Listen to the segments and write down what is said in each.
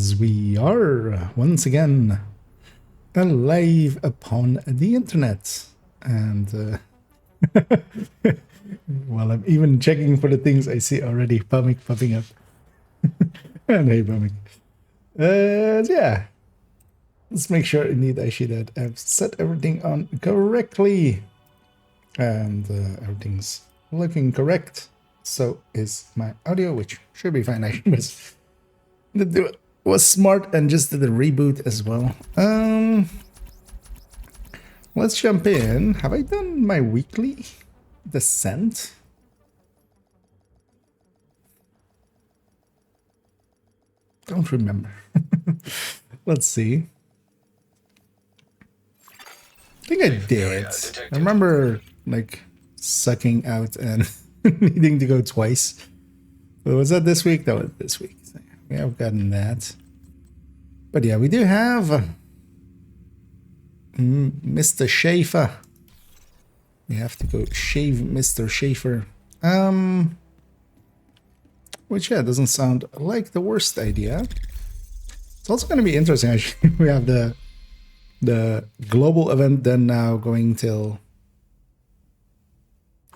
As we are once again alive upon the internet, and well, I'm even checking for the things I see already popping up. And hey, Pamik. Yeah, let's make sure indeed actually that I've set everything on correctly, and everything's looking correct. So is my audio, which should be fine. I was smart and just did a reboot as well. Let's jump in. Have I done my weekly descent? Don't remember. Let's see. I think I did. I remember like sucking out and needing to go twice. But was that this week? That was this week. So we have gotten that. But yeah, we do have Mr. Schaefer. We have to go shave Mr. Schaefer. Which, yeah, doesn't sound like the worst idea. It's also going to be interesting, actually. We have the global event then now going till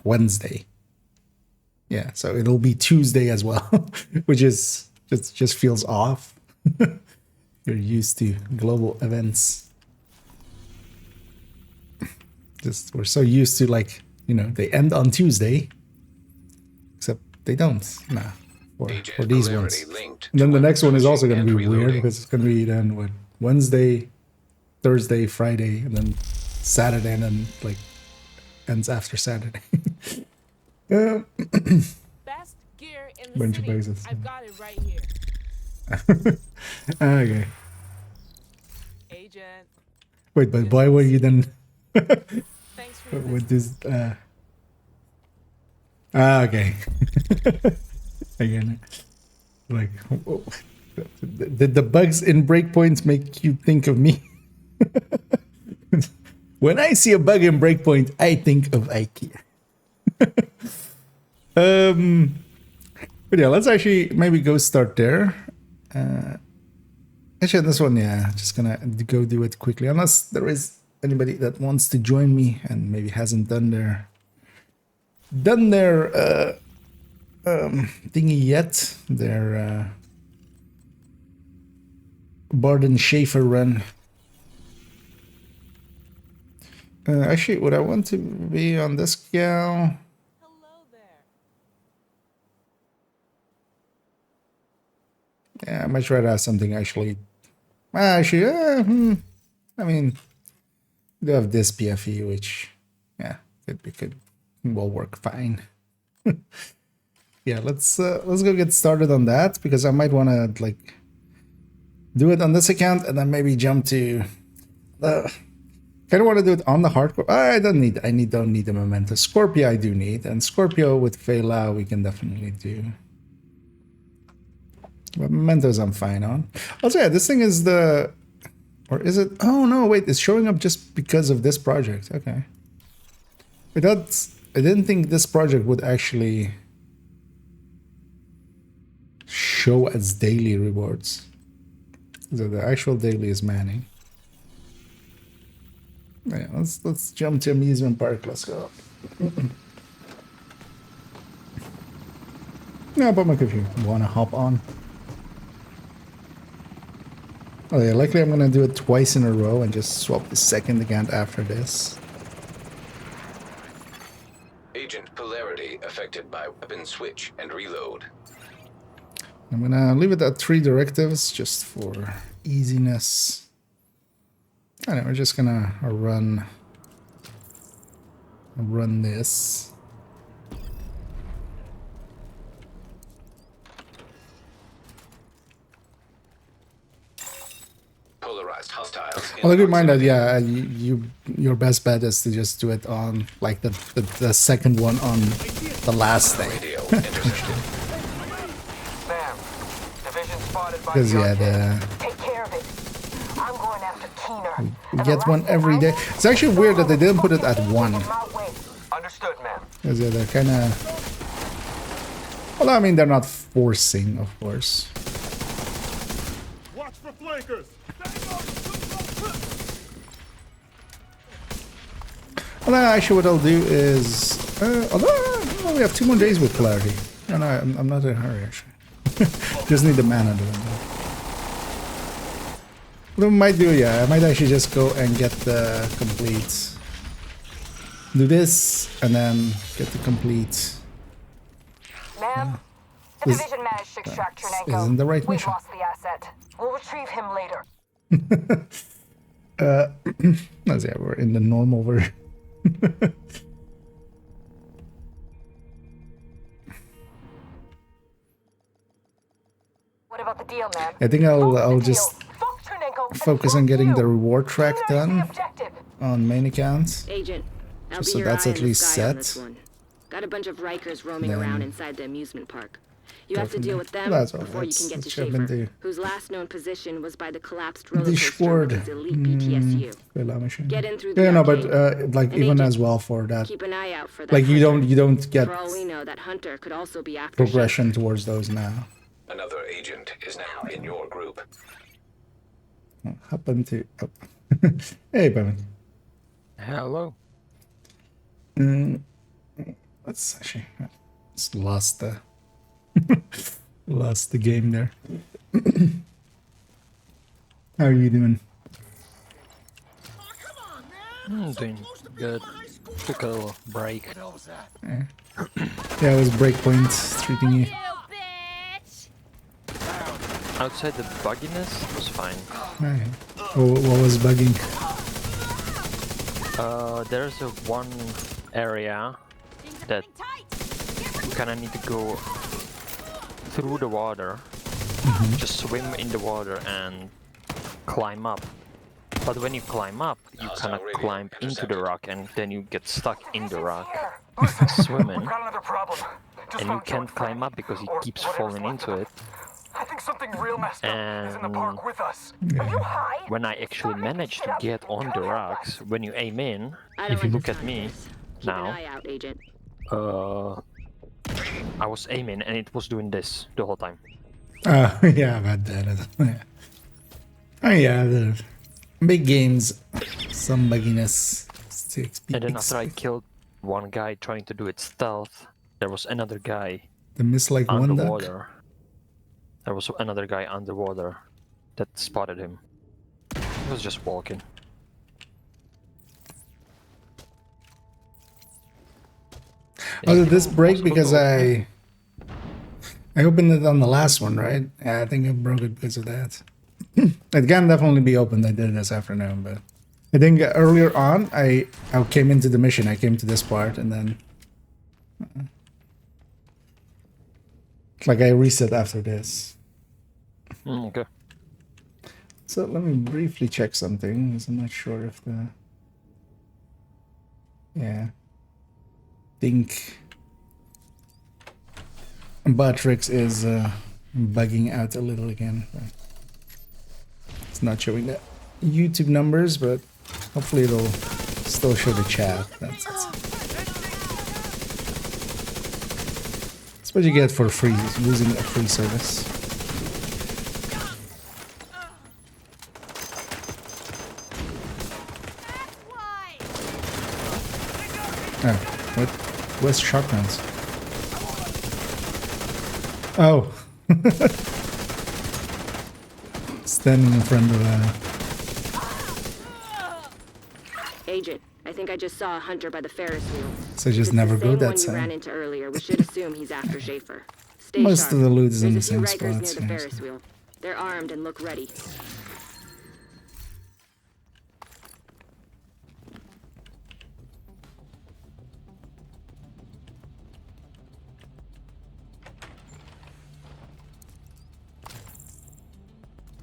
Wednesday. Yeah, so it'll be Tuesday as well, which is just feels off. You're used to global events. We're so used to, like, you know, they end on Tuesday, except they don't. Nah. For these ones. And then the next one is also going to be weird because it's going to be then with Wednesday, Thursday, Friday, and then Saturday, and then like ends after Saturday. Best gear in the Bunch of city. places. I've got it right here. Okay. Agent. Wait, but why were you then Thanks for your with this? Okay. Again, like, did the bugs in breakpoints make you think of me? When I see a bug in breakpoint, I think of IKEA. But yeah, let's actually maybe go start there. Actually, this one, yeah, just gonna go do it quickly, unless there is anybody that wants to join me and maybe hasn't done their thingy yet, their Barden Schaefer run. Actually, would I want to be on this gal? hello there. Yeah, I might try to have something actually. I mean, we do have this PFE, which, yeah, could will work fine. Yeah, let's go get started on that, because I might want to like do it on this account and then maybe jump to the. Kind of want to do it on the hardcore. I don't need the memento. Scorpio I do need, and Scorpio with Fela we can definitely do. But mementos I'm fine on. Also, yeah, this thing is or is it? Oh no, wait, it's showing up just because of this project. Okay. I didn't think this project would actually show as daily rewards. So the actual daily is Manning. Yeah, let's jump to amusement park. Let's go. Yeah, but if you wanna hop on. Oh yeah, likely I'm gonna do it twice in a row and just swap the second account after this. Agent polarity affected by weapon switch and reload. I'm gonna leave it at 3 directives just for easiness. I know, we're just gonna run this. Polarized hostiles. Well, I do mind that, yeah, your best bet is to just do it on like the second one on the last day. Radio intercepted. Ma'am, division spotted by Because the yeah, arcade. Take care of it. I'm going after Keener. we get one every day. It's actually weird that they didn't put it at 1. Understood, ma'am. Because yeah, they're kind of. Well, I mean, they're not forcing, of course. Well, actually, what I'll do is, although we have 2 more days with polarity. No, I'm not in a hurry actually. Just need the mana to win. What I might do, yeah, I might actually just go and get the complete. Do this and then get the complete. Ma'am, the This- division managed to extract this Chernenko. isn't the right We've mission. lost the asset. We'll retrieve him later. Let's see, we're in the normal version. What about the deal, ma'am? I think I'll just Fuck Chernenko and focus on fuck getting you. the reward track United the done objective. on main accounts. Agent, I'll Just be so your that's eye at in the least sky on set. this one. Got a bunch of Rikers roaming Then around inside the amusement park. You go have to from deal there. with them That's all before right. you can get to Let's jump into Schaefer, whose last known position was by the collapsed the roller coaster sword. with his elite BTSU. Get in through the Yeah, no, but arcade. like And even agent, as well for that, Keep an eye out for that like you hunter. don't get For all we know, that hunter could also be after progression towards those now. Another agent is now in your group. Happen to. Oh. Hey, Bevan. Hello. Let's actually just lost the lost the game there. How are you doing? Doing good. Took a little break. Yeah, it was breakpoint treating you. Outside the bugginess, it was fine. Okay. What was bugging? There's a one area that you kind of need to go through the water, just swim in the water and climb up. But when you climb up, you kind of climb into the rock and then you get stuck in the rock, swimming, We've got another problem. Just and you found can't George climb up because he or keeps whatever's falling left into of it. I think something real messed up is in the park with us. Are you high? When I actually manage to get on the rocks, when you aim in, I don't if you like look the at me time. Keep an now, eye out, Agent. I was aiming and it was doing this the whole time. Yeah, I've had that. Yeah. Oh yeah, the big games, some bugginess. And then after I killed one guy trying to do it stealth, there was another guy the miss like one duck. underwater. There was another guy underwater that spotted him. He was just walking. Oh, did this break because I opened it on the last one, right? Yeah, I think I broke it because of that. It can definitely be opened. I did it this afternoon, but I think earlier on I came into the mission. I came to this part and then like I reset after this. Okay. So let me briefly check something because I'm not sure if the think Batrix is bugging out a little again. It's not showing the YouTube numbers, but hopefully it'll still show the chat. That's what you get for free using a free service. Oh, what? Where's shotguns? Oh. Standing in front of Agent, I think I just saw a hunter by the Ferris wheel. So just If it's never the go same that one you side. ran into earlier, we should assume he's after Schaefer. Stay Most sharp. of the loot is in There's the a few same Rikers spots, near the yeah, Ferris so- wheel. They're armed and look ready.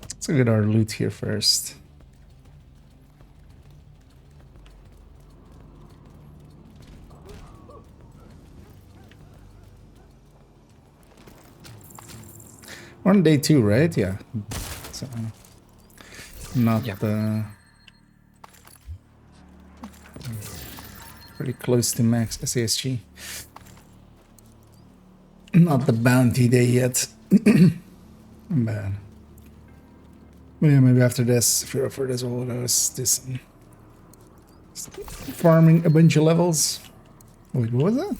Let's look at our loot here first. We're on day 2, right? Yeah. So, not Yeah. Pretty close to max SASG. Not the bounty day yet. Bad. Well, yeah, maybe after this, if you're up for this, we'll do some farming a bunch of levels. Wait, what was that?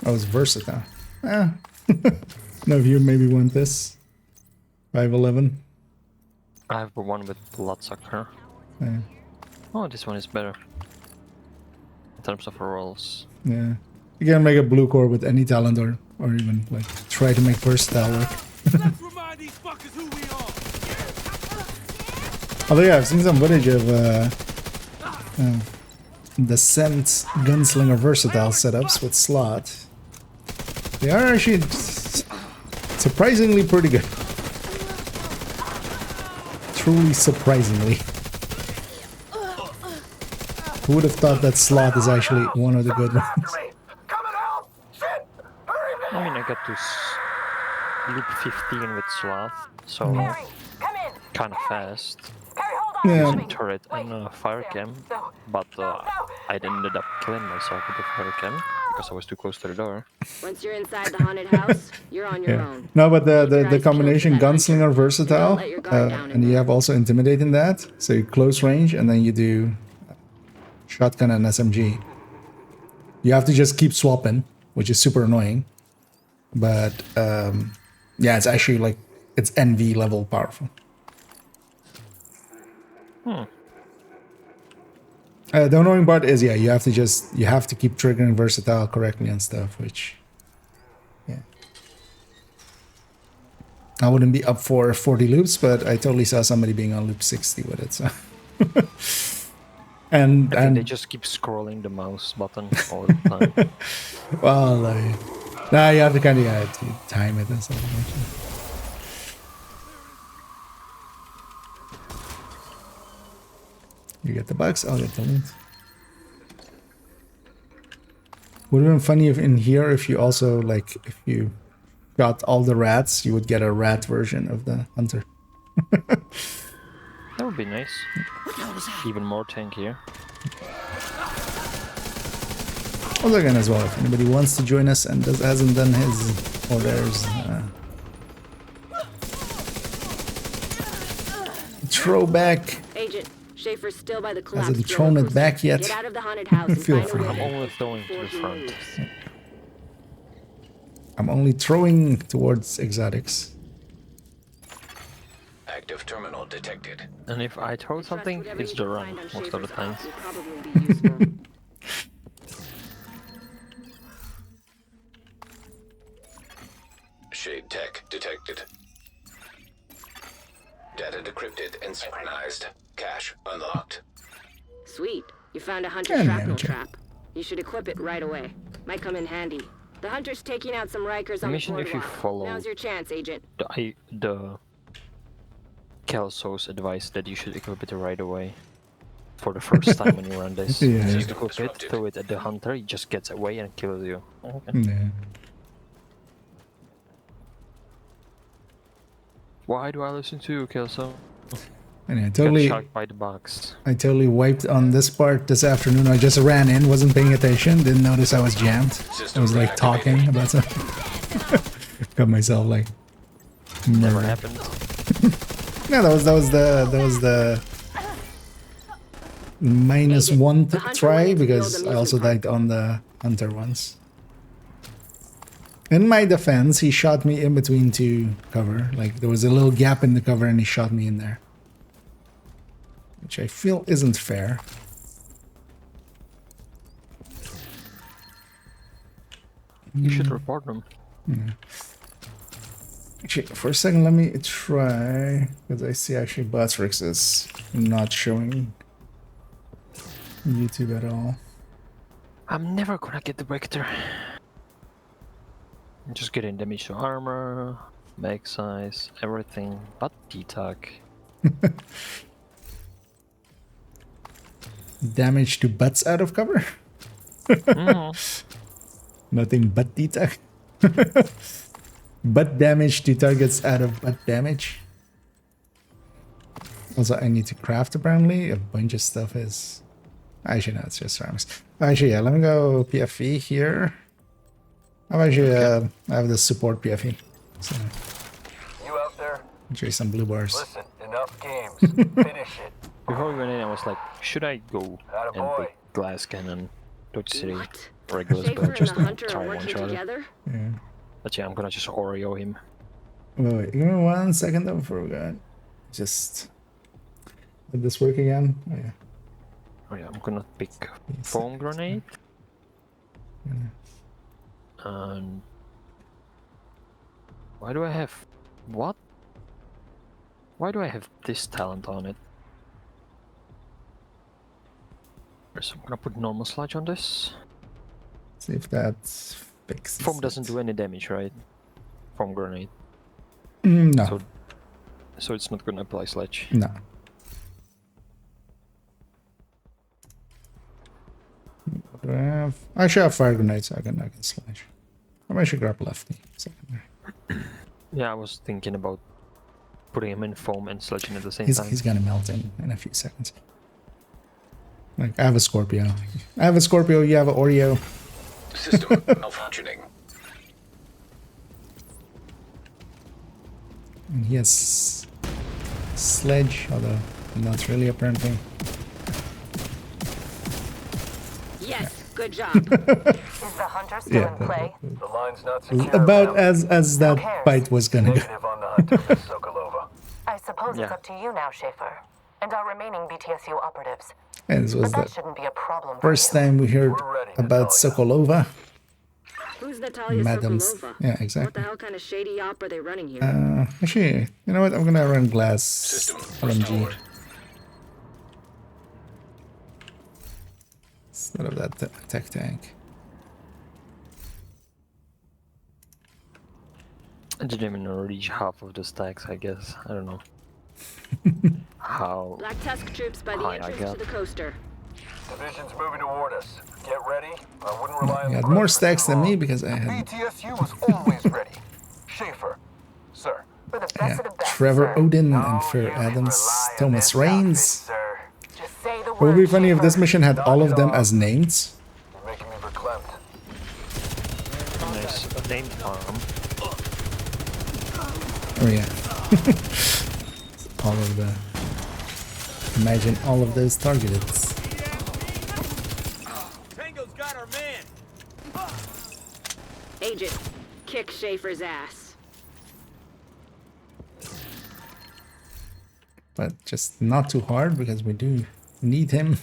Oh, it's versatile. Ah. No, if you maybe want this. 511. I have one with Bloodsucker. Yeah. Oh, this one is better. In terms of rolls. Yeah. You can make a blue core with any talent or even like try to make versatile work. Let's remind these fuckers who we are. Although yeah, I've seen some footage of the Scent Gunslinger versatile setups with slot. They are actually surprisingly pretty good. Truly surprisingly. Who would have thought that slot is actually one of the good ones? Come and help! Shit! Hurry, man! I mean, I got to loop 15 with Sloth, so Harry, come in. kind of fast. Harry, hold on. Yeah. I'm coming. Turret Wait. and fire cam, No. but No. I ended up killing myself with the fire cam because I was too close to the door. Once you're inside the haunted house, you're on your Yeah. own. No, but Keep your the eyes combination peeled for that Gunslinger hunter. versatile, Don't let your guard down and you have also Intimidate in that. So you close range and then you do shotgun and SMG. You have to just keep swapping, which is super annoying. But yeah, it's actually like it's NV level powerful. The annoying part is yeah, you have to keep triggering versatile correctly and stuff, which yeah. I wouldn't be up for 40 loops, but I totally saw somebody being on loop 60 with it, so I think they and just keep scrolling the mouse button all the time. well nah, you have to kind of time it and stuff like that. You get the bugs, I'll get the loot. Would have been funny if in here, if you also like, if you got all the rats, you would get a rat version of the hunter. That would be nice. Even more tankier. Also again as well, if anybody wants to join us and hasn't done his or theirs, throwback. Agent, Schaefer's still by the collapse. Hasn't thrown it back yet. Get out of the haunted house and Feel find a free. way I'm to only throwing to the before he front. moves. I'm only throwing towards exotics. Active terminal detected. And if I throw Trust something, whatever it's you the can run find on most of the Schaefer's time. house will probably be useful. Shade tech detected. Data decrypted and synchronized. Cache unlocked. Sweet. You found a hunter Yeah, shrapnel okay. trap. You should equip it right away. Might come in handy. The hunter's taking out some Rikers on the Imagine if you boardwalk. follow- Now's your chance, Agent. The Kelso's advice that you should equip it right away. For the first time when you run this. Yeah. Just equip it, throw it at the hunter, he just gets away and kills you. Okay. Yeah. Why do I listen to you, Kelso? And I Got totally shocked by the box. wiped on this part this afternoon. I just ran in, wasn't paying attention, didn't notice I was jammed. I was like talking about something. Got myself like Never murdered. happened. No, that was the minus Agent, one the hunter try wanted to build because a I also amusement died on the hunter once. In my defense, he shot me in between two cover. Like there was a little gap in the cover and he shot me in there. Which I feel isn't fair. You should report them. Actually, for a second, let me try, because I see actually Buzzrix is not showing YouTube at all. I'm never gonna get the Vector. I'm just getting damage to armor, mag size, everything but D-Tag. Damage to butts out of cover? Nothing but D-Tag. Butt damage to targets out of butt damage. Also, I need to craft apparently. A bunch of stuff is... Actually, no, it's just ceramics. Actually, yeah, let me go PFE here. I'm actually, I have the support PFE. So, You out there? Enjoy some blue bars. Listen, enough games. Finish it. Before we went in, I was like, should I go and Attaboy. pick glass cannon, Dodge City, What? regular Schaefer spell, and just the hunter try are one working shot? together? Yeah. But yeah, I'm gonna just Oreo him. Wait, give me 1 second though before we go. Just did this work again? Oh yeah. Oh yeah, I'm gonna pick foam grenade. And why do I have what? Why do I have this talent on it? So I'm gonna put normal sludge on this. See if that fixes Foam doesn't it. do any damage, right? Foam grenade. No. So it's not gonna apply sludge. No. What do I have? I should have fire grenades, so I can slash. I should grab lefty. Secondary. Yeah, I was thinking about putting him in foam and sludging at the same He's, time. he's gonna melt in a few seconds. Like, I have a Scorpio. I have a Scorpio, you have an Oreo. System malfunctioning. And he has sledge, although not really apparently. Yes, good job. Is the hunter still Yeah. in play? The line's not secure. About ma'am. as that fight was gonna go. Negative on the hunter, Miss Sokolova. I suppose it's Yeah. up to you now, Schaefer. And our remaining BTSU operatives. And this was But that the shouldn't be a problem first for you. time we heard We're ready, about Natalia. Sokolova. Who's Natalia Madams. Sokolova? Yeah, What the exactly. hell kind of shady op are they running here? Actually, you know what? I'm gonna run glass System LMG restored. instead of that tech tank. I didn't even reach half of the stacks, I guess. I don't know. How? Black Tusk troops by the Hi, I entrance got- to the coaster. Division's moving toward us. Get ready. I wouldn't rely on He the had press more for stacks too than me long. because I had BTSU was always ready. Schaefer, sir. For the best of the best, Trevor sir. Odin No, and Fair you can Adams, rely on Thomas this outfit, Rains. sir. Just say the It would be word, funny if this Schaefer. mission had all of them Knock it as names. You're making me verklempt. Nice name farm. Oh yeah. All of the. Imagine all of those targeted. Tango's got our man. Agent, kick Schaefer's ass. But just not too hard because we do need him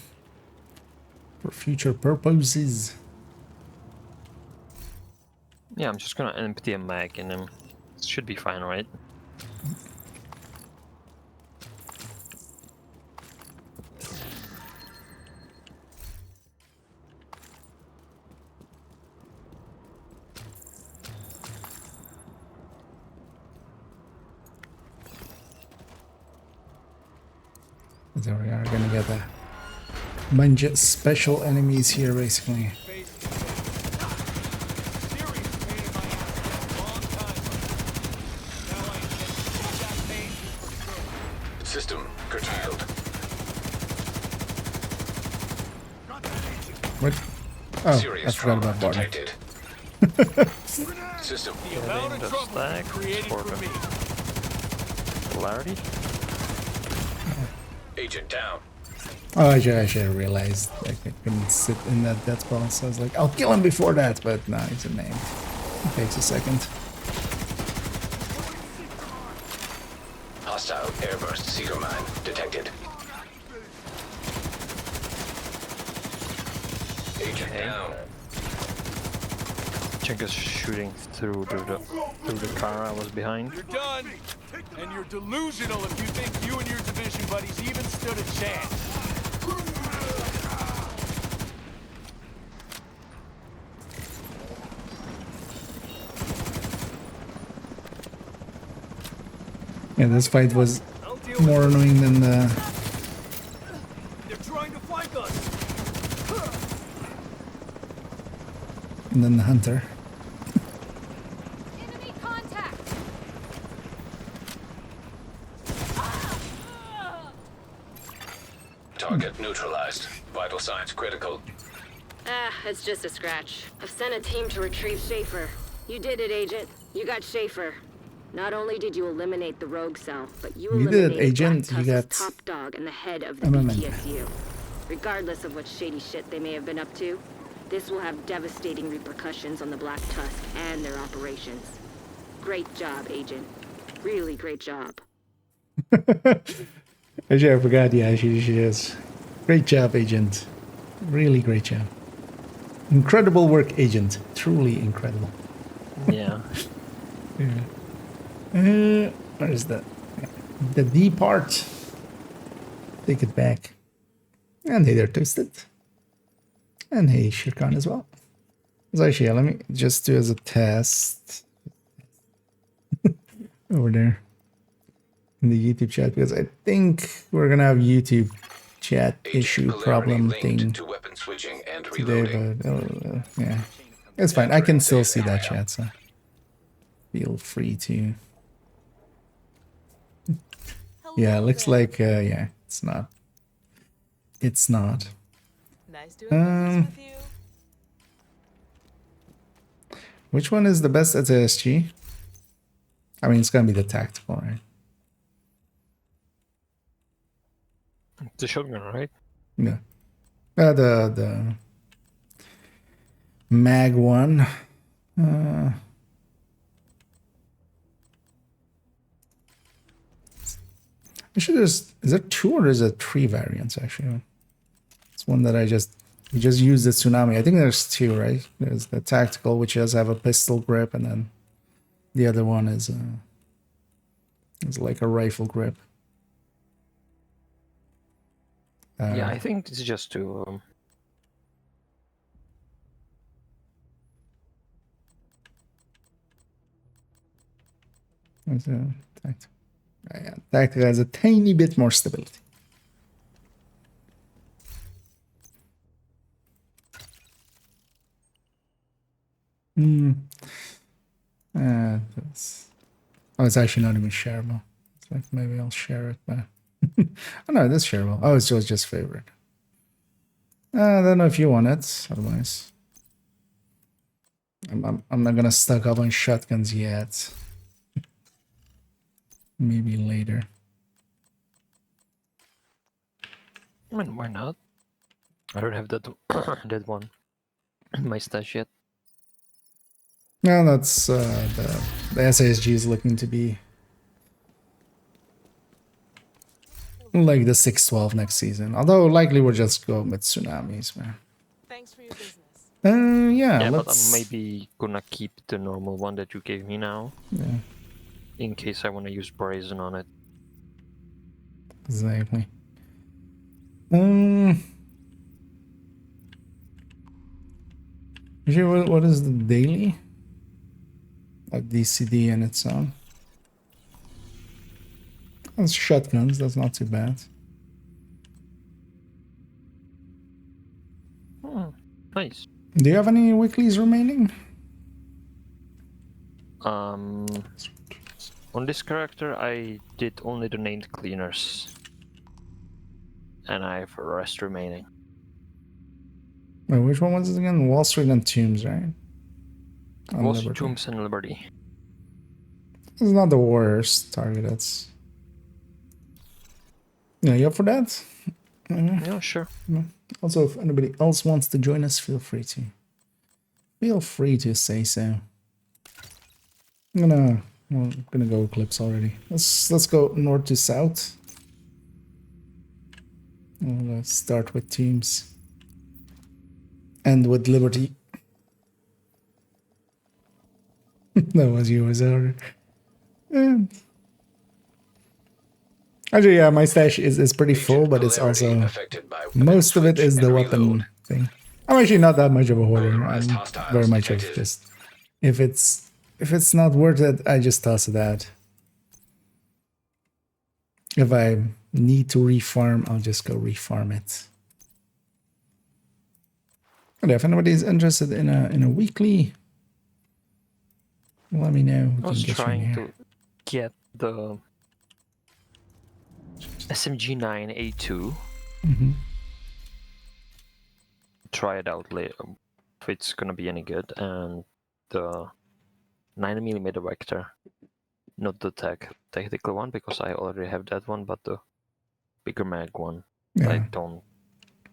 for future purposes. Yeah, I'm just gonna empty a mag in him. Should be fine, right? So we are gonna get a bunch of special enemies here basically. System curtailed. What? Oh, I Serious forgot trauma about Barney. detected. System Amount of the trouble stack, created for Scorpion. me. Polarity? agent down. Oh, I should have realized like, I couldn't sit in that death spell, so I was like, I'll kill him before that, but no, he's a name. It takes a second. Hostile airburst seeker mine detected. Agent down. Chenka's shooting through the car I was behind. You're done. And you're delusional if you think you and your division buddies even stood a chance. Yeah, this fight was I'll deal more with annoying than the it. They're trying to flank us. hunter. Enemy contact. Target neutralized. Vital signs critical. Ah, it's just a scratch. I've sent a team to retrieve Schaefer. You did it, Agent. You got Schaefer. Not only did you eliminate the rogue cell, but you You did it, eliminated Agent. Black You Tusk's got top dog and the head of the MMA. BTSU. Regardless of what shady shit they may have been up to, this will have devastating repercussions on the Black Tusk and their operations. Great job, Agent. Really great job. Actually, I forgot. Yeah, she is. Great job, Agent. Really great job. Incredible work, Agent. Truly incredible. Yeah. Where is that? The D part. Take it back. And hey, they're toasted. And hey, Shirkan as well. So actually, let me just do as a test over there in the YouTube chat, because I think we're gonna have YouTube chat Agent issue polarity problem linked thing to weapon switching and today, reloading. but yeah, it's fine. I can still see that chat, so feel free to. Yeah, Hello looks there. like yeah, it's not. It's not. Nice doing business with you. Which one is the best at SG? I mean, it's gonna be the tactical, right? The shotgun, right? Yeah. The mag one. Actually, is there 2 or is it 3 variants actually? It's one that we just used the tsunami. I think there's 2, right? There's the tactical, which does have a pistol grip, and then the other one is like a rifle grip. Yeah, I think it's just to. There's a tactical. Yeah, tactical has a tiny bit more stability. It's actually not even shareable. It's like maybe I'll share it, but oh no, it is shareable. Oh, it's just favorite. I don't know if you want it. Otherwise, I'm not gonna stock up on shotguns yet. Maybe later. I mean, why not? I don't have that that one in my stash yet. No, that's the SASG is looking to be like the 612 next season. Although likely we'll just go with tsunamis, man. Thanks for your business. Yeah, Yeah, but let's. I'm maybe gonna keep the normal one that you gave me now, Yeah, in case I want to use brazen on it. exactly. Actually, what is the daily? Like DCD and its own. That's shotguns. That's not too bad. Nice. Do you have any weeklies remaining? On this character, I did only the named cleaners, and I have the rest remaining. Wait, which one was it again? Wall Street and Tombs, right? On Was Liberty. Tombs and Liberty. It's not the worst target. That's. Yeah, you up for that? Yeah, sure. Also, if anybody else wants to join us, feel free to. Feel free to say so. I'm gonna go clips already. Let's go north to south. Let's start with teams. End with Liberty. That was yours order. Actually, yeah, my stash is pretty full, but it's Polarity also affected by weapon most of it switch is the and weapon reload. thing. I'm actually not that much of a hoarder. Polarized I'm hostiles very much of detected. just if it's not worth it, I just toss it out. If I need to refarm, I'll just go refarm it. And if anybody's interested in a weekly, let me know. We I was can get you in trying here. to get the SMG9A2. Try it out later if it's gonna be any good, and the 9mm Vector. Not the tactical one, because I already have that one, but the bigger mag one. Yeah.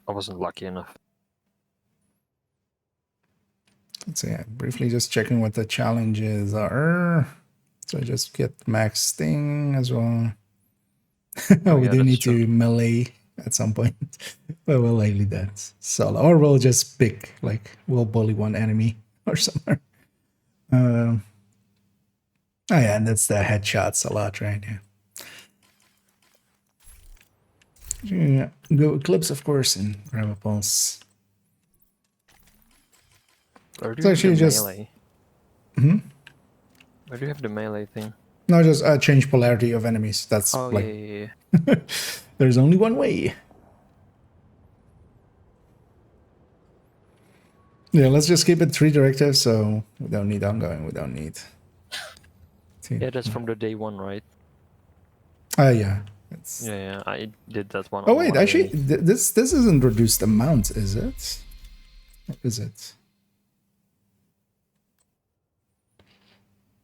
I wasn't lucky enough. Let's see. Briefly just checking what the challenges are. So I just get max sting as well. We yeah, do need true. to melee at some point. But we'll likely that solo. Or we'll just pick, like, we'll bully one enemy or something. Oh yeah, and that's the headshots a lot, right? Yeah. Go Eclipse, of course, and grab a pulse. Where do It's you have actually the just- melee? Hmm? Where do you have the melee thing? No, just change polarity of enemies. That's Oh, like, yeah. there's only one way. Yeah, let's just keep it 3 directives, so we don't need ongoing, we don't need... Yeah, that's from the day one, right? Yeah. It's... Yeah, I did that one. Oh on wait, one actually, day. this isn't reduced amount, is it? Or is it?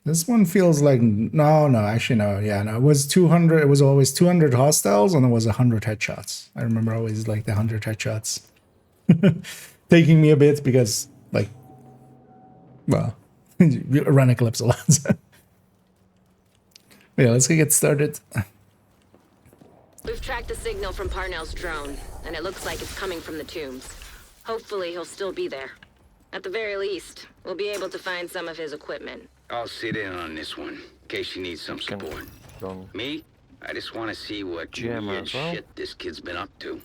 This one feels like no, actually no, yeah, no. It was 200. It was always 200 hostiles, and it was 100 headshots. I remember always like the 100 headshots, taking me a bit because like, well, you run Eclipse a lot. So. Yeah, let's get started. We've tracked the signal from Parnell's drone, and it looks like it's coming from the tombs. Hopefully he'll still be there. At the very least, we'll be able to find some of his equipment. I'll sit in on this one, in case you need some support. Me? I just want to see what GM weird as well. shit this kid's been up to.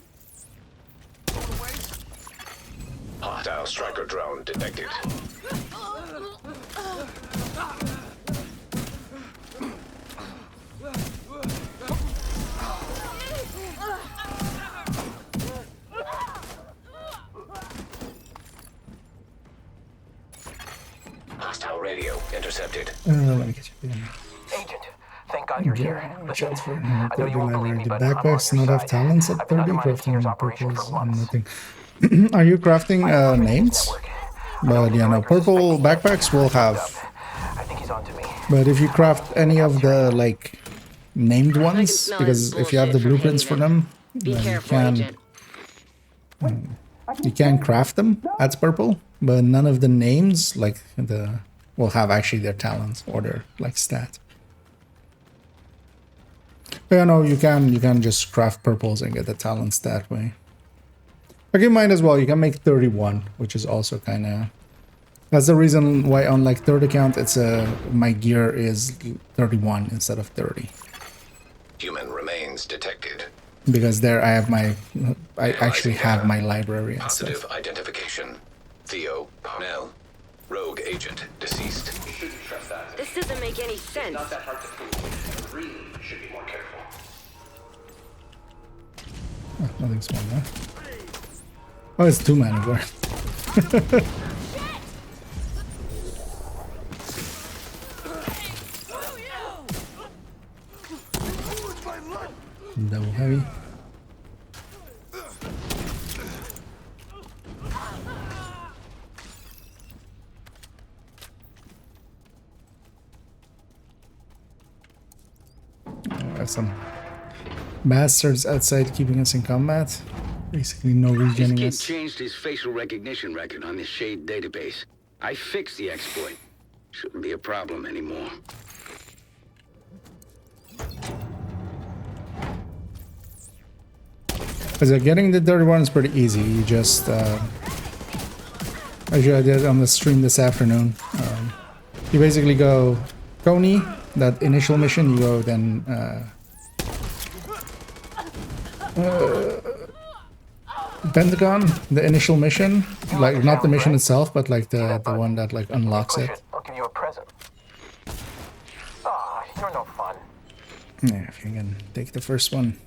Hostile striker drone detected. Hostile radio intercepted. Let me get you. Agent, thank God you're here. Yeah, Listen, chance for I know you won't believe me, the but I'm on backpacks your not have side. talents at I've been 30, undermining crafting Peter's operation purples for and months. nothing. Are you crafting names? But yeah, no, purple backpacks will have. I think he's on to me. But if you craft any of the like named ones, smell because his if you have the bullshit from blueprints for Haven. them, Be then careful, Agent. you can craft them. That's purple, but none of the names like the will have actually their talents or their like stat. But yeah, no, you can just craft purples and get the talents that way. But you might as well. You can make 31, which is also kind of. That's the reason why on like third account it's my gear is 31 instead of 30. Human remains detected. Because there I have my, I actually have my library and Positive stuff. identification. Theo Parnell. Rogue agent deceased. This doesn't make any sense. Oh, nothing small there. Oh, it's 2 mana worth. Double heavy. Have some bastards outside keeping us in combat. Basically no This regening kid us. changed his facial recognition record on this Shade database. I fixed the exploit. Shouldn't be a problem anymore. Because getting the 31 is pretty easy. You just, actually I did on the stream this afternoon. You basically go Coney, that initial mission, you go then Pentagon, the initial mission, like not the mission itself, but like the one that like unlocks Push it. it. I'll give you a present. Ah, you're no fun. Yeah, if you can take the first one,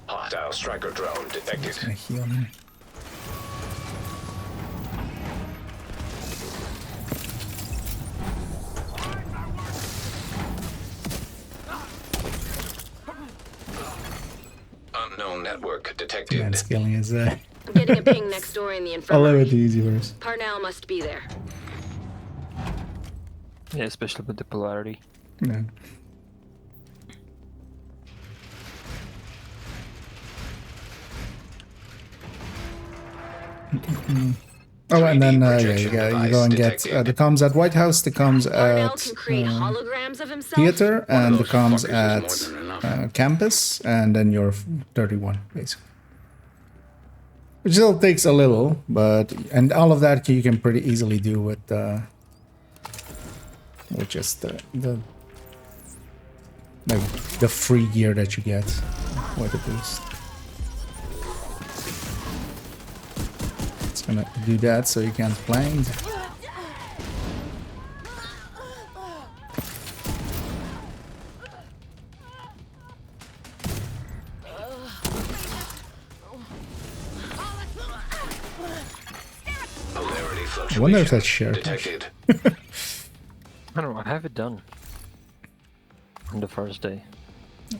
Hostile striker drone detected. gonna heal me. Unknown network detected. Man, scaling is I'm getting a ping next door in the I love it, infirmary. the easy verse. Parnell must be there. Yeah, especially with the polarity. Yeah. Oh, and then yeah, you go and get the comms at White House, the comms Parnell at can create holograms of himself. theater, and the those comms fuckers is more than at enough. campus, and then you're 31 basically. Which still takes a little, but and all of that you can pretty easily do with just the like the free gear that you get with the boost. It's gonna do that so you can't blind. I wonder if that's shared. Detected. I don't know, I have it done. On the first day.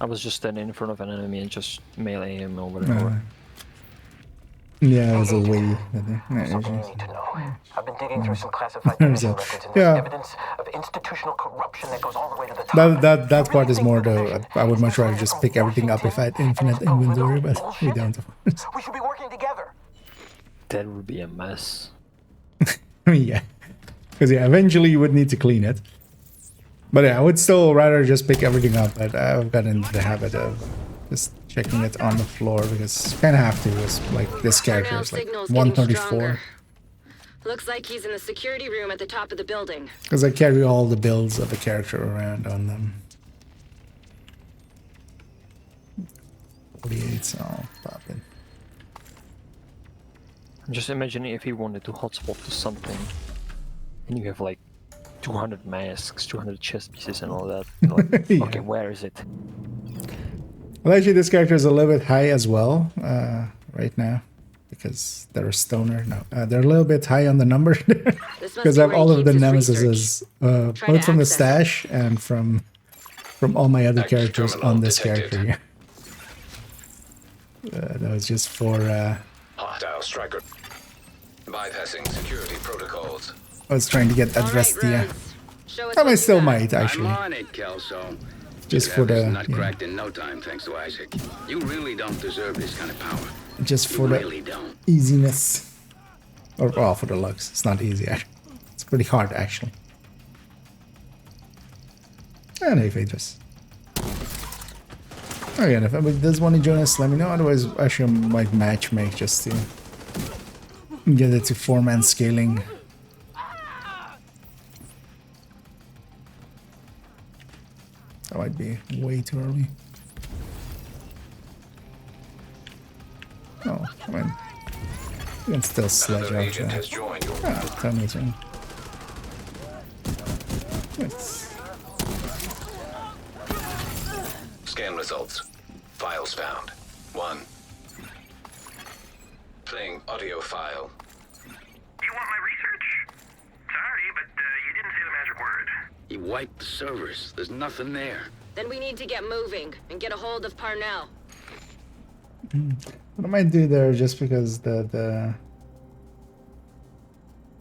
I was just standing in front of an enemy and just melee him or whatever. Yeah, it was a way. Something you need to know. I've been digging through some classified division records, and there's evidence of institutional corruption that goes all the way to the top. That part is more though. I would much rather just pick everything up if I had infinite inventory, but we don't. We should be working together. That would be a mess. I mean, yeah, because yeah, eventually you would need to clean it. But yeah, I would still rather just pick everything up. But I've gotten into the habit of just checking it on the floor because you kind of have to. It's like this character is like 134. Looks like he's in the security room at the top of the building. Because I carry all the builds of the character around on them. 48's all popping. I'm just imagining if he wanted to hotspot to something, and you have like 200 masks, 200 chest pieces, and all that. Like, Yeah. okay, where is it? Well, actually, this character is a little bit high as well right now because they're a stoner. No, they're a little bit high on the number because I have all of the nemesises, both from the stash and from all my other characters on this character here. That was just for. Hostile striker. Bypassing security protocols. I was trying to get that Vestia. I still might actually. I'm on it, Kelso. Just for the nut cracked in no time, thanks to Isaac. You really don't deserve this kind of power. just for You the really don't. easiness, or well, for the looks. It's not easy actually. It's pretty hard actually. And if I just again, if anybody does want to join us, let me know. Otherwise, actually, I might match make just to get it to 4-man scaling. That might be way too early. Oh, I mean, you can still sledge Another out agent there. has joined your Ah, tell me something. It's scan results. Files found. 1. Playing audio file. You want my research? Sorry, but you didn't say the magic word. He wiped the servers. There's nothing there. Then we need to get moving and get a hold of Parnell. what I might do there, just because the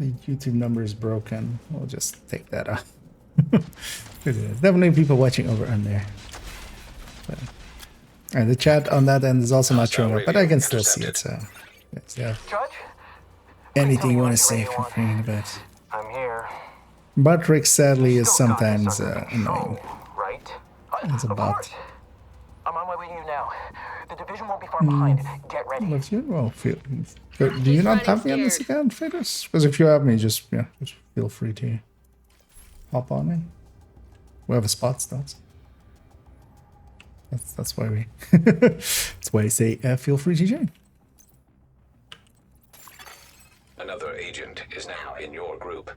YouTube number is broken, we'll just take that off. There's definitely people watching over on there. So, and the chat on that end is also not showing up, but I can still see it. So, yes, yeah. Judge? Anything you want to say for free in a bit. I'm here. But Rick sadly is Still got this sometimes under annoying. control, right? As a Of bot. course. I'm on my way to you now. The division won't be far behind. Get ready. Loves you? Well, do you not have me on this account, Fadus? Because if you have me, just feel free to hop on me. We have a spot still. That's why we. That's why I say feel free to join. Another agent is now in your group.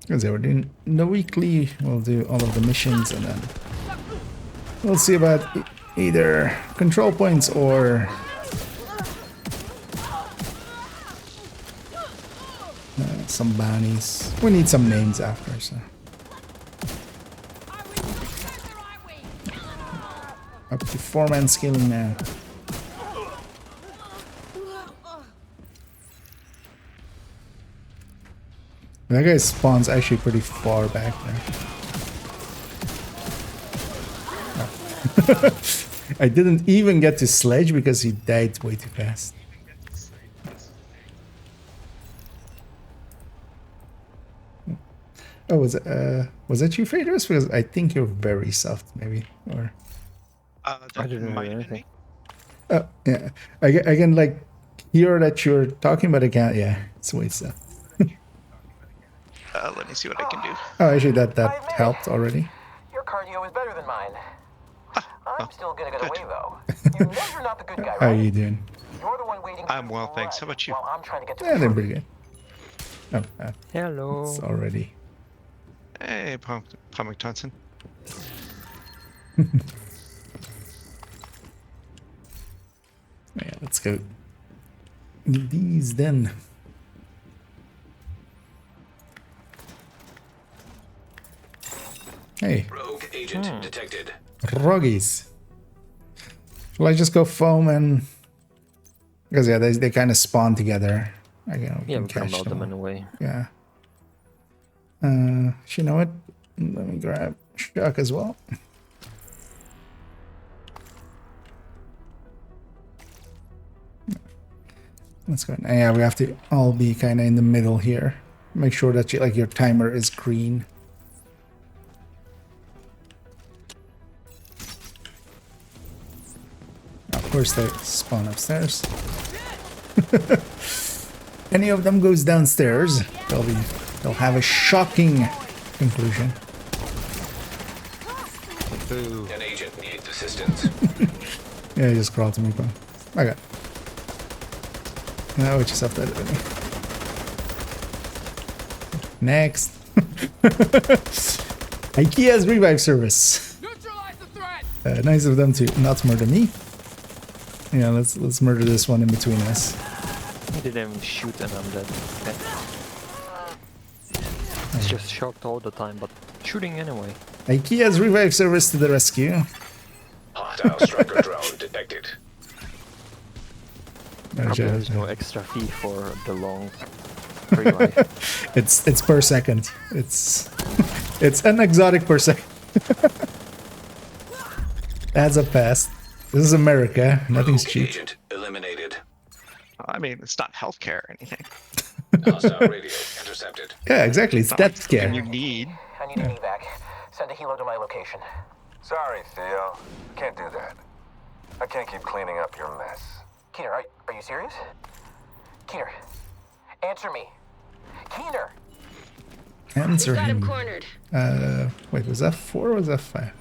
Because we're doing the weekly, we'll do all of the missions, and then we'll see about either control points or some bounties. We need some names after, so. Up to 4-man scaling now. That guy spawns actually pretty far back there. Oh. I didn't even get to sledge because he died way too fast. Oh, was that you, Faders? Because I think you're very soft, maybe, or. I didn't hear anything. Oh yeah, I can like hear that you're talking, but I can't. Yeah, it's way soft. Let me see what I can do. Oh, actually, that helped already. Your cardio is better than mine. I'm still gonna get good. away though. You know you're not the good guy, right? How are you doing? You're the one waiting. I'm well, thanks. How about you? While I'm trying to get to Yeah, they're pretty good. Oh, Hello. it's already. Hey, Palm Thompson. Yeah, let's go. These then. Hey. Rogue agent detected. Roggies. Shall I just go foam and... Because yeah, they kind of spawn together. I can, Yeah, we can catch melt them all. anyway. Yeah. You know what? Let me grab Shock as well. Let's go. Yeah, we have to all be kind of in the middle here. Make sure that you, like, your timer is green. Of course, they spawn upstairs. Any of them goes downstairs, they'll have a shocking conclusion. An agent needs assistance. Yeah, he just crawled to me, bro. Okay. Now we just have to edit it. Next. IKEA's revive service. Nice of them to not murder me. Yeah, let's murder this one in between us. He didn't even shoot and I'm dead. Okay. It's just shocked all the time, but shooting anyway. IKEA's revive service to the rescue. Hostile striker drone detected. Probably there's no extra fee for the long free life. It's per second. It's an exotic per second. Adds up fast. This is America. Nothing's cheap. Agent eliminated. I mean, it's not healthcare or anything. Hostile radio intercepted. Yeah, exactly. It's that scare. You need. I need an evac. Send a helo to my location. Sorry, Theo. Can't do that. I can't keep cleaning up your mess. Keener, are you serious? Keener, answer me. Keener! Answer Got him him. cornered. Wait, was that 4 or was that 5?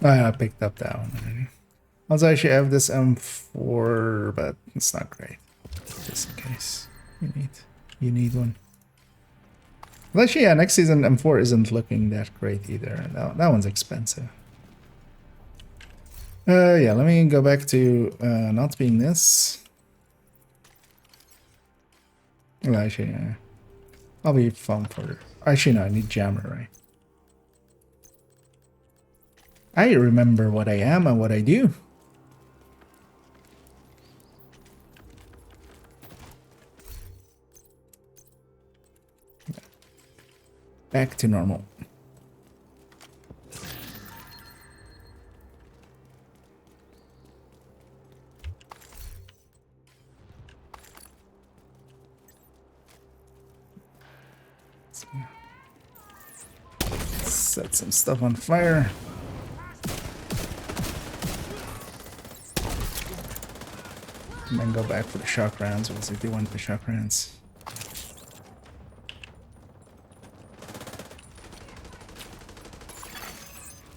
Oh, yeah, I picked up that one already. Also, I should have this M4, but it's not great. Just in case you need one. Well, actually, yeah, next season M4 isn't looking that great either. That one's expensive. Yeah, let me go back to not being this. Well, actually, I'll be fun for... Actually, no, I need jammer, right? I remember what I am and what I do. Back to normal. Set some stuff on fire. And then go back for the shock rounds because I do want the shock rounds.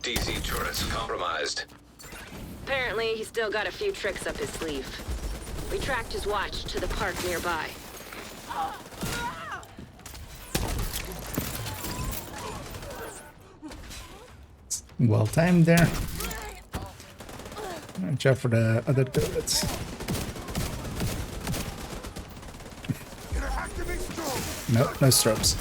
DC turrets compromised. Apparently, he's still got a few tricks up his sleeve. We tracked his watch to the park nearby. Well timed there. Watch out for the other turrets. Nope, no strobes.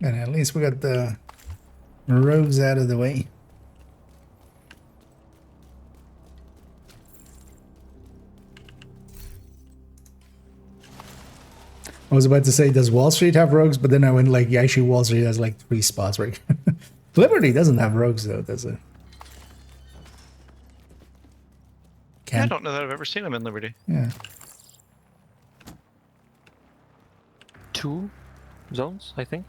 And at least we got the rogues out of the way. I was about to say, does Wall Street have rogues? But then I went like, yeah, actually Wall Street has like 3 spots, right? Liberty doesn't have rogues though, does it? Yeah, I don't know that I've ever seen them in Liberty. Yeah. 2 zones, I think.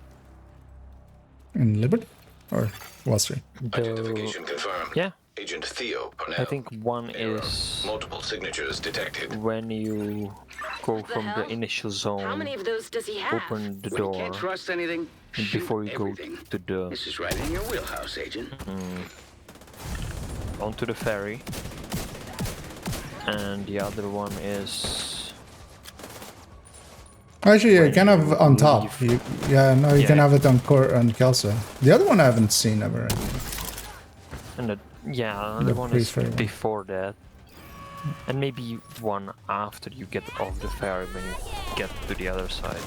In Liberty? Or Wall Street? Identification confirmed. Yeah. Agent Theo Parnell. I think one Error. is Multiple signatures detected. when you go from the initial zone, How many of those does he have? open the When you door can't trust anything, shoot before you everything. go to the This is right in your wheelhouse, Agent. onto the ferry, and the other one is Actually, you can have on top. leave. Yeah, no, you Yeah. can have it on Kelso. The other one I haven't seen ever. and the The other one is pre-ferry. before that, and maybe one after you get off the ferry when you get to the other side.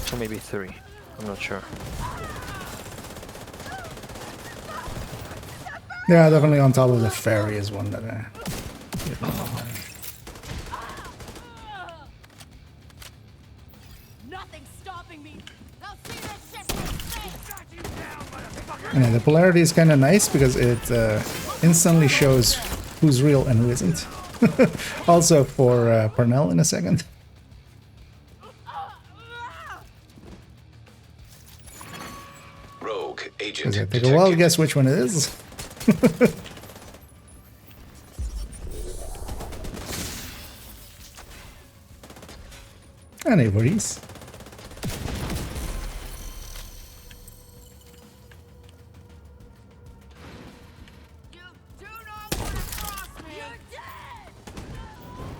So maybe 3. I'm not sure. Yeah, definitely on top of the ferry is one that I... Nothing's stopping me. They'll see this shit. Yeah, the polarity is kind of nice because it instantly shows who's real and who isn't. Also for Parnell in a second. Rogue agent Because I take a detected. wild guess which one it is. Anybody's. You do not want to cross me. You're dead.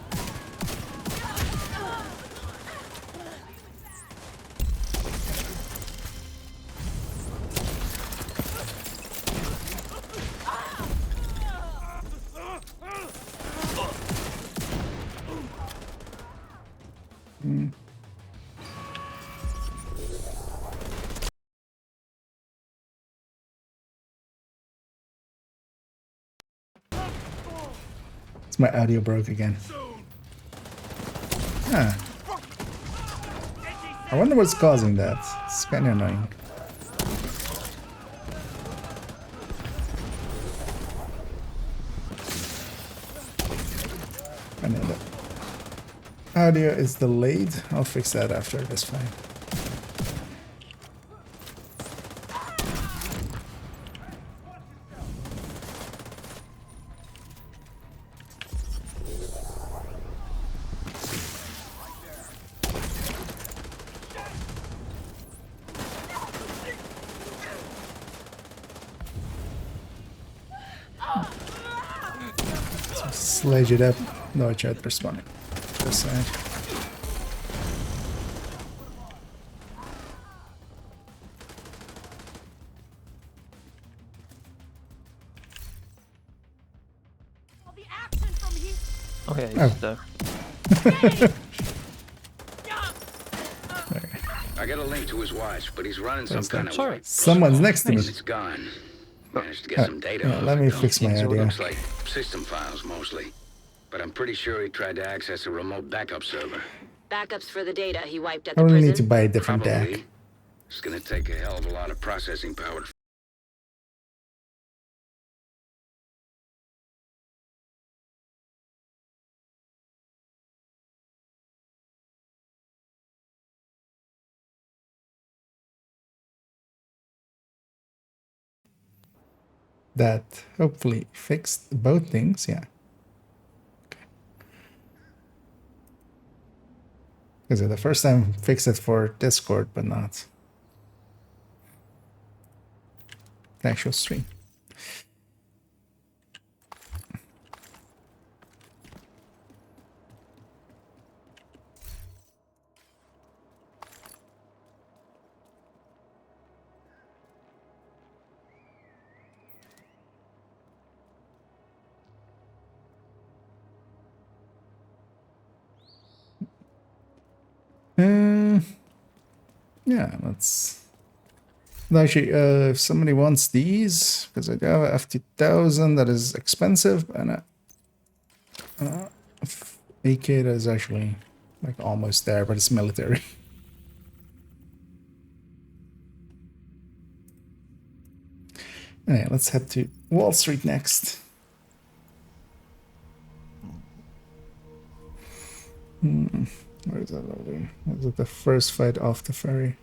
It's my audio broke again. Ah. I wonder what's causing that. It's kind of annoying. I know that audio is delayed. I'll fix that after. That's fine. Sledge it up. No, I tried responding. This side. The action from here. Oh yeah, he's there. I got a link to his watch, but he's running some That's kind not- of Sorry. white Someone's next to me. and it's gone. Managed to get some data. Yeah, off let it, me though. fix my So it audio. looks like system files mostly, but I'm pretty sure he tried to access a remote backup server. Backups for the data he wiped at I the really prison. need to buy a different Probably. deck. It's gonna take a hell of a lot of processing power. That hopefully fixed both things, yeah. Because the first time fixed it for Discord, but not the actual stream. Yeah, let's. Actually, if somebody wants these, because I do have a F2000 that is expensive, and a AK that is actually like almost there, but it's military. Anyway, let's head to Wall Street next. Where is that loading? Is it the first fight off the ferry?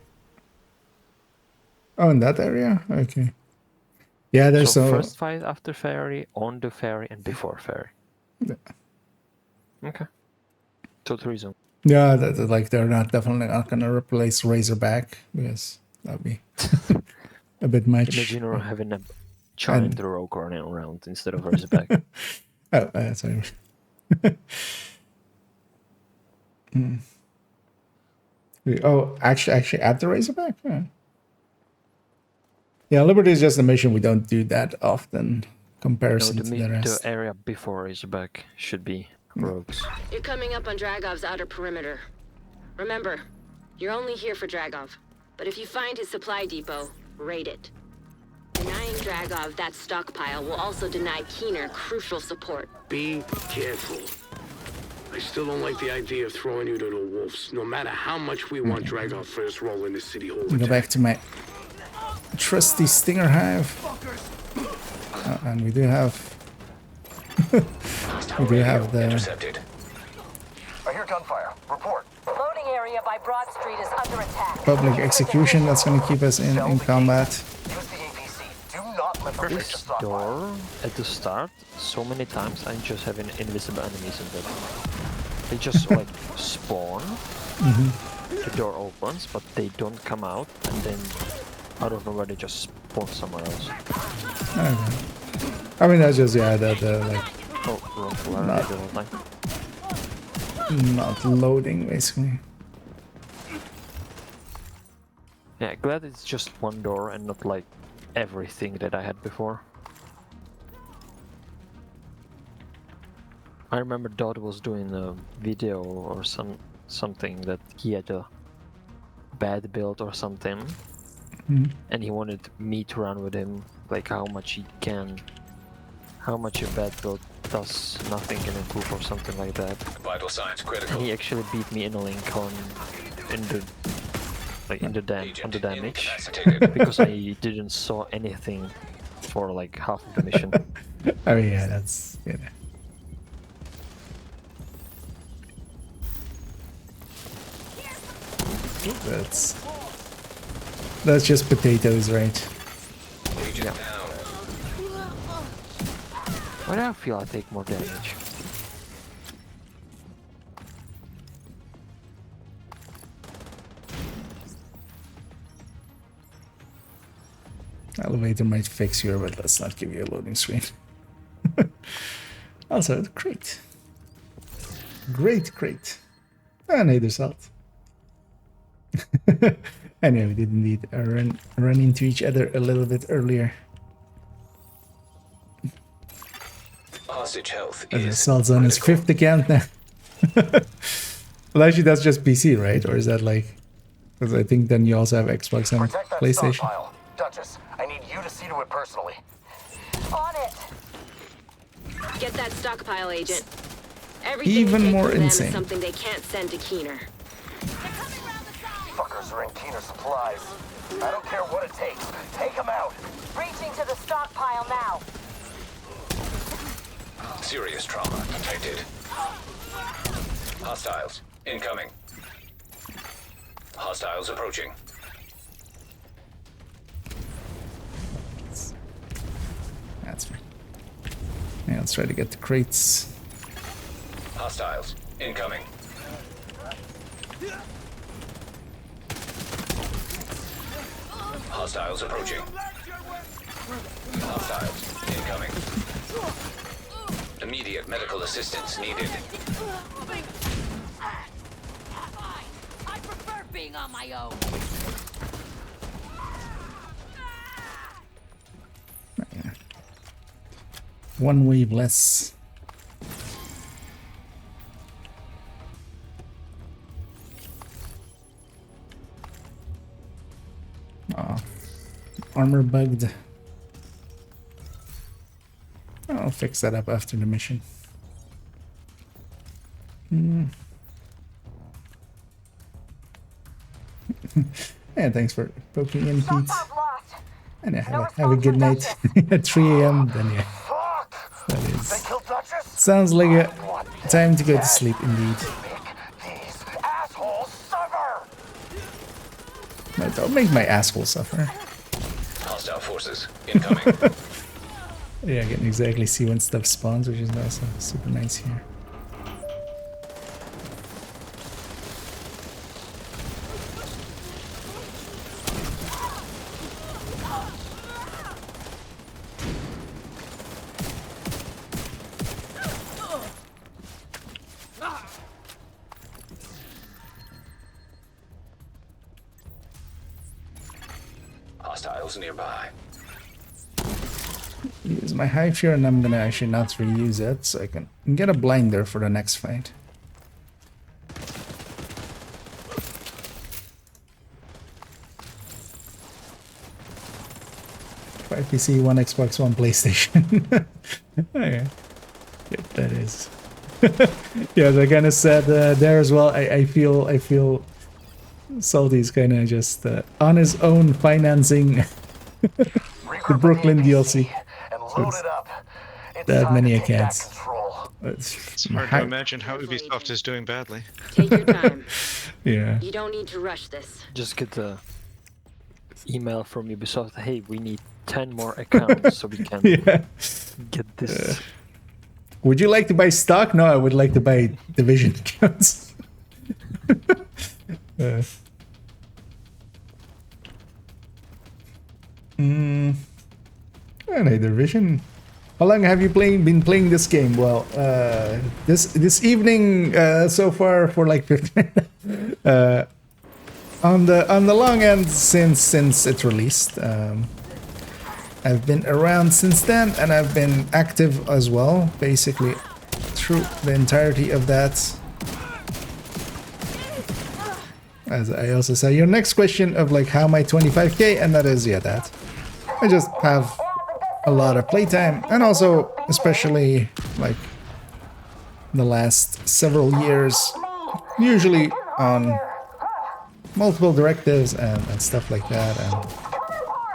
Oh, in that area? Okay. Yeah, there's so first fight after ferry, on the ferry, and before ferry. Yeah. Okay. Total reason. Yeah, like they're definitely not gonna replace Razorback because that'd be a bit much. Imagine you're having a giant rogue running around instead of Razorback. Oh, sorry. Oh, actually, at the Razorback. Yeah, Liberty is just a mission we don't do that often. Comparison to the rest. The area before Razorback should be rogues. You're coming up on Dragov's outer perimeter. Remember, you're only here for Dragov. But if you find his supply depot, raid it. Denying Dragov that stockpile will also deny Keener crucial support. Be careful. I still don't like the idea of throwing you to the wolves, no matter how much we want Dragov first role in the city hall. Go back to my trusty Stinger Hive. And we do have the intercepted. I hear gunfire. Report. Loading area by Broad Street is under attack. public execution that's going to keep us in combat. Use the APC. Do not let them reach This the stockpile. door at the start, so many times I'm just having invisible enemies in it. They just like spawn, the door opens, but they don't come out, and then out of nowhere they just spawn somewhere else. Okay. I mean, that's just, yeah, like, Oh, wrong floor, I did all the time. not loading, basically. Yeah, glad it's just one door and not like everything that I had before. I remember Dodd was doing a video or something that he had a bad build or something, and he wanted me to run with him, like how much he can, how much a bad build does nothing can improve or something like that. Vital signs critical. And he actually beat me in a link on on the damage because I didn't saw anything for like half of the mission. I mean, yeah, that's good. That's just potatoes, right? Yeah. Why do I feel I take more damage? Elevator might fix you, but let's not give you a loading screen. Also, great. Great. And either salt. Anyway, we did indeed run into each other a little bit earlier. Hostage health The is salt zone is 5th account now. Well, actually, that's just PC, right? Or is that like... Because I think then you also have Xbox and Protect that PlayStation. stockpile. Duchess, I need you to see to it personally. On it. Get that stockpile, Agent. Everything Even you take more from them insane. is something they can't send to Keener. Fuckers are in Keener supplies. I don't care what it takes. Take them out. Reaching to the stockpile now. serious trauma detected. Hostiles incoming. Hostiles approaching. That's right. Yeah, let's try to get the crates. Hostiles incoming. Hostiles approaching. Hostiles incoming. Immediate medical assistance needed. I prefer being on my own. One wave less. Oh, armor bugged. I'll fix that up after the mission. Yeah, thanks for poking in, Pete. And yeah, have a good night. At 3 a.m. Then yeah, that is. Sounds like a time to go to sleep indeed. No, don't make my asshole suffer. Hostile forces incoming. Yeah, I can exactly see when stuff spawns, which is also super nice here. Hostiles nearby. Use my hive here, and I'm gonna actually not reuse it, so I can get a blinder for the next fight. Five PC, one Xbox, one PlayStation. Okay, yep, that is. Yeah, as I kind of said there as well. I feel Salty's kind of just on his own financing the Brooklyn DLC. So that many accounts. It's hard to imagine how Ubisoft is doing badly. Take your time. Yeah. You don't need to rush this. Just get the email from Ubisoft. Hey, we need 10 more accounts so we can get this. Would you like to buy stock? No, I would like to buy Division accounts. Hey, Division. How long have you been playing this game? Well, this evening so far for like 15. On the long end since it released. I've been around since then, and I've been active as well, basically through the entirety of that. As I also say, your next question of like how my 25k, and that is that. I just have a lot of playtime, and also especially like the last several years, usually on multiple directives and stuff like that, and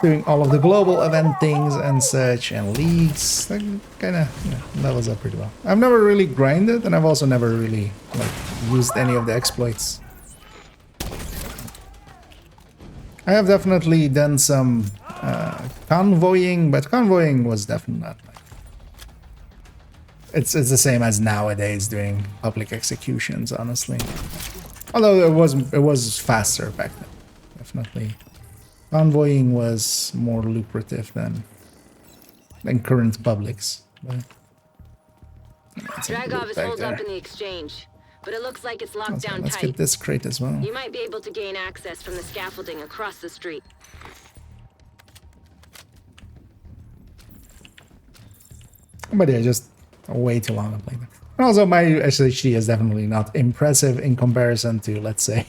doing all of the global event things and such, and leagues. That kind of levels up pretty well. I've never really grinded, and I've also never really like used any of the exploits. I have definitely done some convoying, but convoying was definitely not like... It's the same as nowadays doing public executions, honestly. Although it was faster back then, definitely. Convoying was more lucrative than current publics. But Dragov is holed up in the exchange, but it looks like it's locked down let's tight. get this crate as well. You might be able to gain access from the scaffolding across the street. But yeah, just way too long to play them. And also, my SHD is definitely not impressive in comparison to, let's say,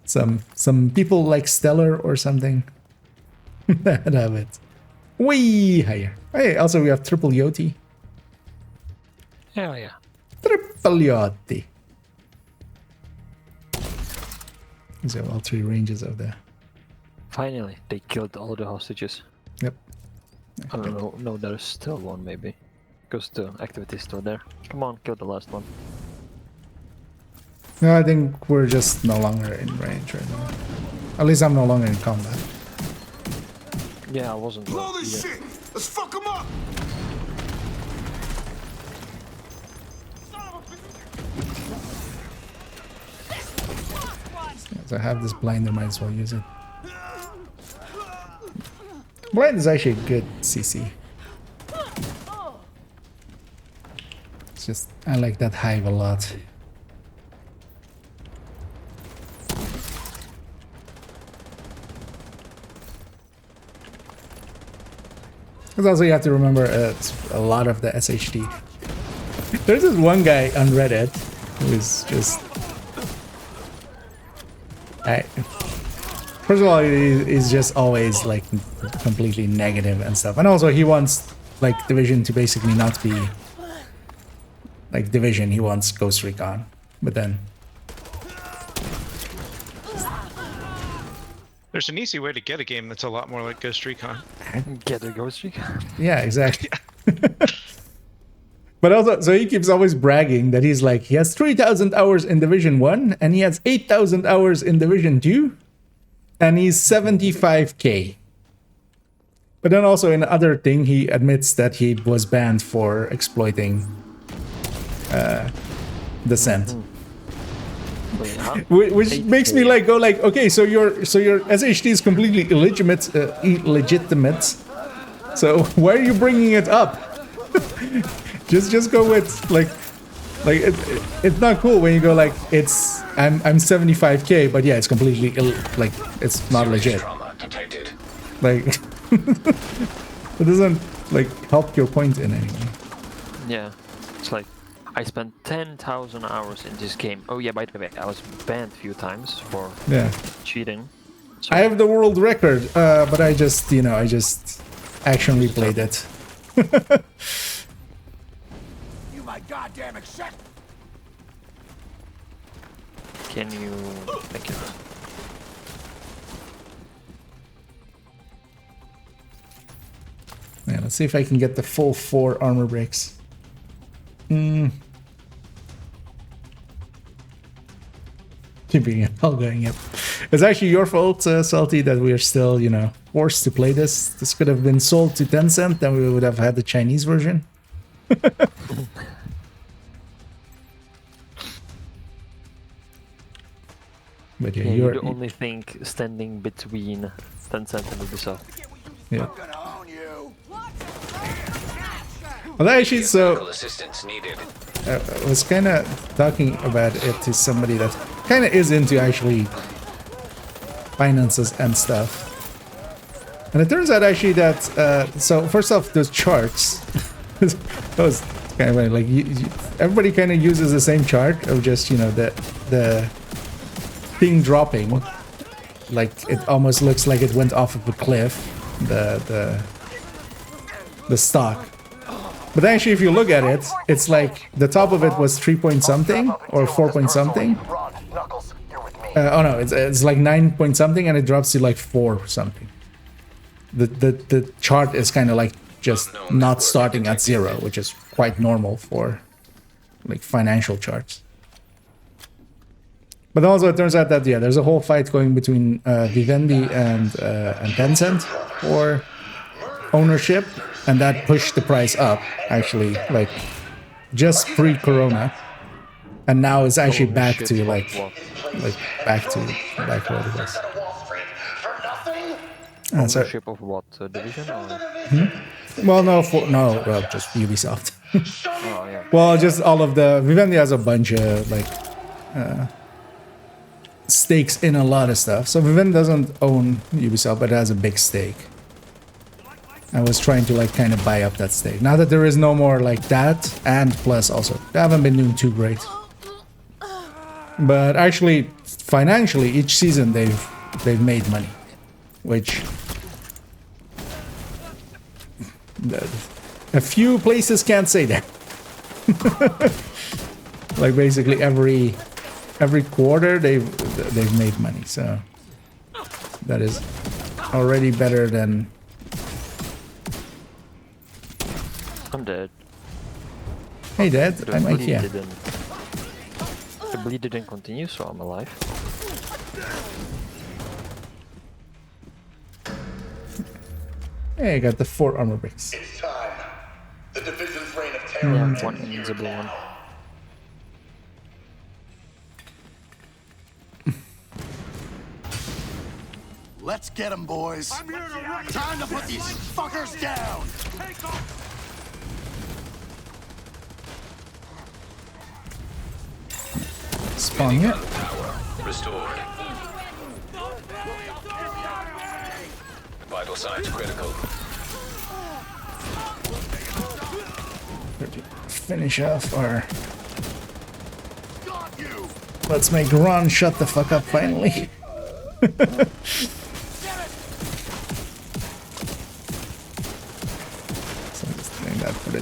some people like Stellar or something that have it way higher. Hey, also we have triple Yoti. Hell yeah. Triple Yoti. These are all three ranges of the... Finally, they killed all the hostages. Yep. I don't know. No, there's still one maybe. Because the activity is still there. Come on, kill the last one. No, I think we're just no longer in range right now. At least I'm no longer in combat. Yeah, I wasn't. Blow this shit! Let's fuck him up! So I have this blind, I might as well use it. Blind is actually a good CC. It's just, I like that hive a lot. Because also you have to remember a lot of the SHD. There's this one guy on Reddit who is just... First of all, he's just always like completely negative and stuff, and also he wants like Division to basically not be like Division. He wants Ghost Recon, but then There's an easy way to get a game that's a lot more like Ghost Recon. Get a Ghost Recon. yeah, exactly. But also, so he keeps always bragging that he's like he has 3,000 hours in Division 1 and he has 8,000 hours in Division 2, and he's 75k. But then also in other thing, he admits that he was banned for exploiting Descent. Which makes me like go like, okay, so your SHD is completely illegitimate. So why are you bringing it up? just go with like it's not cool when you go like it's I'm 75k, but yeah, it's completely like it's not legit. Like it doesn't like help your point in any way. Yeah, it's like I spent 10,000 hours in this game. Oh yeah, by the way, I was banned a few times for cheating. So I have the world record, but I just action replayed it. You my goddamn accept. Can you thank you? Yeah, let's see if I can get the full 4 armor breaks. Keeping it all going up. It's actually your fault, Salty, that we are still, forced to play this. This could have been sold to Tencent, then we would have had the Chinese version. But yeah, you're the only thing standing between Tencent and Ubisoft. Yeah. Well, actually, so I was kind of talking about it to somebody that kind of is into actually finances and stuff. And it turns out actually that, so first off, those charts, that was kind of funny, like everybody kind of uses the same chart of just, the thing dropping. Like it almost looks like it went off of a cliff, the stock. But actually, if you look at it, it's like the top of it was 3 point something or 4 point something. Oh no, it's like 9 point something, and it drops to like 4 something. The chart is kind of like just not starting at 0, which is quite normal for like financial charts. But also, it turns out that there's a whole fight going between Vivendi and Tencent for ownership. And that pushed the price up, actually, like, just pre-corona. And now it's actually back to, back where it was. Ownership of what, division? Or? Well, well, just Ubisoft. Oh, yeah. Well, just all of the... Vivendi has a bunch of, stakes in a lot of stuff. So Vivendi doesn't own Ubisoft, but it has a big stake. I was trying to kind of buy up that stake. Now that there is no more like that, and plus also, they haven't been doing too great. But actually, financially, each season they've made money, which a few places can't say that. Like basically every quarter they've made money, so that is already better than. I'm dead. Hey Dad, I'm right here. The bleed didn't continue, so I'm alive. Hey, I got the 4 armor breaks. It's time. The division's reign of terror. Yeah, one needs a blue one. Let's get them, boys. I'm here to wreck. Time to put these fuckers down. Take off. Spawn here. Restored. Vital signs critical. Finish off our... Let's make Ron shut the fuck up finally.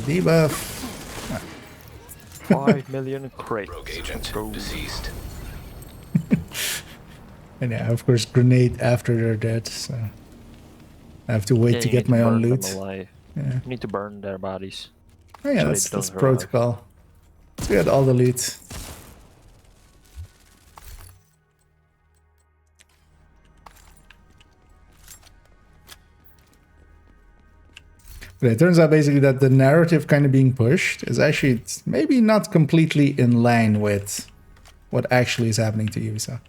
debuff. 5 million crates. Rogue agent deceased. And yeah, of course, grenade after they're dead, so I have to wait Yeah, to you get need my to own burn loot. them alive. Yeah. You need to burn their bodies. Oh yeah, so that's they don't revive. protocol. Let's get all the loot. But it turns out basically that the narrative kind of being pushed is actually maybe not completely in line with what actually is happening to Ubisoft.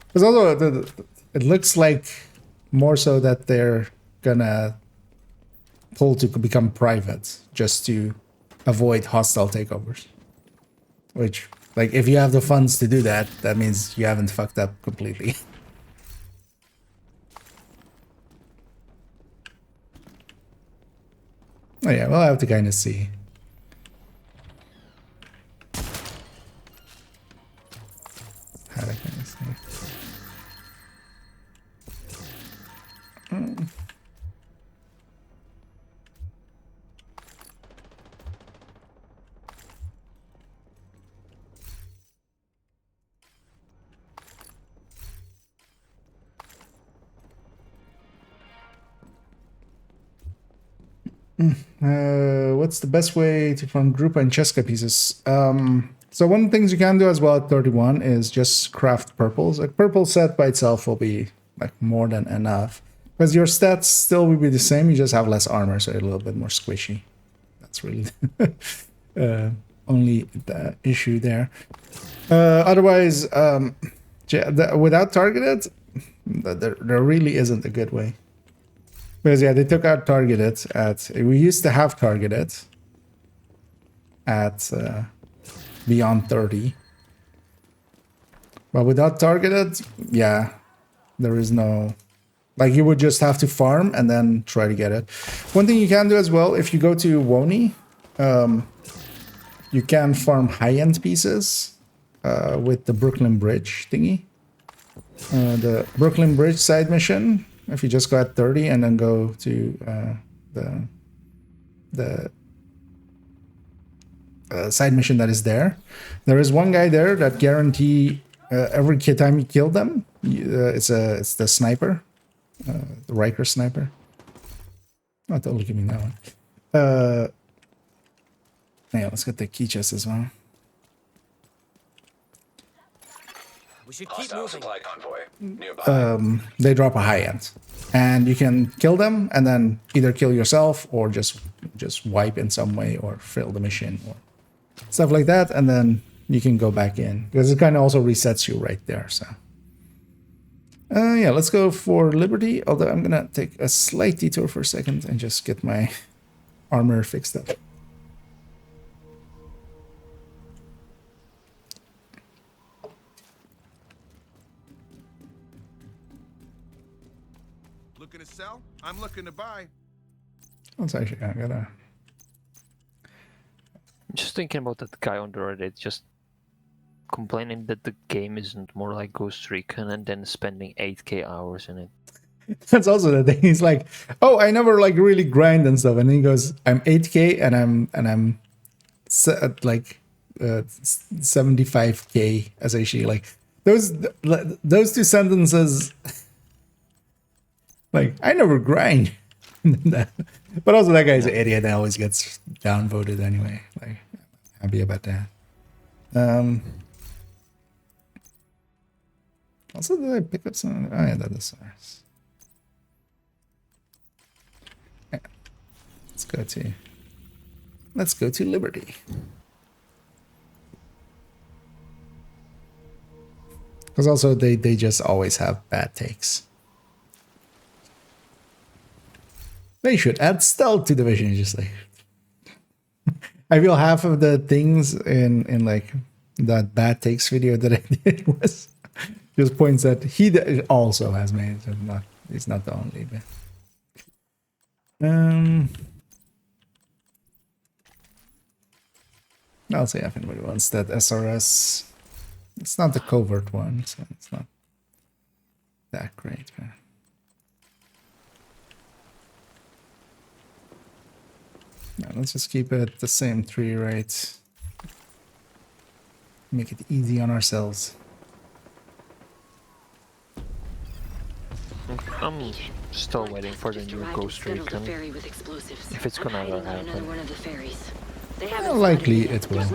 Because although it looks like more so that they're gonna pull to become private just to avoid hostile takeovers. Which, like, if you have the funds to do that, that means you haven't fucked up completely. Oh yeah, we'll have to kind of see. How to kind of see. What's the best way to farm Drupa and Cheska pieces? So one of the things you can do as well at 31 is just craft purples. A purple set by itself will be like more than enough. Because your stats still will be the same, you just have less armor, so a little bit more squishy. That's really only the issue there. Otherwise, without targeted, there really isn't a good way. Because yeah, they took out targeted at... We used to have targeted at beyond 30. But without targeted, yeah, there is no... Like, you would just have to farm and then try to get it. One thing you can do as well, if you go to Woni, you can farm high-end pieces with the Brooklyn Bridge thingy. The Brooklyn Bridge side mission, if you just go at 30 and then go to the side mission that is there. There is one guy there that guarantee every time you kill them, it's the sniper. The Riker sniper. Oh, totally give me that one. Yeah, let's get the key chest as well. We should keep moving. Supply convoy nearby. They drop a high end, and you can kill them, and then either kill yourself or just wipe in some way or fail the mission or stuff like that, and then you can go back in because it kind of also resets you right there. So. Yeah, let's go for Liberty, although I'm gonna take a slight detour for a second and just get my armor fixed up. Looking to sell? I'm looking to buy. Let's actually, I gotta... Just thinking about that guy on the Reddit, just complaining that the game isn't more like Ghost Recon and then spending 8k hours in it. That's also the thing. He's like, oh, I never like really grind and stuff, and then he goes, I'm 8k and I'm like 75k as actually like those two sentences. Like, I never grind. But also that guy's an idiot that always gets downvoted anyway. Like, happy about that. Also, did I pick up some? Oh yeah, that is ours. Yeah. Let's go to Liberty. Because also they just always have bad takes. They should add stealth to the mission. Just like I feel half of the things in like that bad takes video that I did was just points that he also has made. So he's not the only. But I'll say if anybody wants that SRS. It's not the covert one, so it's not that great. But Yeah, let's just keep it the same 3, right? Make it easy on ourselves. I'm still waiting for the new Ghost Recon. If it's gonna ever happen. Likely it will.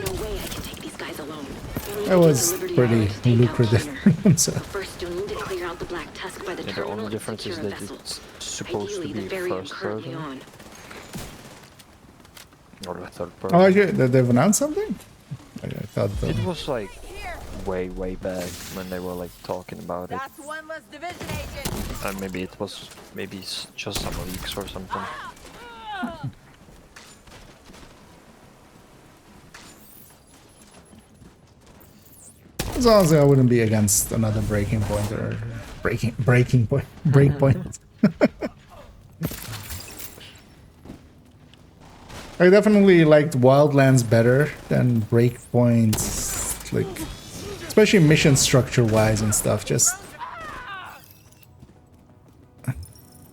That was pretty lucrative. So. Yeah, the only difference is that it's supposed to be first person. Or the third person. Oh, yeah, they've announced something? I thought it was like way back when they were like talking about it. That's one less division agent. Maybe it was just some leaks or something. As long as I wouldn't be against another breaking point or break point. I definitely liked Wildlands better than Breakpoint, like especially mission structure wise and stuff. Just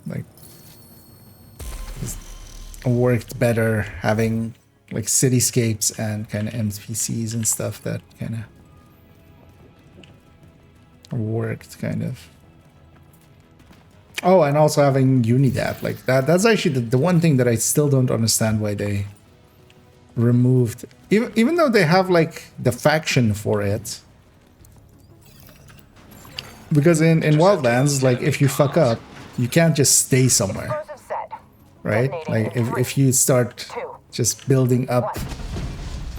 like just worked better having like cityscapes and kind of NPCs and stuff that kind of worked kind of. Oh, and also having Unidad, like that's actually the one thing that I still don't understand why they removed, even though they have like the faction for it. Because in Wildlands, like if you fuck up, you can't just stay somewhere. Right? Like if you start just building up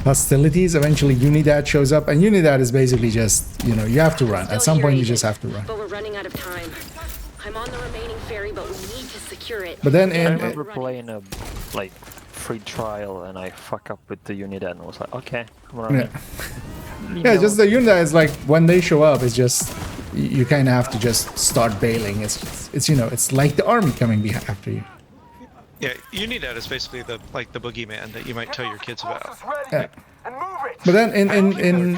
hostilities, eventually Unidad shows up, and Unidad is basically just, you know, you have to run. At some point you just have to run. But we're running out of time. I'm on the remaining ferry, but we need to secure it. But then I remember playing a like free trial and I fuck up with the Unidad and I was like, okay, I'm running. Yeah, just the Unidad is like when they show up, it's just you kind of have to just start bailing. It's you know, it's like the army coming after you. Yeah, Unidad is basically the boogeyman that you might tell your kids about. Yeah. But then in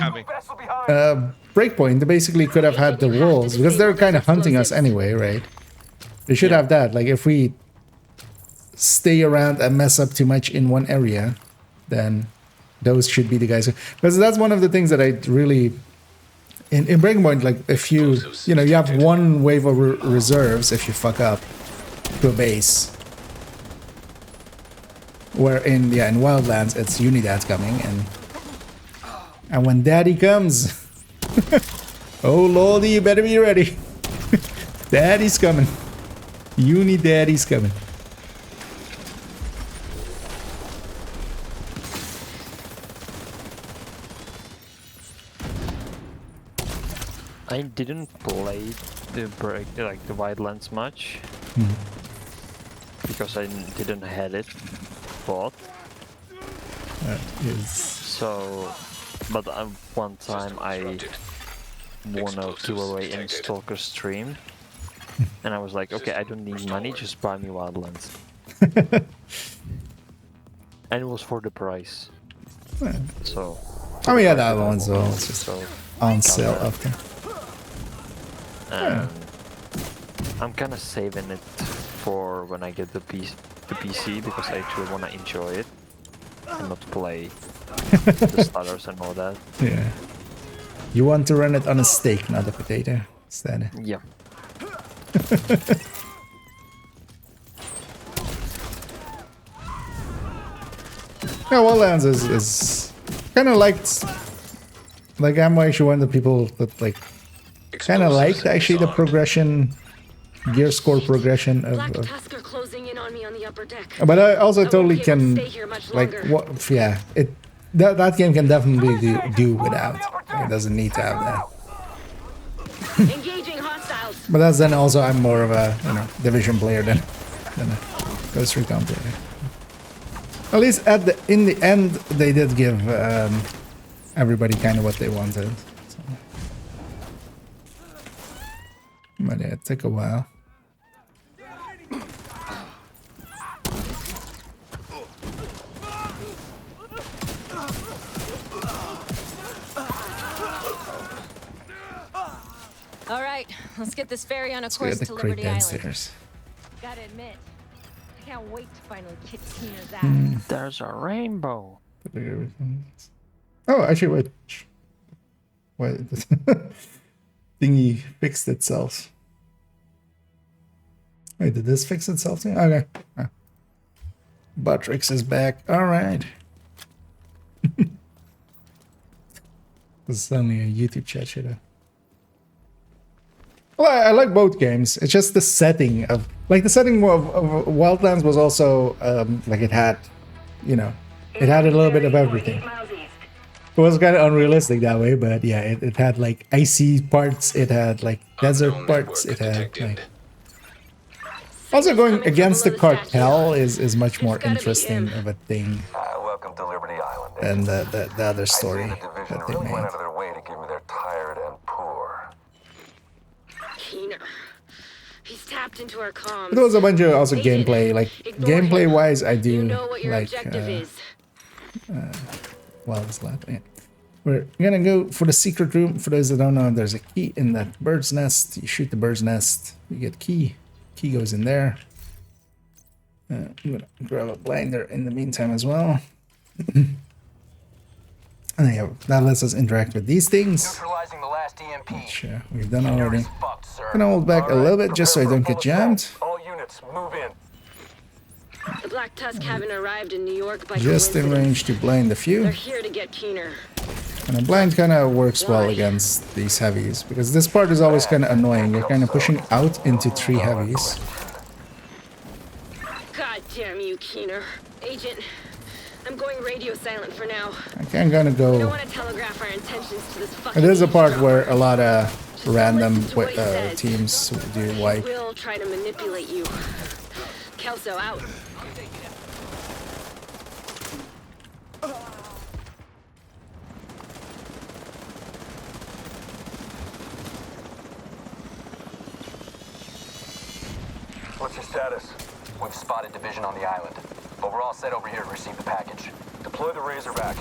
Breakpoint, they basically could have had the wolves because they're kind of hunting us anyway, right? They should have that. Like if we stay around and mess up too much in one area, then those should be the guys. Because that's one of the things that I really in Breakpoint, like if you know you have one wave of reserves if you fuck up to a base. Where in Wildlands it's Unidad's coming, and when Daddy comes, oh lordy, you better be ready. Daddy's coming. Unidaddy's coming. I didn't play the Wildlands much because I didn't have it. So, but one time I won a giveaway in Stalker stream, and I was like, okay, I don't need money, just buy me Wildlands. And it was for the price. So. Oh yeah, that one, so it's just on sale after. I'm kind of saving it for when I get the PC because I actually want to enjoy it and not play the stutters and all that. Yeah. You want to run it on a steak, not a potato. Instead. Yeah. Yeah, Wildlands is kind of liked. Like I'm actually one of the people that like kind of liked actually the progression. Gear score progression of but I also totally can like what that game can definitely do without. It doesn't need to have that. But that's then also I'm more of a Division player than a Ghost Recon player. At least in the end they did give everybody kind of what they wanted. So. But yeah, it took a while. All right, let's get this ferry on a course to Liberty Island. Gotta admit, I Can't wait to finally kick Tina's ass. There's a rainbow. Oh, actually, wait. Wait, thingy fixed itself. Wait, did this fix itself too? Okay. Ah. Buttricks is back. All right. This is only a YouTube chat, should I? Well, I like both games. It's just the setting of, like, the setting of Wildlands was also like it had, you know, it had a little bit of everything. It was kind of unrealistic that way, but yeah, it had like icy parts, it had like desert parts, it had like. Also, going against the cartel is much more interesting of a thing Welcome to Liberty Island. than the other story I see the division that they really went made. out of their way to give me their tired and poor. Keener. He's tapped into our comms. There was a bunch of also Agent, gameplay, like ignore gameplay him. wise, I do You know what your like. objective is. Well, it's left. Yeah. We're gonna go for the secret room. For those that don't know, there's a key in that bird's nest. You shoot the bird's nest, you get key. Key goes in there. I'm gonna grab a blinder in the meantime as well. And yeah, that lets us interact with these things, Neutralizing the last EMP. which we've done already. Fucked, sir. Gonna hold back a All little right, bit just so I prepare don't for a get full jammed. assault. All units, move in. The Black Tusk haven't arrived in New York by Just in coincidence. range to blind a few. They're here to get Keener. And a blind kind of works well against these heavies, because this part is always kind of annoying. You're kind of pushing out into 3 heavies. God damn you, Keener. Agent, I'm going radio silent for now. I can't gonna I don't go. want to telegraph our intentions to this fucking. It is a part where a lot of random listen to what he says. teams do wipe. We'll try to manipulate you. Kelso out. What's your status? We've spotted division on the island, but we're all set over here to receive the package. Deploy the Razorback.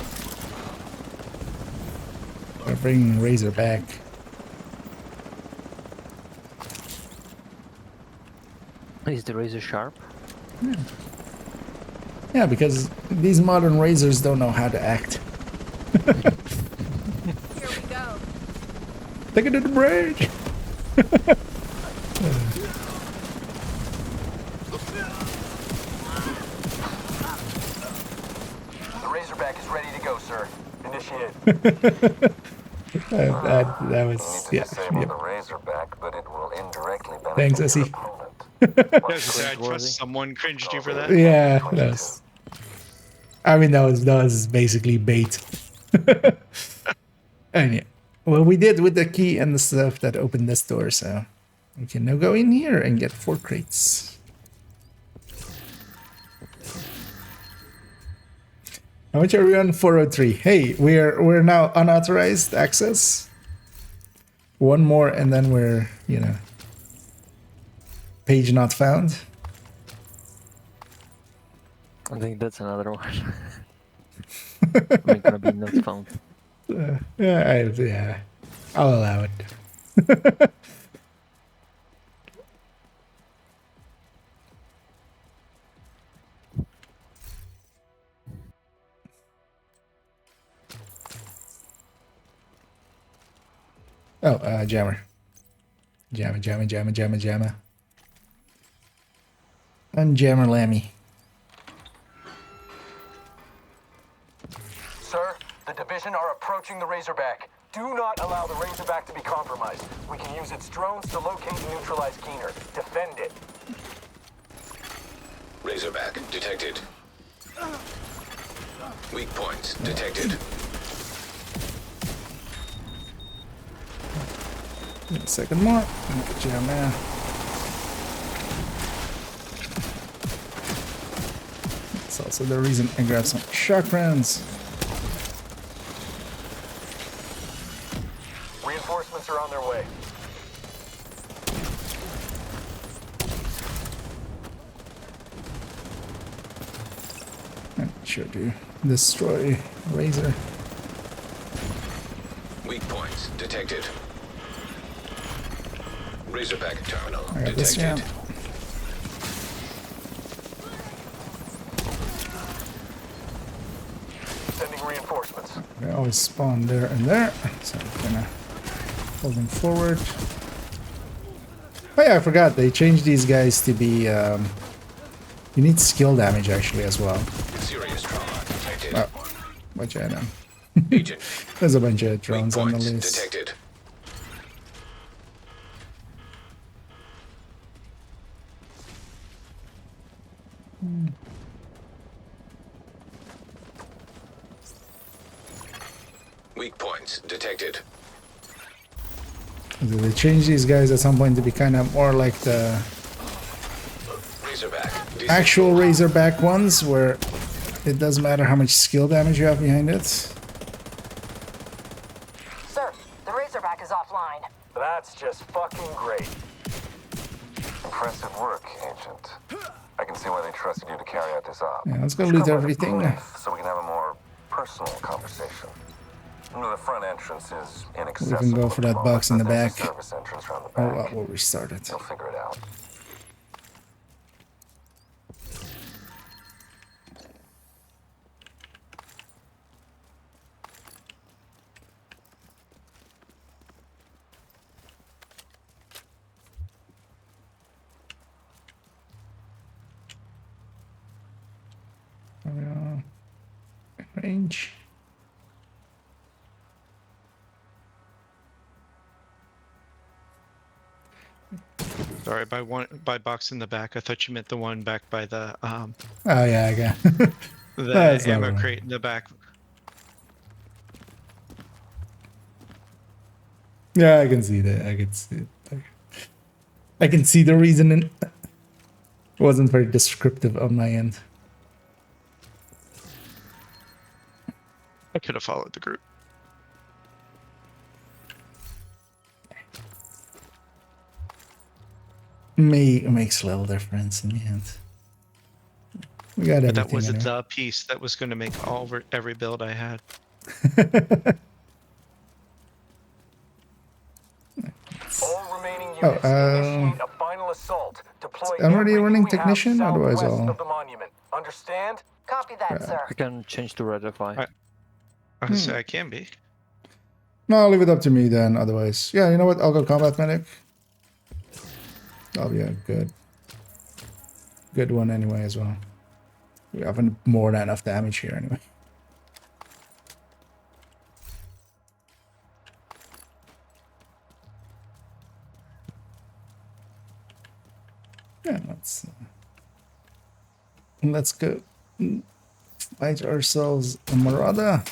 We're bringing Razor back. Is the razor sharp? Yeah, because these modern razors don't know how to act. Here we go. Take it to the bridge. The Razorback is ready to go, sir. Initiate. That was, yeah. Disable Yep. the Razorback, but it will indirectly benefit Thanks, your Essie. opponent. I was gonna say, I trust someone cringed you for that. Yeah, that was. I mean, that was basically bait. And yeah, well, we did with the key and the stuff that opened this door, so we can now go in here and get 4 crates. How much are we on? 403. Hey, we're now unauthorized access. 1 more, and then we're, you know, page not found. I think that's another one. Ain't gonna be not found. Yeah, I'll allow it. Oh, jammer. Jammer. Unjammer Lammy. Sir, the division are approaching the Razorback. Do not allow the Razorback to be compromised. We can use its drones to locate and neutralize Keener. Defend it. Razorback detected. Weak points detected. Wait a second more. Get you down there. That's also the reason I grabbed some shock rounds. Reinforcements are on their way. That should do. Destroy Razor. Weak points detected. Razorback terminal I got this jam. detected. always spawn there and there, so I'm gonna hold them forward. Oh yeah, I forgot, they changed these guys to be, you need skill damage actually as well. Serious trauma detected. Oh, watch out now. Agent. There's a bunch of Weak drones on the points list. detected. Weak points detected. They changed these guys at some point to be kind of more like the Razorback. actual Razorback ones, where it doesn't matter how much skill damage you have behind it. Sir, the Razorback is offline. That's just fucking great. Impressive work, Agent. I can see why they trusted you to carry out this op. Yeah, let's go Should loot come with a everything. brief so we can have a more personal conversation. The front entrance is inaccessible. We can go for that box in the but there's back. a service entrance around the Oh, back. well, we'll restart it. You'll figure it out. Range. Sorry, by box in the back. I thought you meant the one back by the Oh yeah, I got the That's not ammo right. crate in the back. Yeah, I can see that. I can see it. I can see the reasoning. It wasn't very descriptive on my end. I could have followed the group. Makes little difference in the end. We got everything. But that was anyway. the piece that was going to make every build I had. All remaining units initiate a final assault. Deploy I'm already everything running we have technician, otherwise southwest I'll- of the monument. Understand? Copy that, sir. I can change to Redify. I would say I can be. No, I'll leave it up to me then. Otherwise, yeah, you know what? I'll go combat medic. That'll be a good one anyway as well. We have more than enough damage here anyway. Yeah, let's go fight ourselves a Marauder.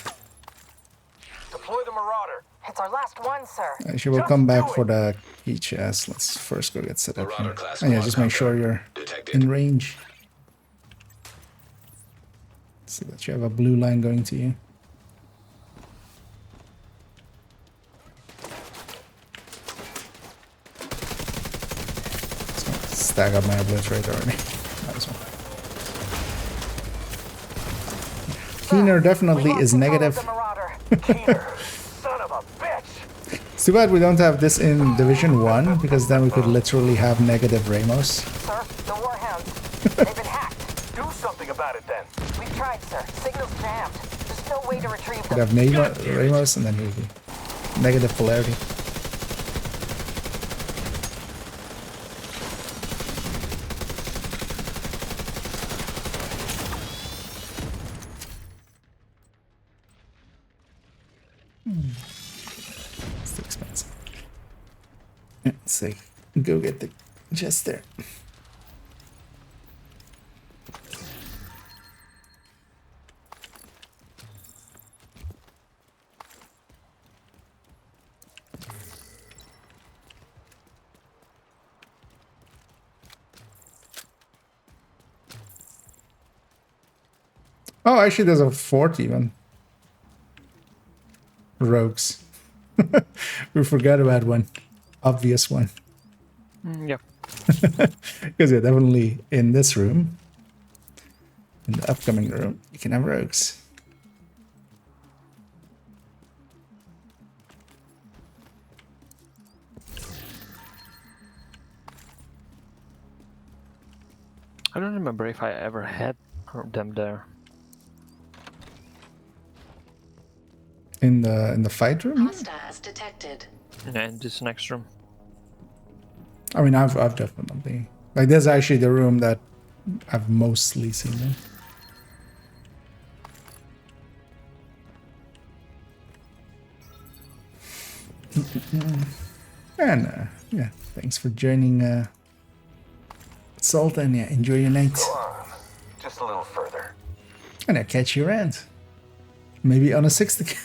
Deploy the Marauder. It's our last one, sir. Actually, we'll come back for the key chest. Let's first go get set up here. Class And yeah, just make sure you're detected. in range. So that you have a blue line going to you. So stack up my obliterate already. Nice one. Keener definitely is negative. Keener, son of a bitch. It's too bad we don't have this in Division 1, because then we could literally have negative Ramos. Sir, the Warhounds. They've been hacked. Do something about it then. We've tried, sir. Signal's jammed. There's no way to retrieve Could them. have Ramos and then he would be negative polarity. It's too expensive. Yeah, so go get the chest there. Oh, actually, there's a fort even. Rogues. We forgot about one. Obvious one. Yeah. Because yeah, definitely in this room, in the upcoming room, you can have rogues. I don't remember if I ever had them there. In the fight room? Hostiles detected. Yeah, in this next room. I mean, I've definitely, like, there's actually the room that I've mostly seen them. And yeah, thanks for joining, Salt, and yeah, enjoy your night. Go on. Just a little further. And I'll catch you around. Maybe on a 6th again.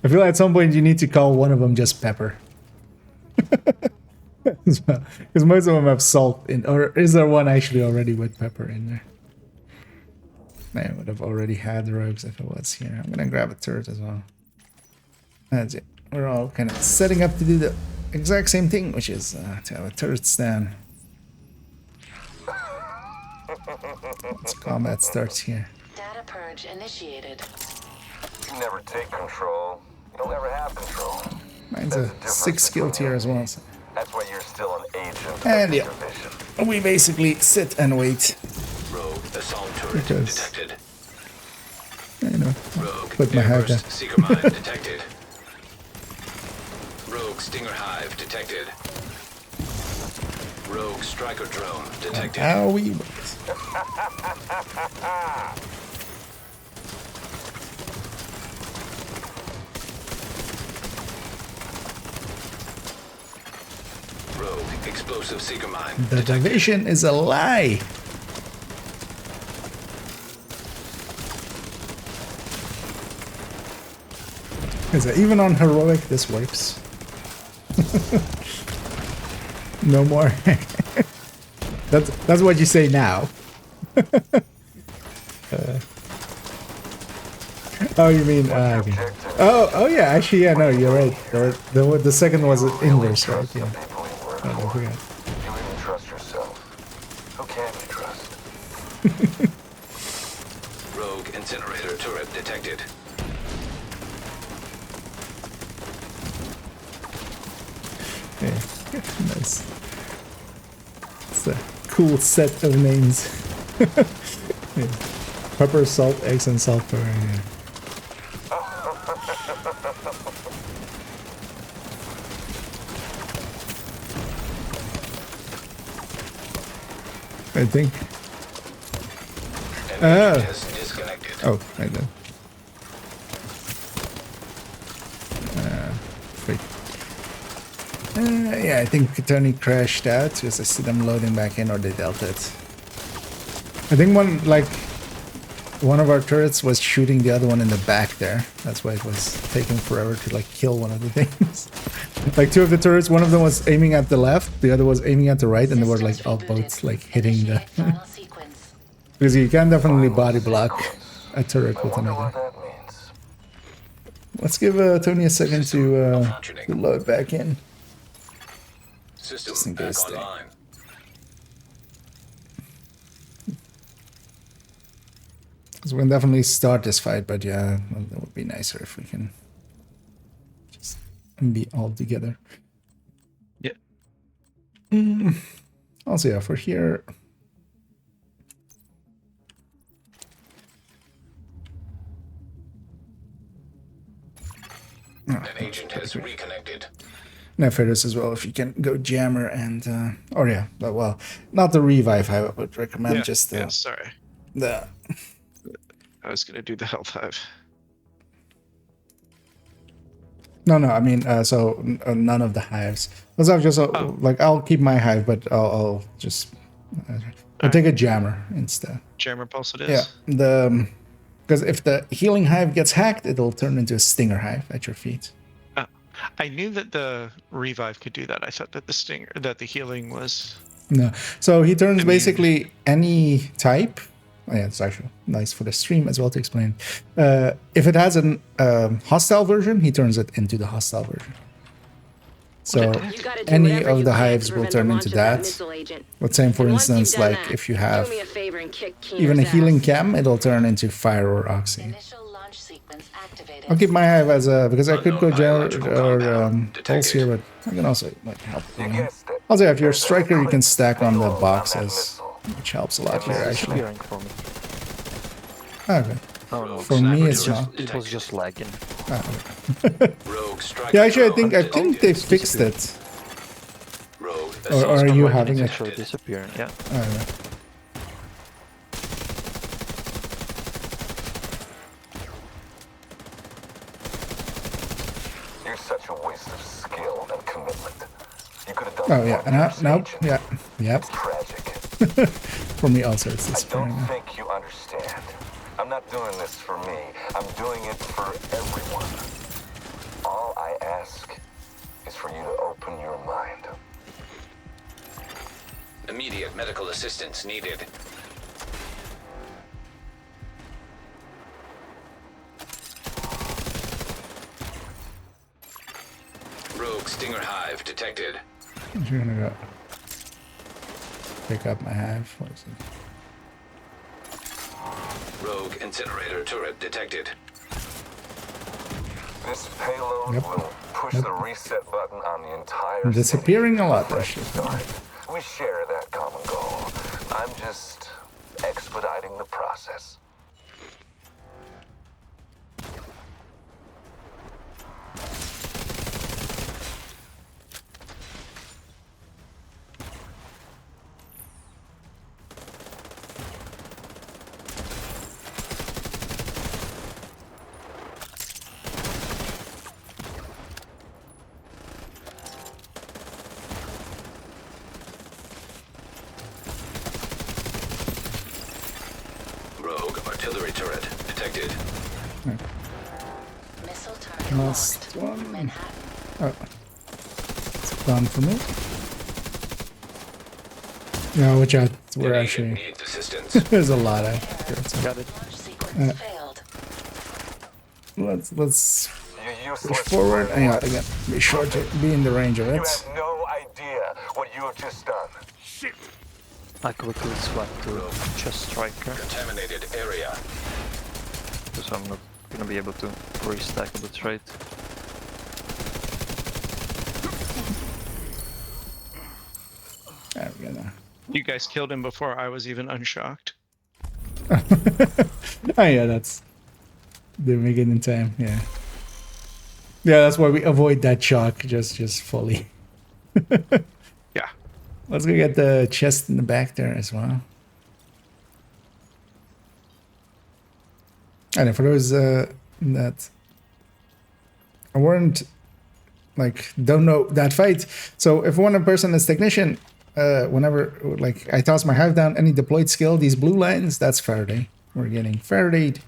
I feel at some point you need to call one of them just Pepper. Because most of them have salt in, or is there one actually already with pepper in there? I would have already had the rogues if it was here. I'm gonna grab a turret as well. That's it. We're all kind of setting up to do the exact same thing, which is to have a turret stand. Once combat starts here. Data purge initiated. You never take control. You'll never have control. Mine's a 6 skill tier as well. So. That's why you're still an agent. And yeah, we basically sit and wait. Rogue assault turret Because, detected. you know, Rogue put my hive down. airburst seeker mine detected. Rogue stinger hive detected. Rogue striker drone detected. How we wait. Rogue explosive seeker mine The detected. division is a lie. Even on heroic, this works. No more. That's what you say now. Oh, you mean? Okay. Oh, yeah. Actually, yeah. No, you're right. The second was inverse, right? Yeah. Oh, I forgot. You even trust yourself. Who can you trust? Rogue incinerator turret detected. Yeah. Nice. It's a cool set of names. Yeah. Pepper, salt, eggs, and sulfur. Yeah. I think. Disconnected. Oh, I know. Yeah, I think Tony crashed out because I see them loading back in, or they dealt it. I think one of our turrets was shooting the other one in the back there. That's why it was taking forever to like kill one of the things. Like two of the turrets, one of them was aiming at the left, the other was aiming at the right, and they were like all both like hitting the. Because you can definitely body block a turret with another. Let's give Tony a second to load back in. Just in case they. Because we can definitely start this fight, but yeah, well, that would be nicer if we can just be all together. Yeah. Also, yeah, for here. An agent has reconnected. Neferis as well, if you can go jammer and or yeah, but well, not the revive I would recommend, just the sorry. The I was gonna do the health hive. No, I mean, so none of the hives. Let's have just like I'll keep my hive, but I'll just I'll take a jammer instead. Jammer pulse it is. Yeah, because if the healing hive gets hacked, it'll turn into a stinger hive at your feet. I knew that the revive could do that. I thought that the healing was. No, so he turns basically any type. Oh, yeah, it's actually nice for the stream as well to explain. If it has an hostile version, he turns it into the hostile version. So any of the hives will turn into that. But same for instance, like if you have even a healing chem, it'll turn into fire or oxy. I'll keep my hive as a, because I could go or pulse here, but I can also like help. Also, if you're a striker, you can stack on the boxes. which helps a lot here It's actually. disappearing for me. Okay. Oh no, For me, it's just, not. it was just lagging. Rogue striker Yeah, actually, drone I think they detected. fixed it. Rogue Or are assist you weapon having it? It's actually detected. disappearing, yeah. Okay. You're such a waste of skill and commitment. You could have done Oh yeah, now, yeah, yep. It's tragic. For me also, it's I don't disappearing now. think you understand. I'm not doing this for me. I'm doing it for everyone. All I ask is for you to open your mind. Immediate medical assistance needed. Rogue Stinger Hive detected. I'm just gonna go pick up my hive. What is it? Rogue incinerator turret detected. This payload Yep. will push the reset button on the entire I'm disappearing a lot, Fresh actually. start. We share that common goal. I'm just expediting the process. Rogue artillery turret detected. Missile target Last locked. one. Manhattan. Oh, it's gone for me. No, watch out. We're actually Needs assistance. there's a lot out here. So Got it. Launch sequence failed. let's You push useless forward. fool. And yeah, again, be sure to be in the range of You it. have no idea what you have just done. Shit. I quickly swapped to chest striker, Contaminated area. because I'm not gonna be able to restack the trait. There we go. Now. You guys killed him before I was even unshocked. Oh yeah, that's they make it in time. Yeah, yeah. That's why we avoid that shock just fully. Yeah. Let's go get the chest in the back there as well. And for those that weren't like don't know that fight, so if one person is technician, whenever like I toss my hive down any deployed skill, these blue lines, that's Faraday. We're getting Faradayed.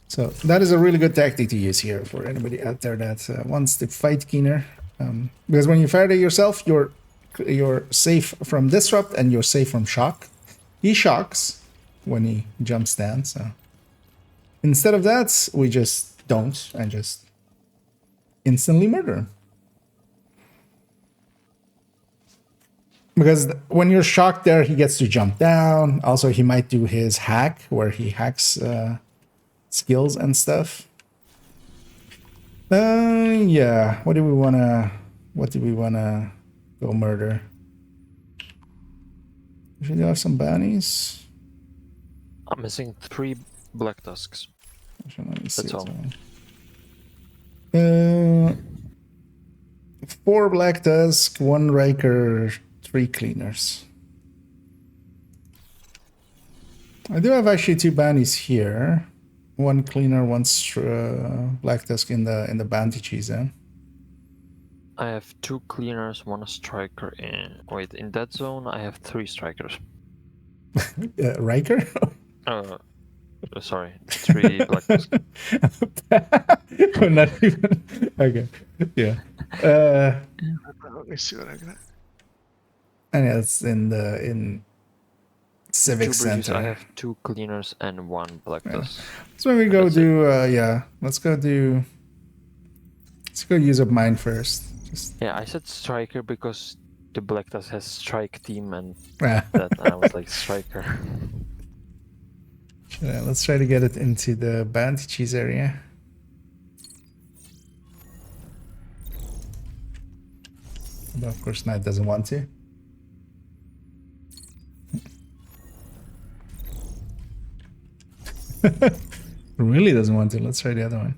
So that is a really good tactic to use here for anybody out there that wants to fight Keener. Because when you Faraday yourself, you're safe from disrupt and you're safe from shock. He shocks when he jumps down, so instead of that, we just don't and just instantly murder him. Because when you're shocked there, he gets to jump down. Also, he might do his hack where he hacks skills and stuff. Yeah. What do we wanna go murder? We do have some bounties. I'm missing 3 black tusks. Actually, let me see That's all. as well. 4 black tusk, 1 Riker, 3 cleaners. I do have actually 2 bounties here. 1 cleaner, 1 black tusk in the bounty cheese zone. I have 2 cleaners, 1 striker in... Wait, in that zone I have 3 strikers. Riker? Sorry, 3 black tusks. Not even. Okay. Yeah. Let me see what I got. And it's in Civic 2 bridges, Center. I have 2 cleaners and 1 black tusk. So when we go That's do yeah, let's go use up mine first. Just Yeah, I said striker because the black tusk has strike team and ah. that I was like striker. Yeah, let's try to get it into the bounty cheese area. But of course Knight doesn't want to. Really doesn't want to. Let's try the other one.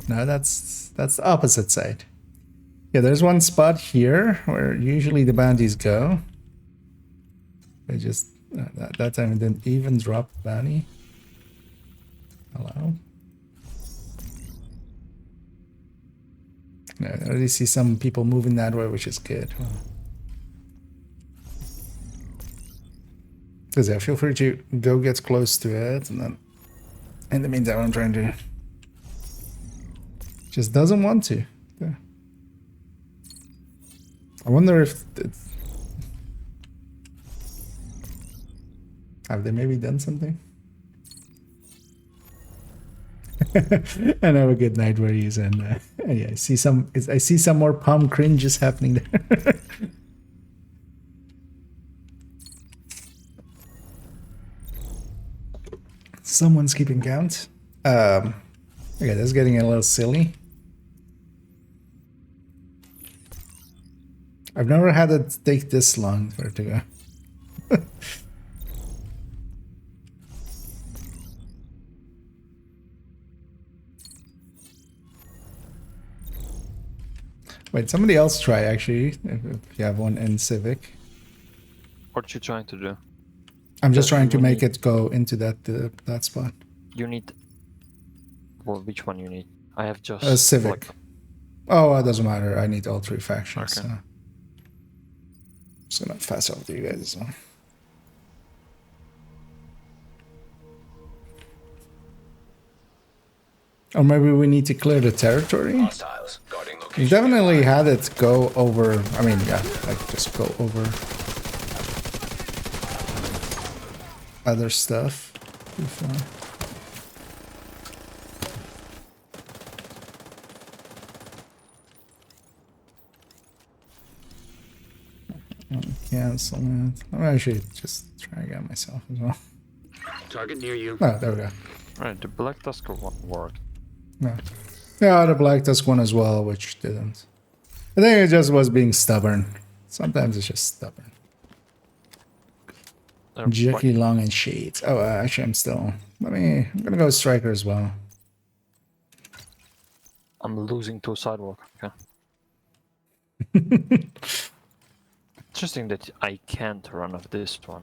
No, that's the opposite side. Yeah, there's one spot here where usually the bounties go. They just that time it didn't even drop the bounty. Hello. No, I already see some people moving that way, which is good. Because yeah, feel free to go get close to it, and then in the meantime, I'm trying to. Just doesn't want to. Yeah. I wonder if have they maybe done something? And have a good night, where he's in. Yeah, I see some more palm cringes happening there. Someone's keeping count. Okay, that's getting a little silly. I've never had it take this long for it to go. Wait, somebody else try actually, if you have one in Civic. What you trying to do? I'm just trying to make it go into that spot. You need... Well, which one you need? I have just... Civic. Like... Oh, it doesn't matter. I need all three factions. Okay. So. Just gonna fast over to you guys as well. Or maybe we need to clear the territory. Hostiles guarding We location. definitely had it go over. I mean, yeah, like just go over other stuff before. Cancel it. I should just try again myself as well. Target near you. Oh, there we go. Right, the Black Tusk one worked. No. Yeah, the Black Tusk one as well, which didn't. I think it just was being stubborn. Sometimes it's just stubborn. Jackie Long and Shades. Oh, actually, I'm gonna go Striker as well. I'm losing to Sidewalk. Okay. Interesting that I can't run off this one.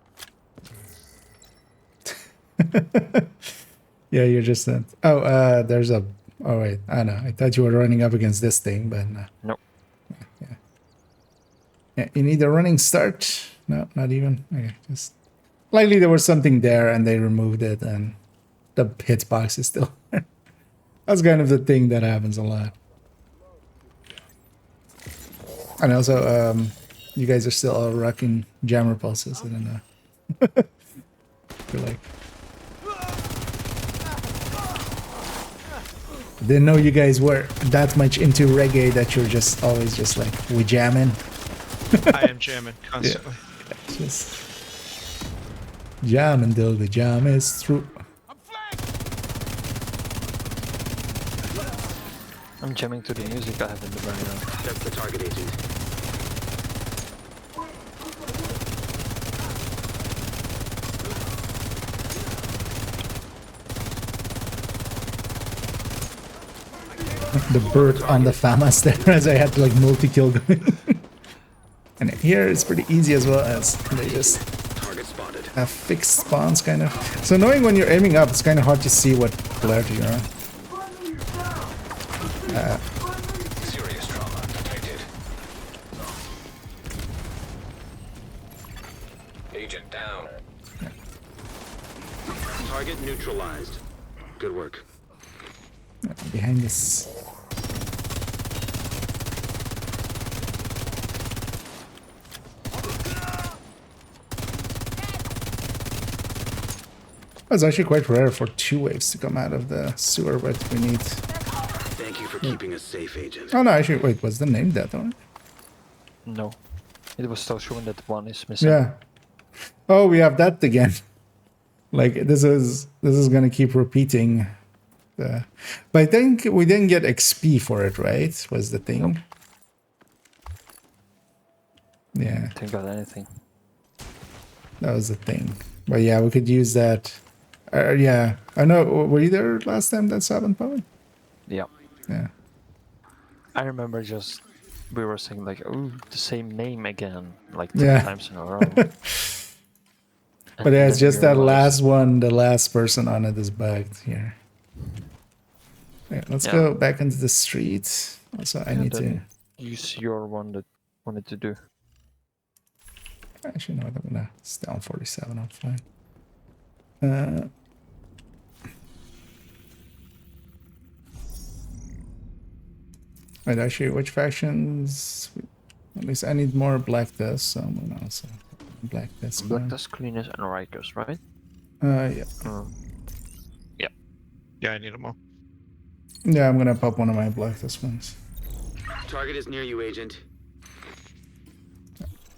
Yeah, you're just that. Oh, there's a. Oh wait, I know. I thought you were running up against this thing, but no. Nope. Yeah, you need a running start. No, not even. Okay, just likely there was something there and they removed it, and the hitbox is still. That's kind of the thing that happens a lot. And also, you guys are still all rocking jammer pulses. I don't know. You're like. Didn't know you guys were that much into reggae that you're just always just like, we jamming. I am jamming constantly. Yeah, just jam until the jam is through. I'm jamming to the music I have in the background. That's the target agent. The bird on the FAMAS there as I had to like multi-kill going. And here it's pretty easy as well, as they just have fixed spawns kind of. So knowing when you're aiming up, it's kind of hard to see what polarity you're on. Serious trauma detected. Agent down. Target neutralized. Good work. Behind this. It's actually quite rare for 2 waves to come out of the sewer, but we need... Thank you for keeping us safe, Agent. Oh no, actually, wait, was the name that one? No. It was still showing that one is missing. Yeah. Oh, we have that again. Like, this is gonna keep repeating. But I think we didn't get XP for it, right? Was the thing. Nope. Yeah. Didn't got anything. That was the thing. But yeah, we could use that. Yeah, I know. Were you there last time that happened, Paul? Yeah. Yeah. I remember just we were saying like, oh, the same name again, like 10 Yeah. times in a row. But yeah, it's then just we that realized- last one, the last person on it is bugged here. Yeah, let's Yeah. go back into the street. Also, I need to. Then use your one that wanted to do. Actually, no, I'm gonna. It's down 47. I'm fine. Wait, actually, which factions? At least I need more black dust, so I'm gonna also black dust. Black Dust, Cleaners, and Rikers, right? Yeah. Yeah. Yeah, I need them all. Yeah, I'm gonna pop one of my black dust ones. Target is near you, Agent.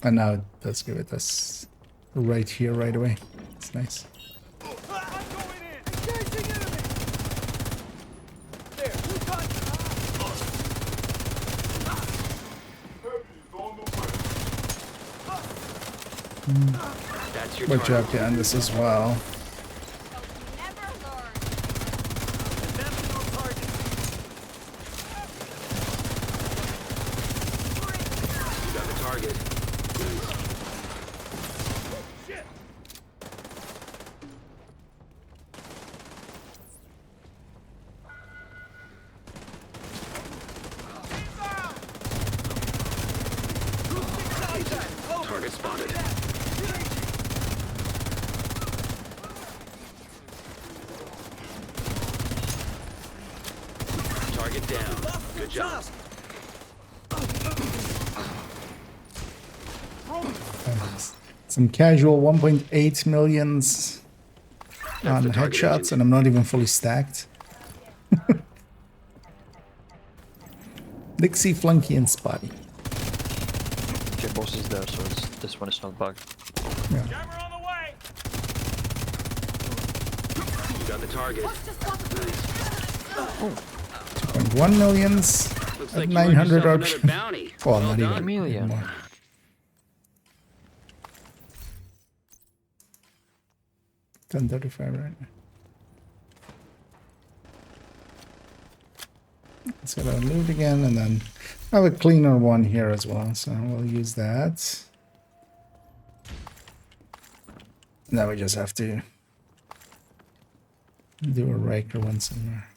And now let's give it this right here, right away. It's nice. That's your Good target. job to end this as well. You got the target. Target spotted. Target down. Good job. Some casual 1.8 millions on the target, headshots, Agent. and I'm not even fully stacked. Dixie, Flunky, and Spotty. Okay, boss is there, so this one is not bugged. Jammer on the way. You got the target. 2.1 millions Looks at like you earned 900 yourself RP. another bounty. Well, Well not done. even Million. more. $10.35 right now. Let's get our loot again, and then I have a cleaner one here as well, so we'll use that. Now we just have to do a Riker one somewhere.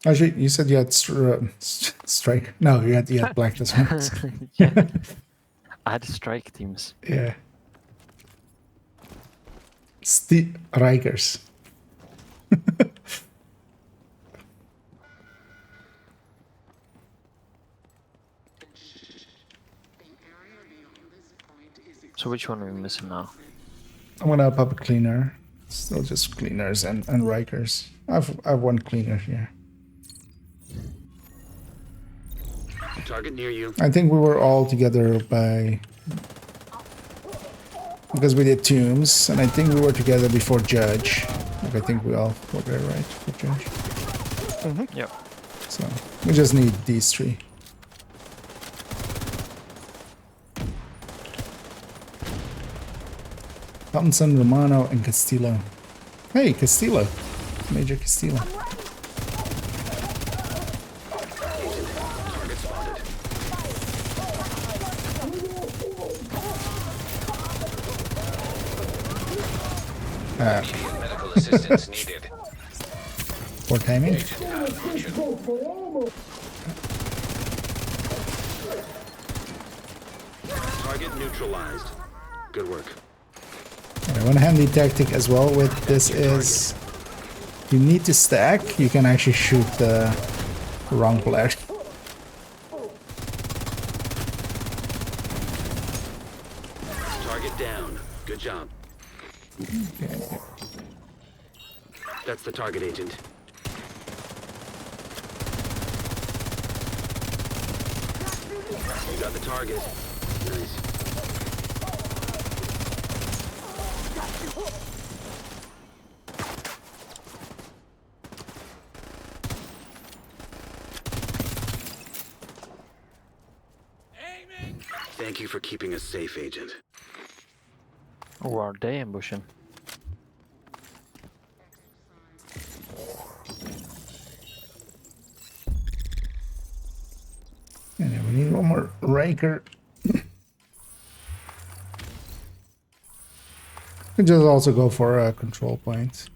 Actually, you said you had strike. No, you had black this one. Yeah. I had strike teams. Yeah. Rikers. So which one are we missing now? I'm gonna pop a cleaner. Still just cleaners and Rikers. I've one cleaner here. Target near you. I think we were all together because we did tombs, and I think we were together before Judge. Like, I think we all were there, right, for Judge. Yep. So we just need these three. Thompson, Romano, and Castillo. Hey, Castillo. Major Castillo. Target spotted. Immediate medical assistance needed. For timing. Target neutralized. Good work. One handy tactic as well with this is you need to stack. You can actually shoot the wrong player. Target down. Good job. Okay. That's the target, Agent. You got the target. Nice. Thank you for keeping us safe, Agent. Who are they ambushing? And we need one more Riker. We just also go for a control point.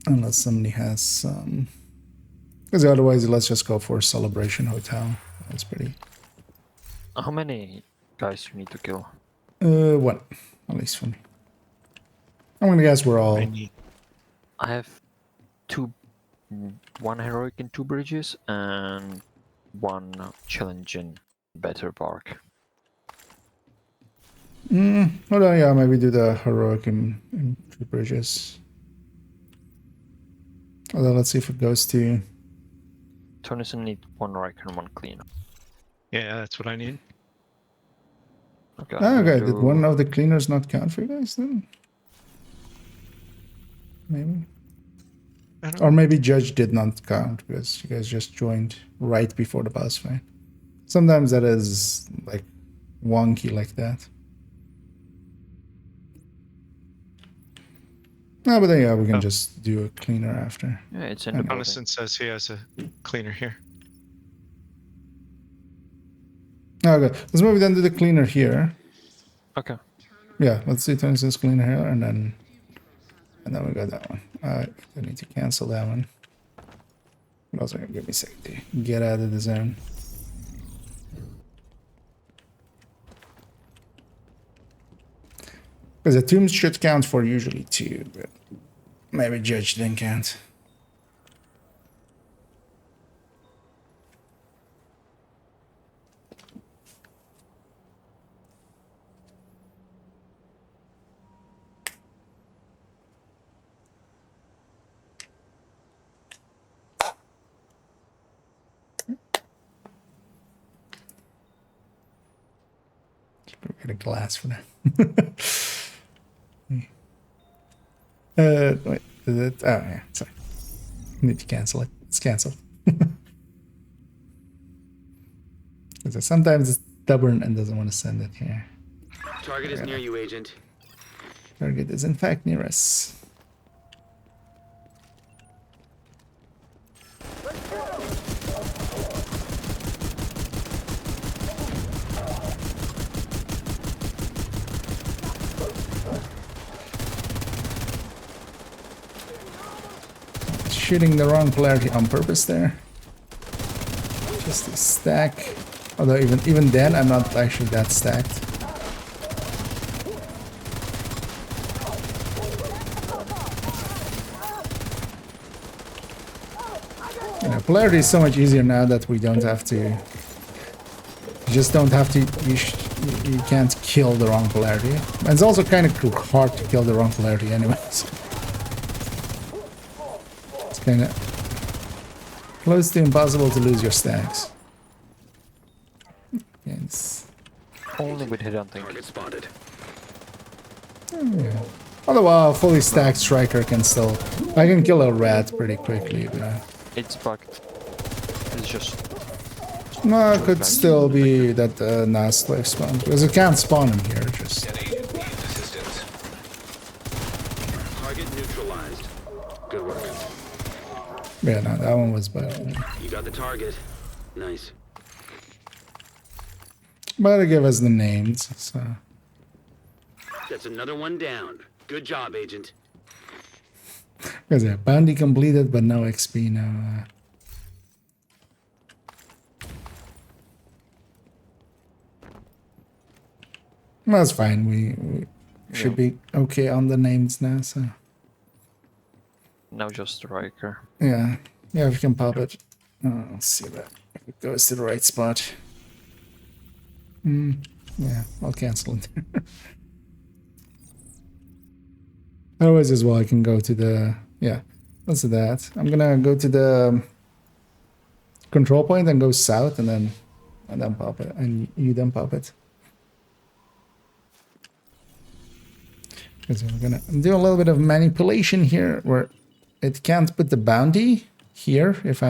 Unless somebody has some... Because otherwise, let's just go for Celebration Hotel. That's pretty... How many guys you need to kill? One. At least for me. I'm gonna guess we're all... I have one heroic in 2 bridges and 1 challenge in Better Bark. Hold on, yeah, maybe do the heroic in 2 bridges. Although, let's see if it goes to... Tennyson need 1 Riker and 1 cleaner. Yeah, that's what I need. Okay. Okay, did one of the cleaners not count for you guys then? Maybe. Or maybe Judge did not count because you guys just joined right before the boss fight. Sometimes that is like wonky like that. No, but then yeah, we can just do a cleaner after. Yeah, it's in the Jonathan says he has a cleaner here. Okay, let's maybe then do the cleaner here. Okay. Yeah, let's do Tony's cleaner here, and then we got that one. I need to cancel that one. But also gonna give me a second to get out of the zone. Because the tombs should count for usually 2, but maybe Judge didn't count. Get a glass for that. Wait, is it? Oh, yeah, sorry. Need to cancel it. It's canceled. Because sometimes it's stubborn and doesn't want to send it here. Target is near you, Agent. Target is in fact near us. Shooting the wrong polarity on purpose there. Just a stack. Although even then I'm not actually that stacked. You know, polarity is so much easier now that we don't have to. You just don't have to. You can't kill the wrong polarity. And it's also kind of hard to kill the wrong polarity anyways. Kind of close to impossible to lose your stacks. Yes. Only with hit hunting. Target spotted. Yeah. Although a fully stacked striker can still... I can kill a rat pretty quickly, but... It's bugged. It's just... No, it could still be that Nast life spawn. Because it can't spawn in here, just... Target neutralized. Good work. Yeah, no, that one was bad. You got the target. Nice. But it gave us the names, so... That's another one down. Good job, Agent. Because yeah, bounty completed, but no XP now. That's fine. We should be okay on the names now, so... Now just Riker. Yeah, yeah, if you can pop it. I'll see that if it goes to the right spot. Yeah, I'll cancel it. Otherwise, as well, I can go to the... Yeah, let's do that. I'm gonna go to the control point and go south, and then pop it, and you then pop it. Because we're gonna do a little bit of manipulation here, where it can't put the bounty here if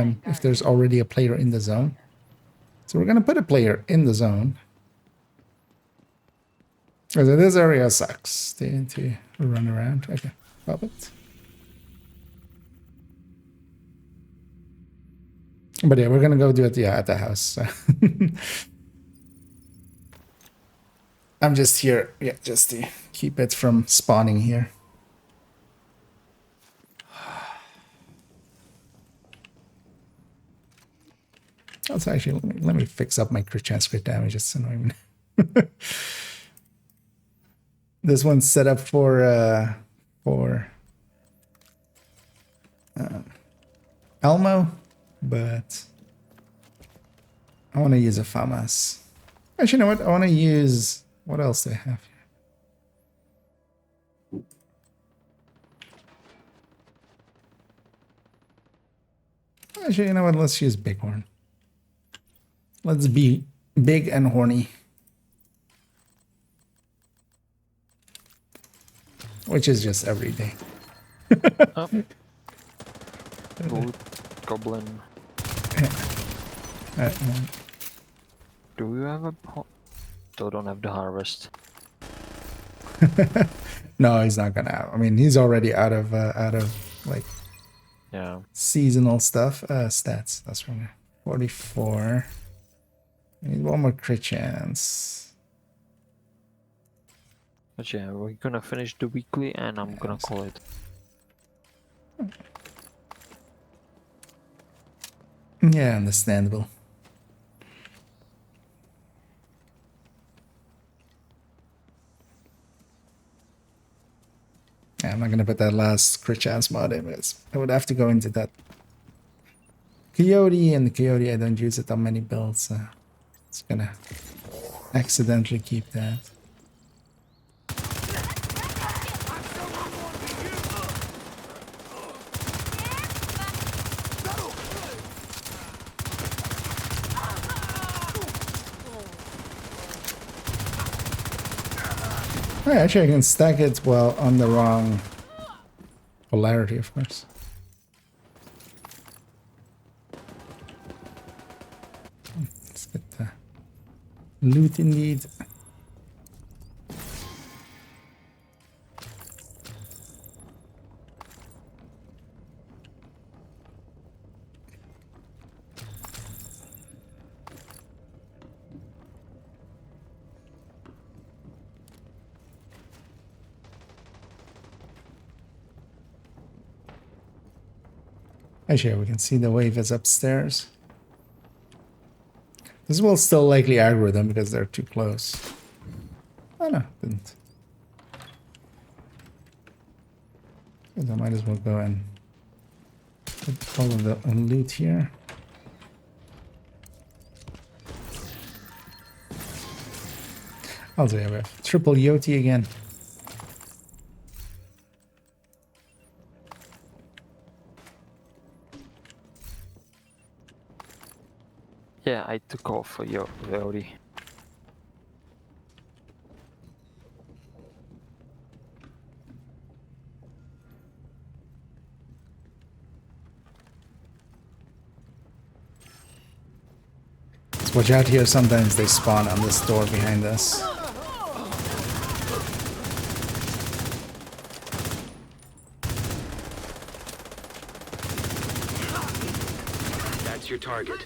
there's already a player in the zone. So we're gonna put a player in the zone. Because this area sucks. They need to run around. Okay, pop it. But yeah, we're gonna go do it at the house. So. I'm just here, yeah, just to keep it from spawning here. Also, actually, let me fix up my crit chance crit damage. It's annoying. This one's set up for Elmo, but I want to use a FAMAS. Actually, you know what? I want to use... What else do I have here? Actually, you know what? Let's use Bighorn. Let's be big and horny. Which is just every day. Oh. Gold goblin. Do you have a... Still don't have the harvest. No, he's not gonna have. I mean, he's already out of like seasonal stuff. Stats. That's wrong. 44. I need one more crit chance. But yeah, we're gonna finish the weekly and I'm gonna call it. Yeah, understandable. Yeah, I'm not gonna put that last crit chance mod in because I would have to go into that Coyote, and the Coyote I don't use it on many builds, so it's gonna accidentally keep that. Oh, actually, I can stack it well on the wrong polarity, of course. Let's get the loot indeed. Actually, we can see the wave is upstairs. This will still likely aggro them because they're too close. Oh no, didn't. I might as well go and put all of the loot here. Also, yeah, we have triple Yoti again. Yeah, I took off for your Yoti. Let's watch out here, sometimes they spawn on this door behind us. That's your target.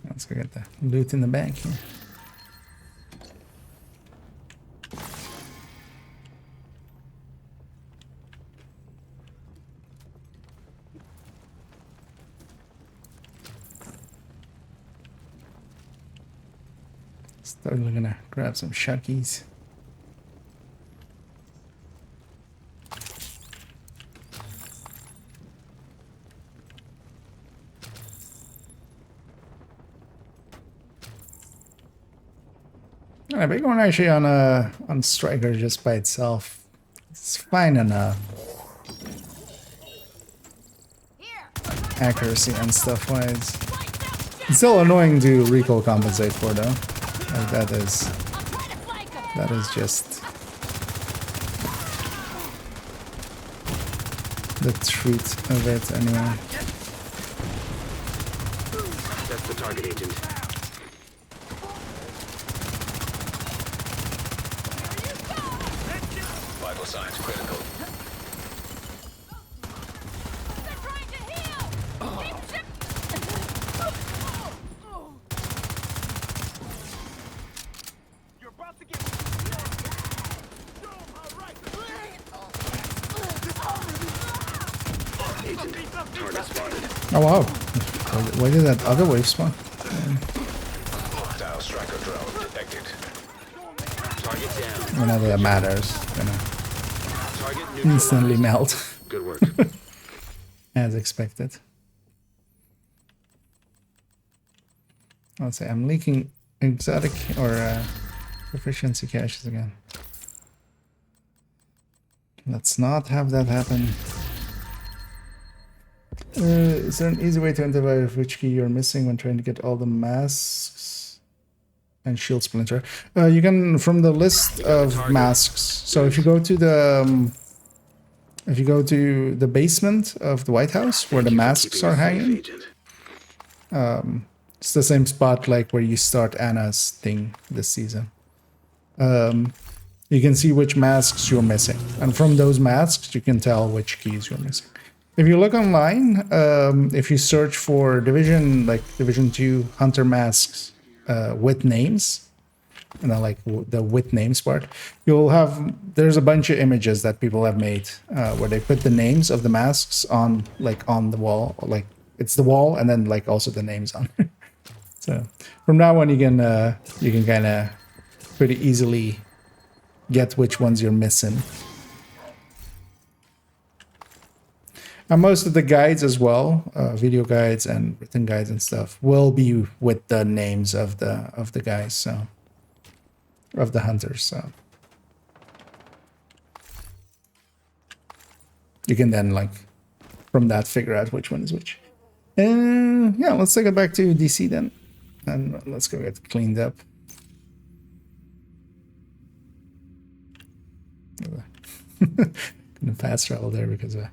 Let's go get the loot in the back here. Totally gonna grab some shuckies. A big one actually on Striker just by itself. It's fine enough. Accuracy and stuff wise. It's still annoying to recoil compensate for though. Like that is just the truth of it anyway. That's the target, Agent. Vital signs critical. They're trying to heal! Keep chip- You're about to get. Agent, target spotted. Oh wow. Why did that other wave spawn? Hostile striker drone detected. Target down. Whenever that matters, gonna Target instantly neutralized. melt. Good work. As expected. Let's say I'm leaking exotic or proficiency caches again. Let's not have that happen. Is there an easy way to identify which key you're missing when trying to get all the masks and shield splinter? You can from the list of masks. So if you go to the basement of the White House where the masks are hanging, it's the same spot like where you start Anna's thing this season. You can see which masks you're missing, and from those masks you can tell which keys you're missing. If you look online, if you search for Division 2 Hunter masks with names, and then like the with names part, there's a bunch of images that people have made where they put the names of the masks on the wall, like it's the wall and then like also the names on. So from now on you can kind of pretty easily get which ones you're missing. And most of the guides as well, video guides and written guides and stuff, will be with the names of the guys, so of the hunters. So you can then like from that figure out which one is which. And yeah, let's take it back to DC then, and let's go get cleaned up. Gonna fast travel there because I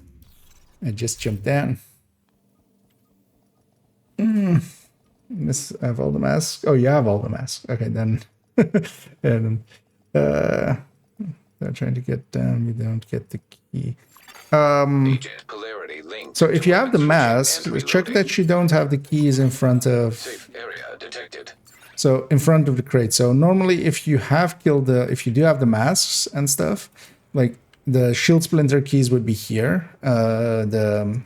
just jumped down. Miss, I have all the masks. Oh, you have all the masks. Okay, then. And they're trying to get down. You don't get the key. Agent polarity linked. So if you have the mask, check that you don't have the keys in front of. Safe area detected. So in front of the crate. So normally, if you do have the masks and stuff, like the shield splinter keys would be here. The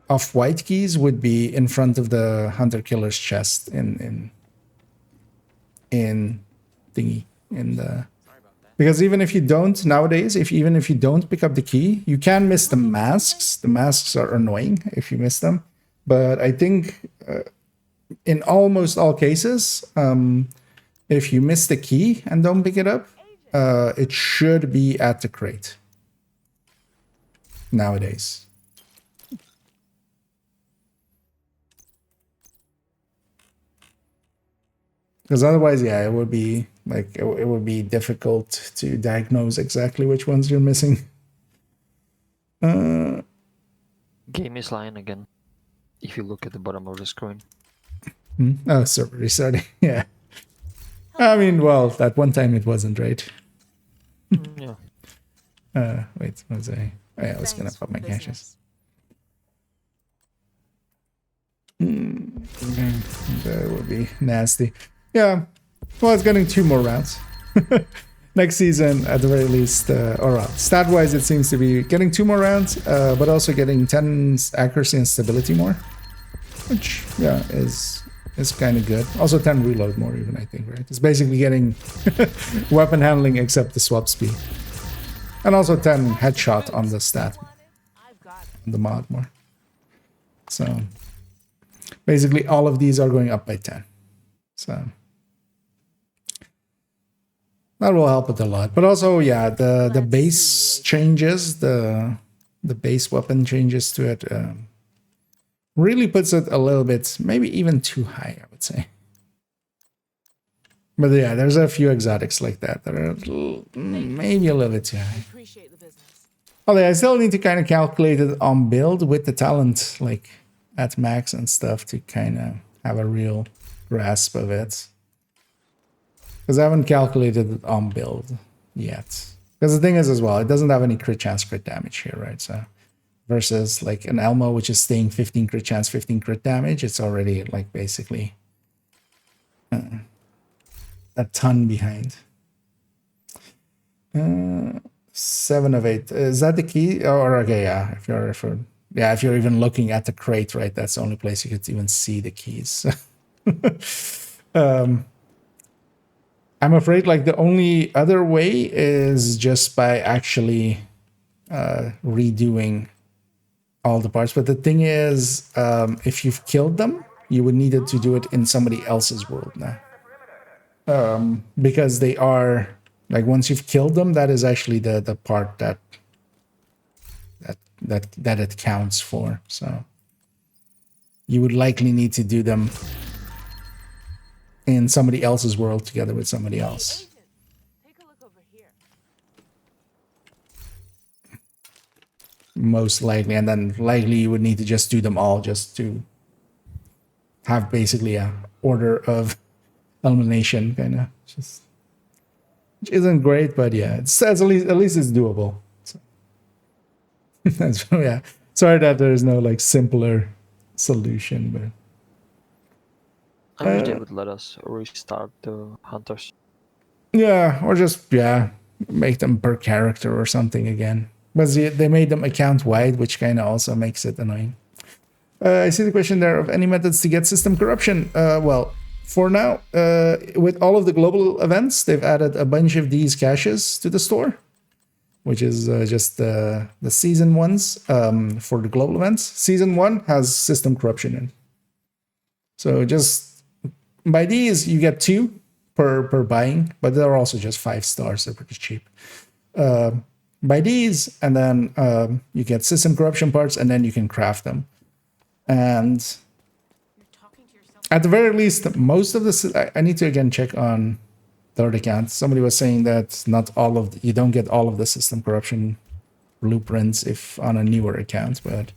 off-white keys would be in front of the hunter killer's chest in thingy in the. Because even if you don't nowadays, even if you don't pick up the key, you can miss the masks. The masks are annoying if you miss them, but I think in almost all cases, if you miss the key and don't pick it up, it should be at the crate nowadays. Because otherwise, yeah, it would be like it would be difficult to diagnose exactly which ones you're missing. Game is lying again. If you look at the bottom of the screen. Oh, server restarting. Yeah. I mean, well, that one time it wasn't, right? Yeah. Wait, what was I? Oh, yeah, I was gonna pop my caches. Okay, that would be nasty. Yeah. Well, it's getting 2 more rounds. Next season, at the very least, or stat-wise, it seems to be getting 2 more rounds, but also getting 10 accuracy and stability more, which, yeah, is kind of good. Also 10 reload more even, I think, right? It's basically getting weapon handling except the swap speed. And also 10 headshot on the stat, on the mod more. So basically all of these are going up by 10. So that will help it a lot. But also, yeah, the base changes, the base weapon changes to it really puts it a little bit, maybe even too high, I would say. But yeah, there's a few exotics like that that are maybe a little bit too high. Although I still need to kind of calculate it on build with the talent, like at max and stuff, to kind of have a real grasp of it. Because I haven't calculated it on build yet. Because the thing is as well, it doesn't have any crit chance, crit damage here, right? So versus like an Elmo, which is staying 15 crit chance, 15 crit damage, it's already like basically a ton behind. 7 of 8. Is that the key? Or okay, yeah. If you're even looking at the crate, right? That's the only place you could even see the keys. I'm afraid like the only other way is just by actually redoing all the parts. But the thing is, if you've killed them, you would need to do it in somebody else's world now. Because they are, like, once you've killed them, that is actually the part that it counts for. So you would likely need to do them in somebody else's world together with somebody else. Most likely, and then likely you would need to just do them all just to have basically a order of elimination, kind of. Just, which isn't great, but yeah, it's at least it's doable. So, yeah, sorry that there's no like simpler solution, but I wish they would let us restart the hunters. Yeah, or just make them per character or something again. But they made them account wide, which kind of also makes it annoying. I see the question there of any methods to get system corruption. Well, for now, with all of the global events, they've added a bunch of these caches to the store, which is just the season ones for the global events. Season 1 has system corruption in. So just by these, you get 2 per buying, but they're also just 5 stars. They're pretty cheap. By these, and then you get system corruption parts, and then you can craft them. And at the very least, most of this, I need to again check on third account. Somebody was saying that not all of you don't get all of the system corruption blueprints if on a newer account, but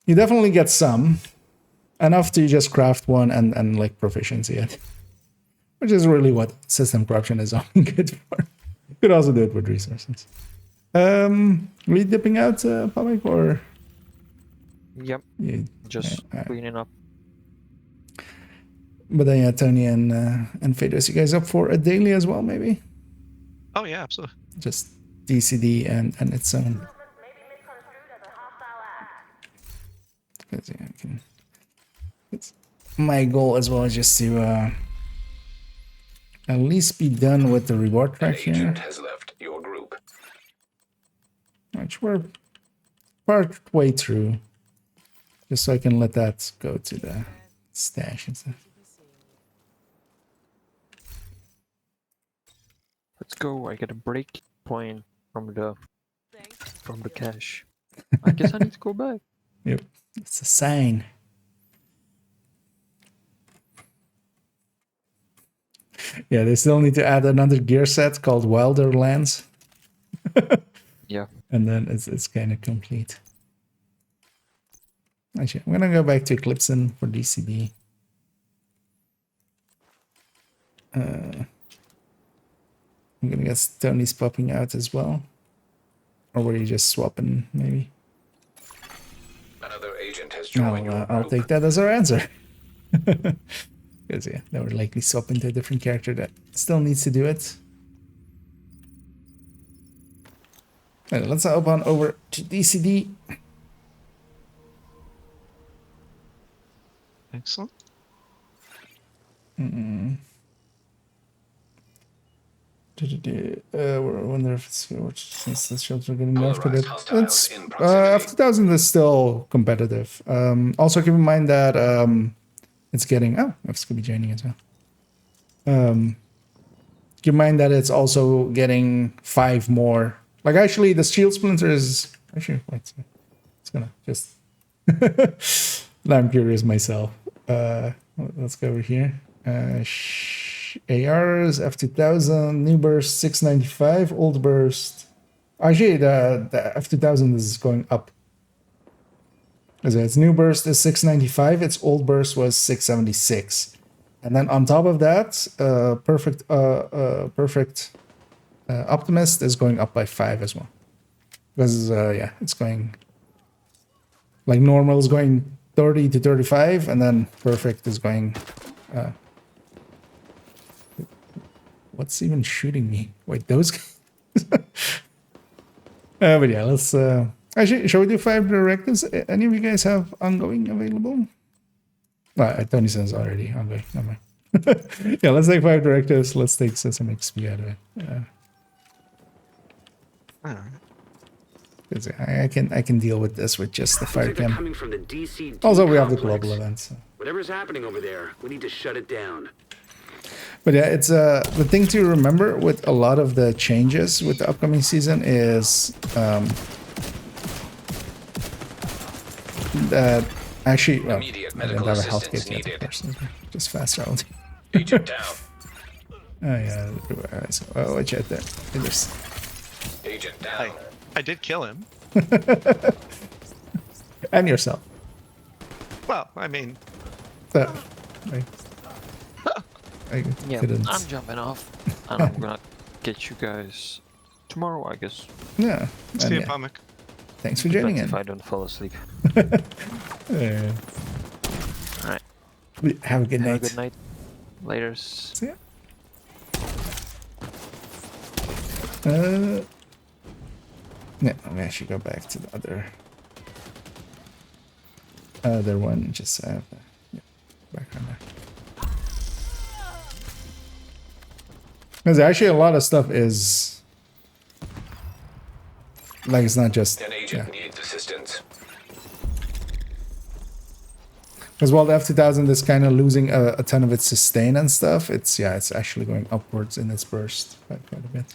you definitely get some, enough to just craft one and like proficiency it, which is really what system corruption is only good for. You could also do it with resources. We dipping out, public, or? Yep. Just cleaning up. But then, yeah, Tony and Phaedrus, you guys up for a daily as well, maybe? Oh yeah, absolutely. Just DCD and its own. Because yeah, it's my goal as well is just to at least be done with the reward track here. Agent has left your group. Which we're part way through. Just so I can let that go to the stash and stuff. Let's go. I get a break point from the cache. I guess I need to go back. Yep, it's a sign. Yeah, they still need to add another gear set called Wilder Lands. Yeah. And then it's kind of complete. Actually, I'm gonna go back to Eclipson for DCD. I'm gonna guess Tony's popping out as well. Or were you just swapping, maybe? Another agent has joined your I'll group. take that as our answer. Because yeah, they were likely swapping to a different character that still needs to do it. Right, let's hop on over to DCD. Excellent. I wonder if it's since the shields are getting nerfed a bit. It's F2000 is still competitive. Also keep in mind that it's getting F's could be joining as well. Keep in mind that it's also getting 5 more. Like actually, the shield splinter is actually wait, it's gonna just. Now I'm curious myself. Let's go over here. ARs, F2000, new burst 695, old burst. Actually, the F2000 is going up. Because its new burst is 695, its old burst was 676. And then on top of that, perfect Optimist is going up by 5 as well. Because, yeah, it's going... Like, normal is going 30 to 35, and then perfect is going... what's even shooting me? Wait, those guys? But yeah, let's... Actually, shall we do 5 directives? Any of you guys have ongoing available? Tony says already ongoing. Never mind. Yeah, let's take 5 directives. Let's take some XP out of it. I can deal with this with just the fire cam. Also, we have the global event. So. Whatever's happening over there, we need to shut it down. But yeah, it's the thing to remember with a lot of the changes with the upcoming season is that actually, well, I didn't have a health kit yet, of course. Just fast travel. Agent down. Oh yeah, so, watch out there. Agent down. I did kill him. And yourself. Well, I mean... I yeah, couldn't. I'm jumping off. And I'm gonna get you guys tomorrow, I guess. Yeah. See you, yeah. Pomic. Thanks for joining in. If I don't fall asleep. Alright. Have a good night. Have a good night. Laters. See ya. Yeah, I should go back to the other one. Just have background there. Because actually a lot of stuff is like it's not just An agent needs assistance. Because while the F2000 is kind of losing a ton of its sustain and stuff, it's actually going upwards in its burst quite a bit.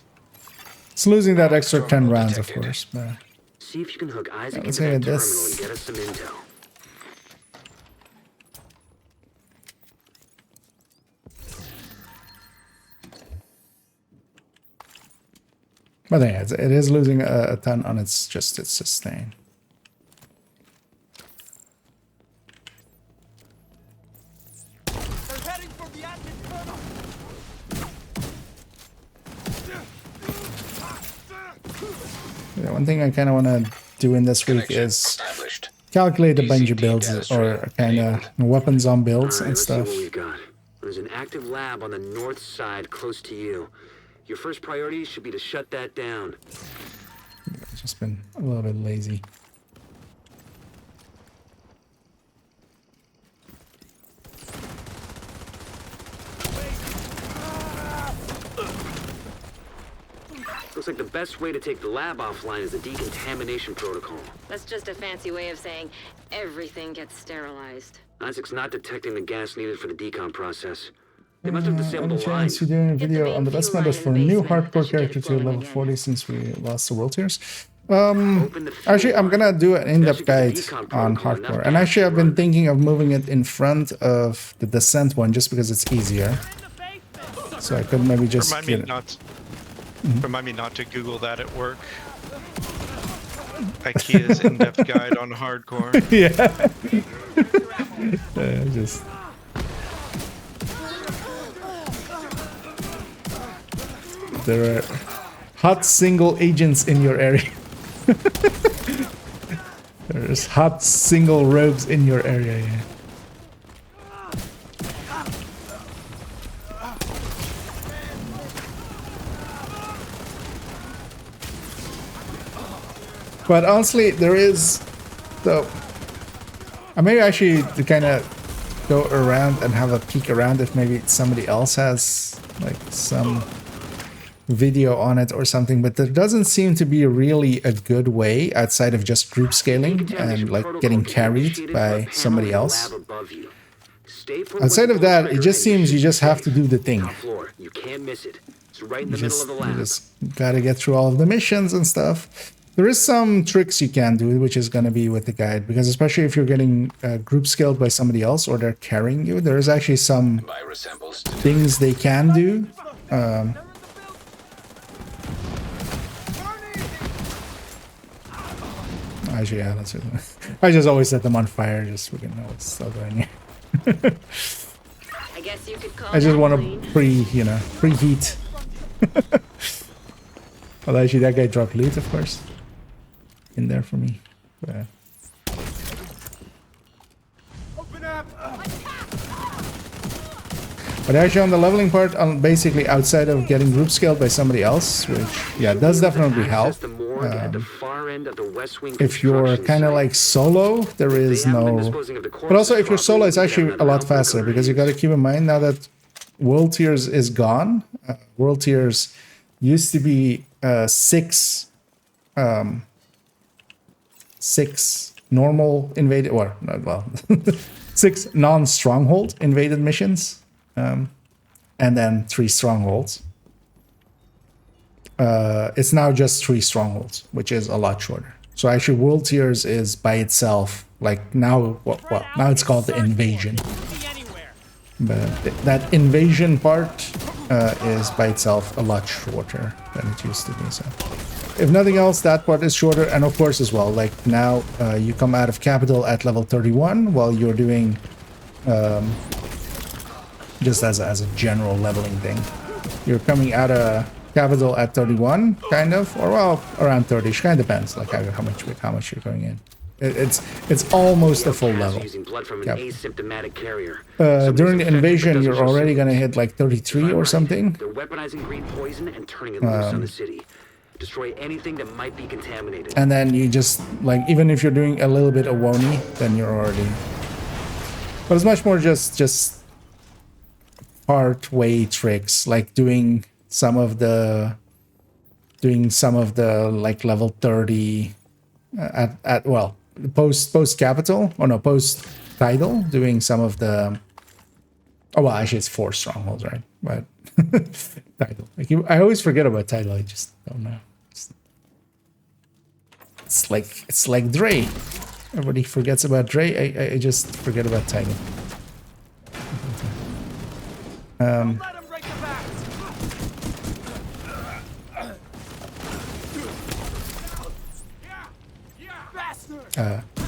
It's losing that extra 10 rounds, of course. But see if you can hook Isaac let's into that get terminal this. and get us some intel. But yeah, it is losing a ton on its sustain. They're heading for the active terminal. Yeah, one thing I kind of want to do in this week is calculate a bunch of builds or kind of weapons on builds and stuff. Let's see what we've got. There's an active lab on the north side close to you. Your first priority should be to shut that down. I've just been a little bit lazy. Looks like the best way to take the lab offline is the decontamination protocol. That's just a fancy way of saying everything gets sterilized. Isaac's not detecting the gas needed for the decon process. They must have disabled Any the chance line. you're doing a video on the best methods for a new hardcore character to level 40 since we lost the world tiers? Actually, I'm gonna do an in-depth guide on hardcore. And actually, I've been thinking of moving it in front of the Descent one just because it's easier. So I could maybe just get it. Remind me not to Google that at work. IKEA's in-depth guide on hardcore. Yeah. Just... There are hot single agents in your area. There's hot single rogues in your area, yeah. But honestly, there is... So, I maybe actually to kind of go around and have a peek around if maybe somebody else has like some video on it or something, but there doesn't seem to be really a good way outside of just group scaling and like getting carried by somebody else. Outside of that, it just seems you just have to do the thing. You can't miss it. It's right in You the middle of the lab. just gotta get through all of the missions and stuff. There is some tricks you can do, which is going to be with the guide, because especially if you're getting group scaled by somebody else or they're carrying you, there is actually some things they can do. Actually, yeah, that's it. I just always set them on fire just so we can know what's still going here. I guess you could call I just that want clean. to preheat. Well, actually, that guy dropped loot, of course, in there for me. But, Open up! but actually, on the leveling part, basically outside of getting group scaled by somebody else, which yeah, does definitely help. The morgue at the far end of the West Wing If you're construction kind of site. like solo, there is They haven't been no. disposing of the But also, if you're corpses solo, it's properly, actually we a can have lot another faster outbreak because you got to keep in mind now that World Tiers is gone. World Tiers used to be six normal invaded, or not, well, 6 non-stronghold invaded missions, and then 3 strongholds. It's now just 3 strongholds, which is a lot shorter. So actually, World Tiers is by itself, like now, well, now it's called the Invasion. But that invasion part is by itself a lot shorter than it used to be. So, if nothing else, that part is shorter, and of course as well. Like now, you come out of Capital at level 31, while you're doing just as a general leveling thing. You're coming out of Capital at 31, kind of, or well, around 30. It kind of depends, like how much you're going in. It's almost a full level. Using blood from an Yep. asymptomatic carrier. During the invasion, you're already gonna hit like 33 or something. They're weaponizing green poison and turning it loose on the city. Destroy anything that might be contaminated. And then you just, like, even if you're doing a little bit of Woni, then you're already... But it's much more just part-way tricks, like doing some of the like level 30 at well, post capital, or no, post title, doing some of the... Oh, well, actually it's 4 strongholds, right? But title. Like I always forget about title. I just don't know. It's like Dre. Everybody forgets about Dre. I just forget about title.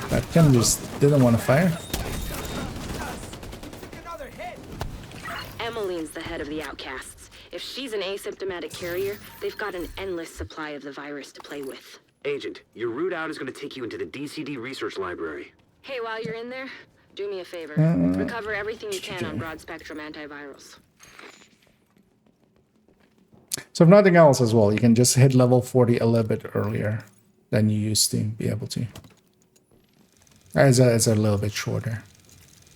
That Ken just didn't want to fire. Emmeline's the head of the outcasts. If she's an asymptomatic carrier, they've got an endless supply of the virus to play with. Agent, your route out is going to take you into the DCD research library. Hey, while you're in there, do me a favor. Recover everything you can on broad-spectrum antivirals. So if nothing else as well, you can just hit level 40 a little bit earlier than you used to be able to. It's a little bit shorter.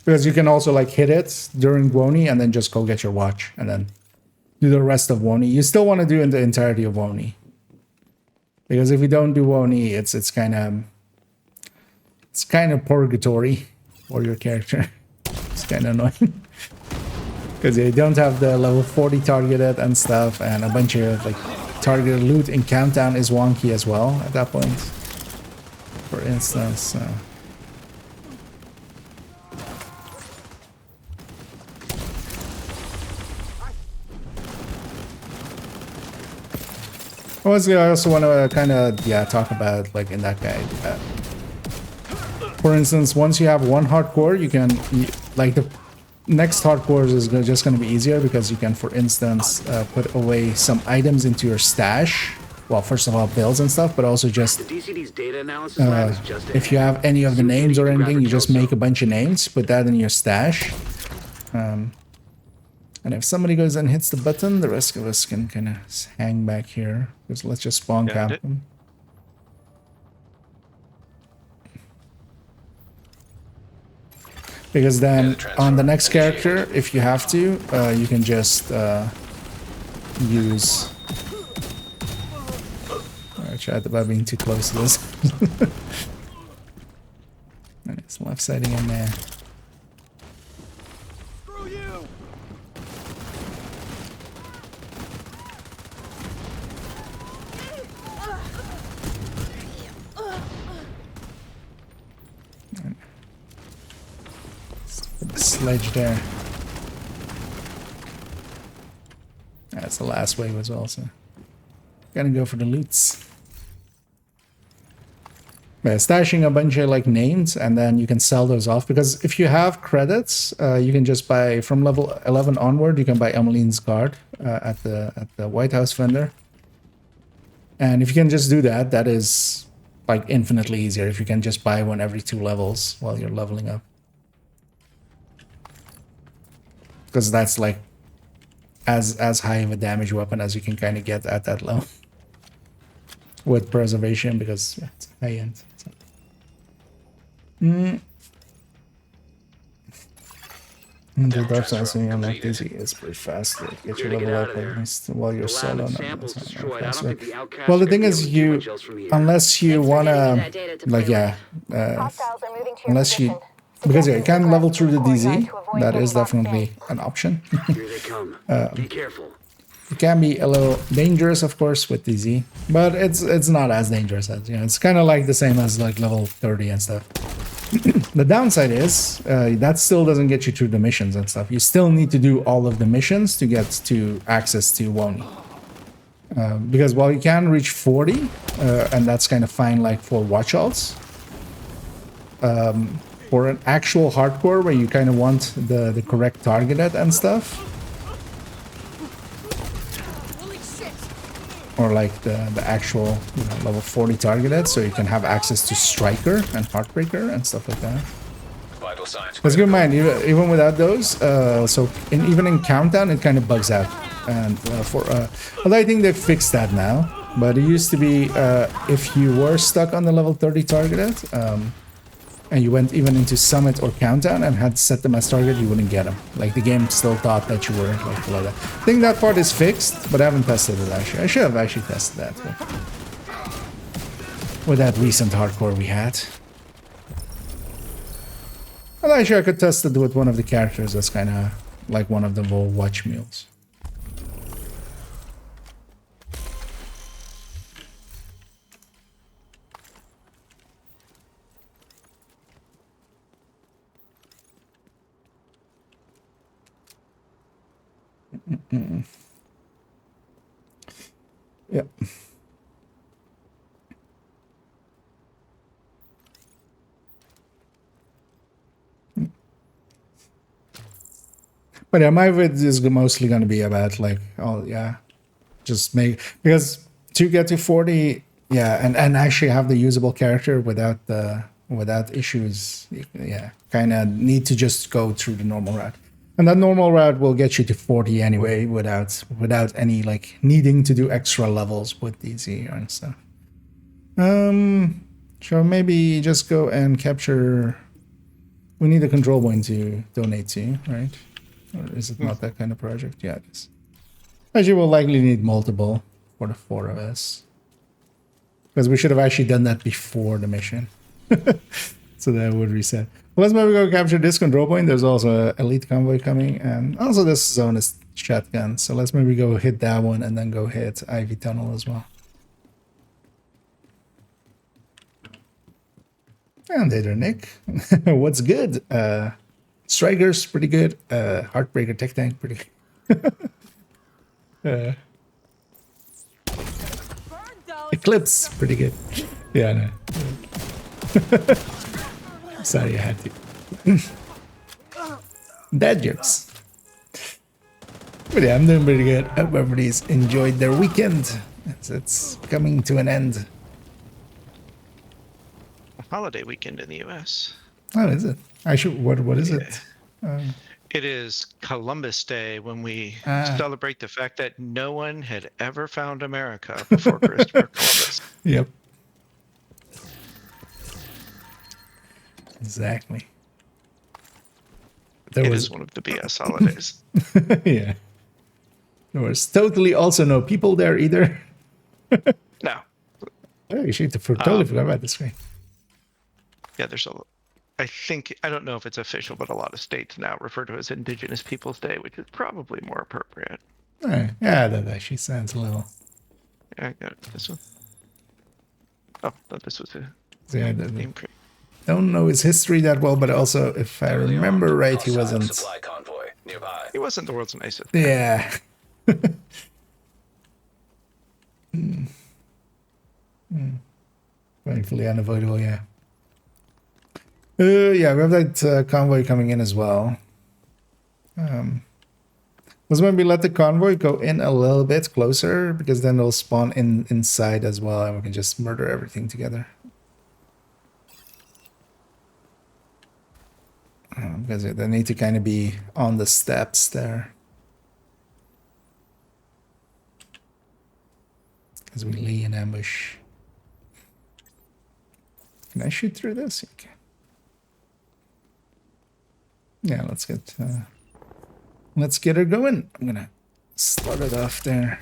Because you can also like hit it during Woni and then just go get your watch and then do the rest of Woni. You still want to do in the entirety of Woni. Because if you don't do Woni, it's kind of purgatory for your character. It's kind of annoying. Because they don't have the level 40 targeted and stuff, and a bunch of like targeted loot in Countdown is wonky as well at that point. For instance. I also want to kind of talk about like in that guide. For instance, once you have one hardcore, you can like the next hardcore is just going to be easier because you can, for instance, put away some items into your stash. Well, first of all, bills and stuff, but also just The DCD's data analysis lab is just if you have any of the names or anything, you just make a bunch of names, put that in your stash. And if somebody goes and hits the button, the rest of us can kind of hang back here. Because let's just spawn cap them. Because then on the next character, if you have to, you can just use... I tried about being too close to this. And it's left-siding in there. Screw you! Put the sledge there. That's the last wave as well, so... Gotta go for the loots. Yeah, stashing a bunch of like names, and then you can sell those off, because if you have credits, you can just buy from level 11 onward. You can buy Emmeline's card at the White House vendor, and if you can just do that, that is like infinitely easier. If you can just buy one every 2 levels while you're leveling up, because that's like as high of a damage weapon as you can kind of get at that level with preservation, because yeah, it's high end. So. The dark side saying I'm like dizzy is pretty fast. Like, get your level up at least while you're solo. Well, the thing is, you unless you wanna like unless you because yeah, you can level through the DZ. That is definitely an option. Here they come. Be careful. It can be a little dangerous, of course, with DZ, but it's not as dangerous as it's kind of like the same as like level 30 and stuff. The downside is that still doesn't get you through the missions and stuff. You still need to do all of the missions to get to access to Woni. Because while you can reach 40, and that's kind of fine like for watch alts, for an actual hardcore where you kind of want the correct targeted and stuff, or like the actual level 40 targeted, so you can have access to Striker and Heartbreaker and stuff like that. Let's keep in mind, even without those, so even in Countdown, it kind of bugs out. And although I think they've fixed that now, but it used to be if you were stuck on the level 30 targeted, and you went even into Summit or Countdown and had set them as target, you wouldn't get them. Like the game still thought that you were like below that. I think that part is fixed, but I haven't tested it actually. I should have actually tested that with that recent hardcore we had. Well, actually, I could test it with one of the characters that's kind of like one of the little watch mules. Yep. But yeah, my vid is mostly going to be about like, oh yeah, just make, because to get to 40, yeah, and actually have the usable character without issues, yeah, kind of need to just go through the normal route. And that normal route will get you to 40 anyway, without any like needing to do extra levels with DZ and stuff. So maybe just go and capture. We need a control point to donate to, right? Or is it not that kind of project? Yeah, it is. Actually, we'll likely need multiple for the 4 of us, because we should have actually done that before the mission, so that would reset. Well, let's maybe go capture this control point. There's also an elite convoy coming, and also this zone is shotgun. So let's maybe go hit that one and then go hit Ivy Tunnel as well. And hey there, Nick. What's good? Striker's pretty good. Heartbreaker Tech Tank pretty good. Eclipse pretty good. Yeah, I know. Sorry, I had to. Dad jokes. But yeah, I'm doing pretty good. Hope everybody's enjoyed their weekend. It's coming to an end. Holiday weekend in the U.S. Oh, is it? What is it? It is Columbus Day, when we celebrate the fact that no one had ever found America before Christopher Columbus. Yep. Exactly. It is one of the BS holidays. Yeah. There was totally also no people there either. No. Oh, you should totally forgot about this way. Yeah, there's I don't know if it's official, but a lot of states now refer to it as Indigenous Peoples Day, which is probably more appropriate. Yeah, that actually sounds a little. Yeah, I got this one. Oh, thought this was a name crate. Don't know his history that well, but also, if I remember right, he wasn't. Supply convoy nearby. He wasn't the world's nicest. Yeah. Painfully unavoidable, yeah. Yeah, we have that convoy coming in as well. Let's maybe let the convoy go in a little bit closer, because then they'll spawn inside as well, and we can just murder everything together. Because they need to kind of be on the steps there. As we lay in ambush. Can I shoot through this? Okay. Yeah, let's get her going. I'm gonna start it off there.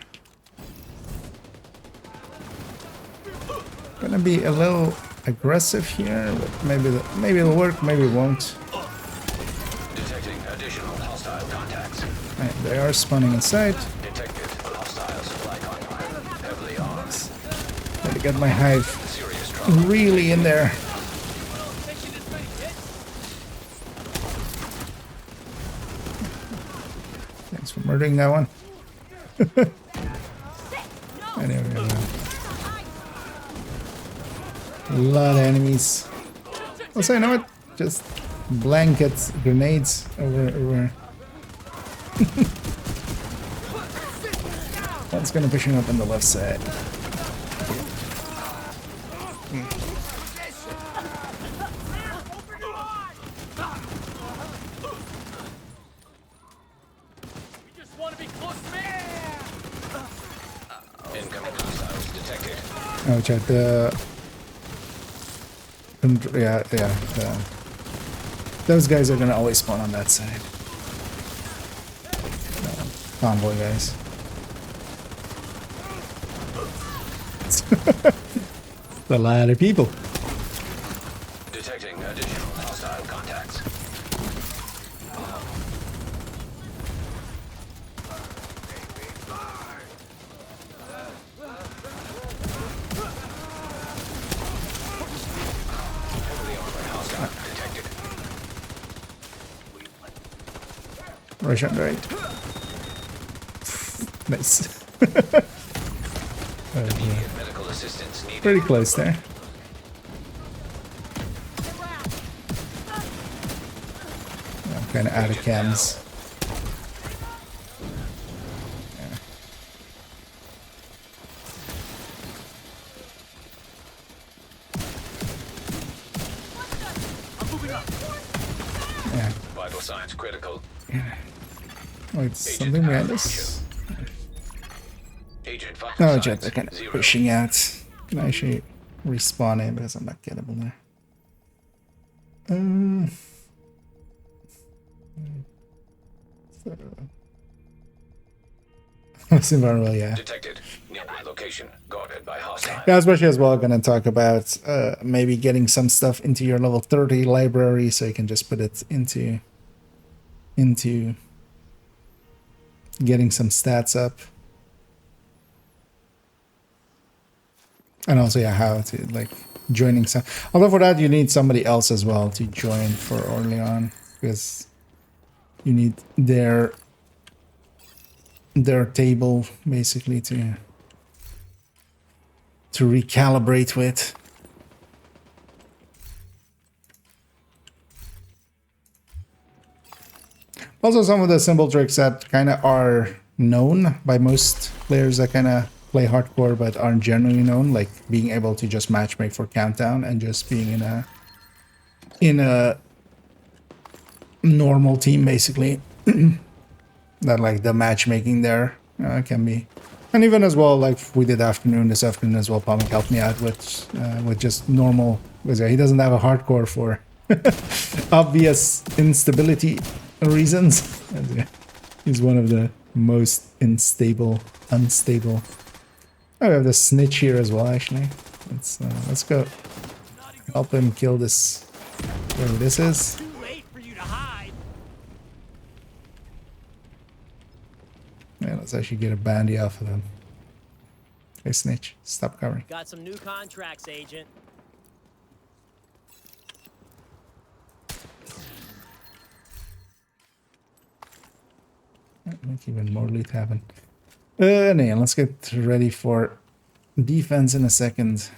Gonna be a little aggressive here, but maybe it'll work, maybe it won't. Detecting additional hostile contacts. Right, they are spawning inside. Detected hostile supply convoy. Heavily armed. Gotta get my hive really in there. Thanks for murdering that one. Anyway, we have a lot of enemies. Also, you know what? Just blankets, grenades over. One's gonna push him up on the left side. Incoming hostiles detected. Oh, check the. Yeah. Those guys are gonna always spawn on that side. Convoy guys. A lot of people. Detecting additional hostile contacts. Heavily armored hostile detected. Rush on right. Nice. Immediate medical assistance needed. Pretty close there. I'm kind of out of cams. Yeah. Vital signs critical. Wait, something behind us? Agent vital No, signs Jet, they're kind of 0. pushing out. Can I actually respawn in because I'm not gettable there? It's invulnerable, yeah. Detected. Nearby location guarded by hostile. Yeah, especially as well, gonna talk about maybe getting some stuff into your level 30 library so you can just put it into getting some stats up. And also, yeah, how to, like, joining some... Although for that, you need somebody else as well to join for Orleans, because you need their table, basically, to recalibrate with. Also, some of the symbol tricks that kind of are known by most players that kind of play hardcore but aren't generally known, like being able to just matchmake for countdown and just being in a normal team, basically. That, like, the matchmaking there can be, and even as well, like we did this afternoon as well. Palmic helped me out with just normal, because he doesn't have a hardcore for obvious instability reasons. He's one of the most unstable. Oh, we have the snitch here as well, actually. Let's go help him kill this, whatever this is. Yeah, let's actually get a bandy off of him. Hey, snitch, stop covering. Got some new contracts, Agent. Make even more loot happen. Anyway, let's get ready for defense in a second.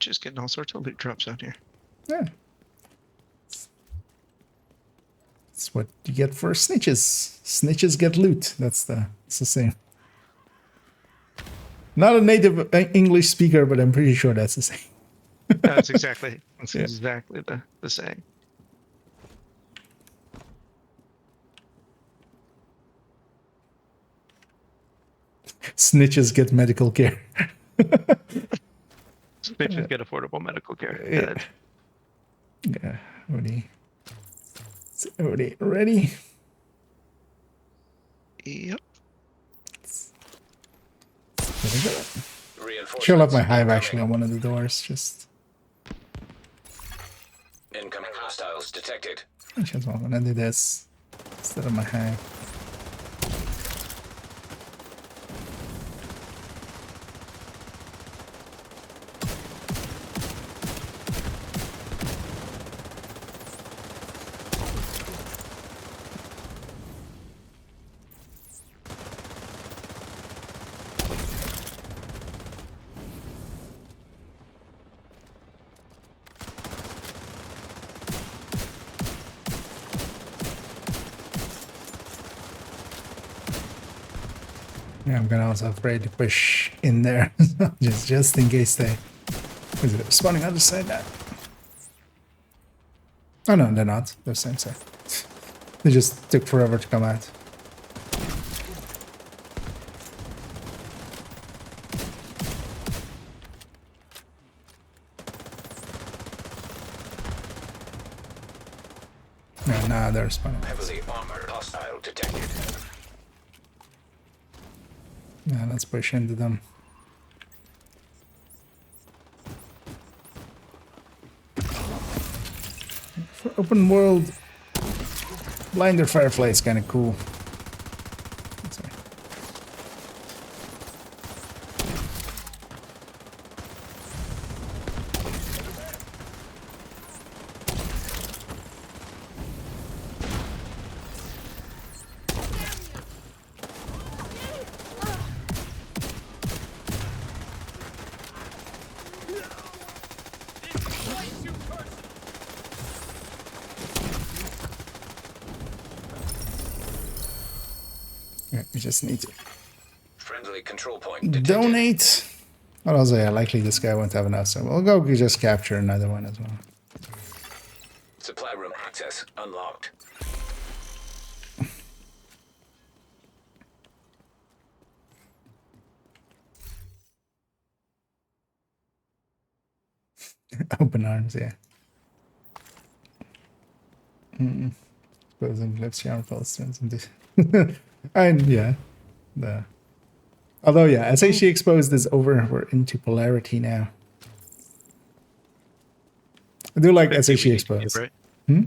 snitches getting all sorts of loot drops out here. Yeah. That's what you get for snitches. Snitches get loot. It's the same. Not a native English speaker, but I'm pretty sure that's the same. That's exactly Yeah. exactly the same. Snitches get medical care. Snitches get affordable medical care. Yeah. Yeah. Ready? Yep. There we go. Should have my hive actually on one of the doors. Just. Incoming hostiles detected. Just I'm gonna do this instead of my hive. Yeah, I'm gonna also afraid to push in there, just in case they. Is it spawning other side? That. Oh no, they're not. They're same side. They just took forever to come out. Yeah, now they're spawning. Heavily armored hostile detected. Yeah, let's push into them. For open world, blinder firefly is kind of cool. Sorry. Yeah, we just need to Friendly control point detected. donate. But also, yeah, likely this guy won't have enough, so we'll go just capture another one as well. Supply room access unlocked. Open arms, yeah. Exposing lips, yarn falls turns into. And yeah, although yeah, SHE exposed is over. We're into polarity now. I do like SHE exposed. Right? Hmm?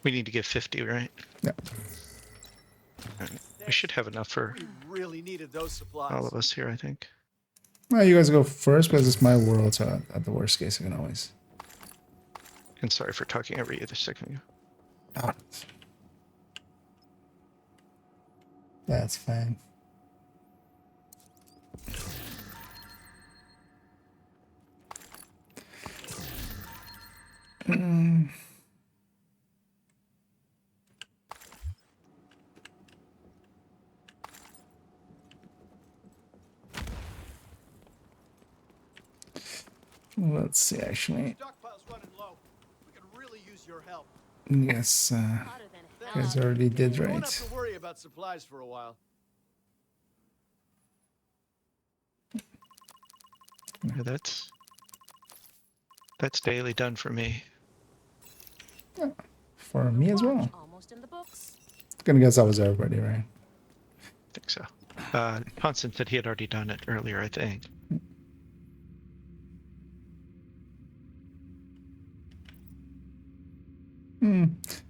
We need to get 50, right? Yeah. We should have enough for We really needed those supplies. all of us here, I think. Well, you guys go first because it's my world, so at the worst case, I can always. And sorry for talking over you the second ago. Ah. That's fine. Let's see, actually. Stockpile's running low. We could really use your help. Yes, you guys already did You won't right. have to worry about supplies for a while. Yeah, that's daily done for me. Yeah, for me as well. Almost in the books. Gonna guess that was everybody, right? I think so. Ponson said he had already done it earlier, I think.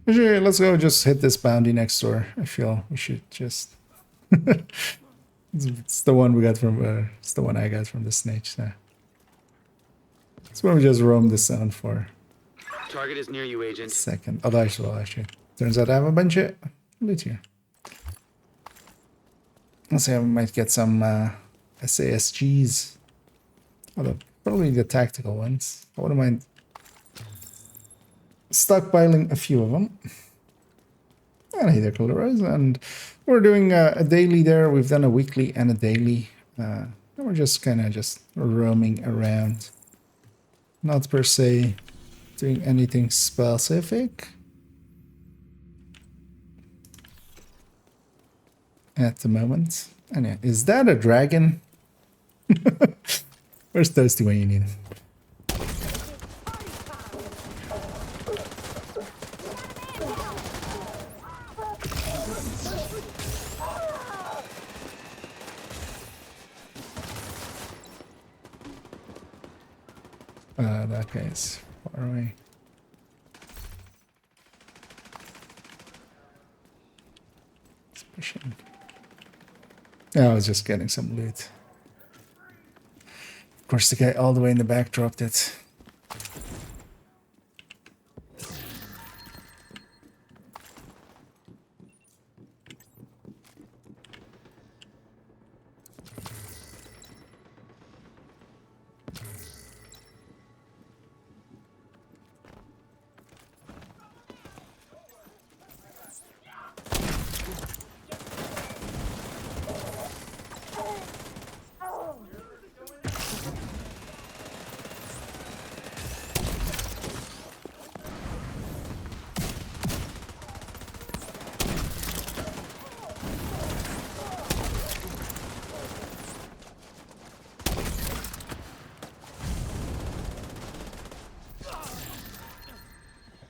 Sure, let's go just hit this bounty next door. I feel we should just. It's the one we got from. It's the one I got from the snake. So. It's when we just roam the sound for Target is near you, a Agent. second. Oh, that's well, actually. Turns out I have a bunch of loot here. Let's see, I might get some SASGs. Although, Probably the tactical ones. I wouldn't mind stockpiling a few of them. And hey there, Coloros. And we're doing a daily there. We've done a weekly and a daily. And we're just kind of just roaming around. Not per se doing anything specific. At the moment. And yeah, is that a dragon? Where's Toasty when you need him? That guy's far away. It's pushing. I was just getting some loot. Of course, the guy all the way in the back dropped it.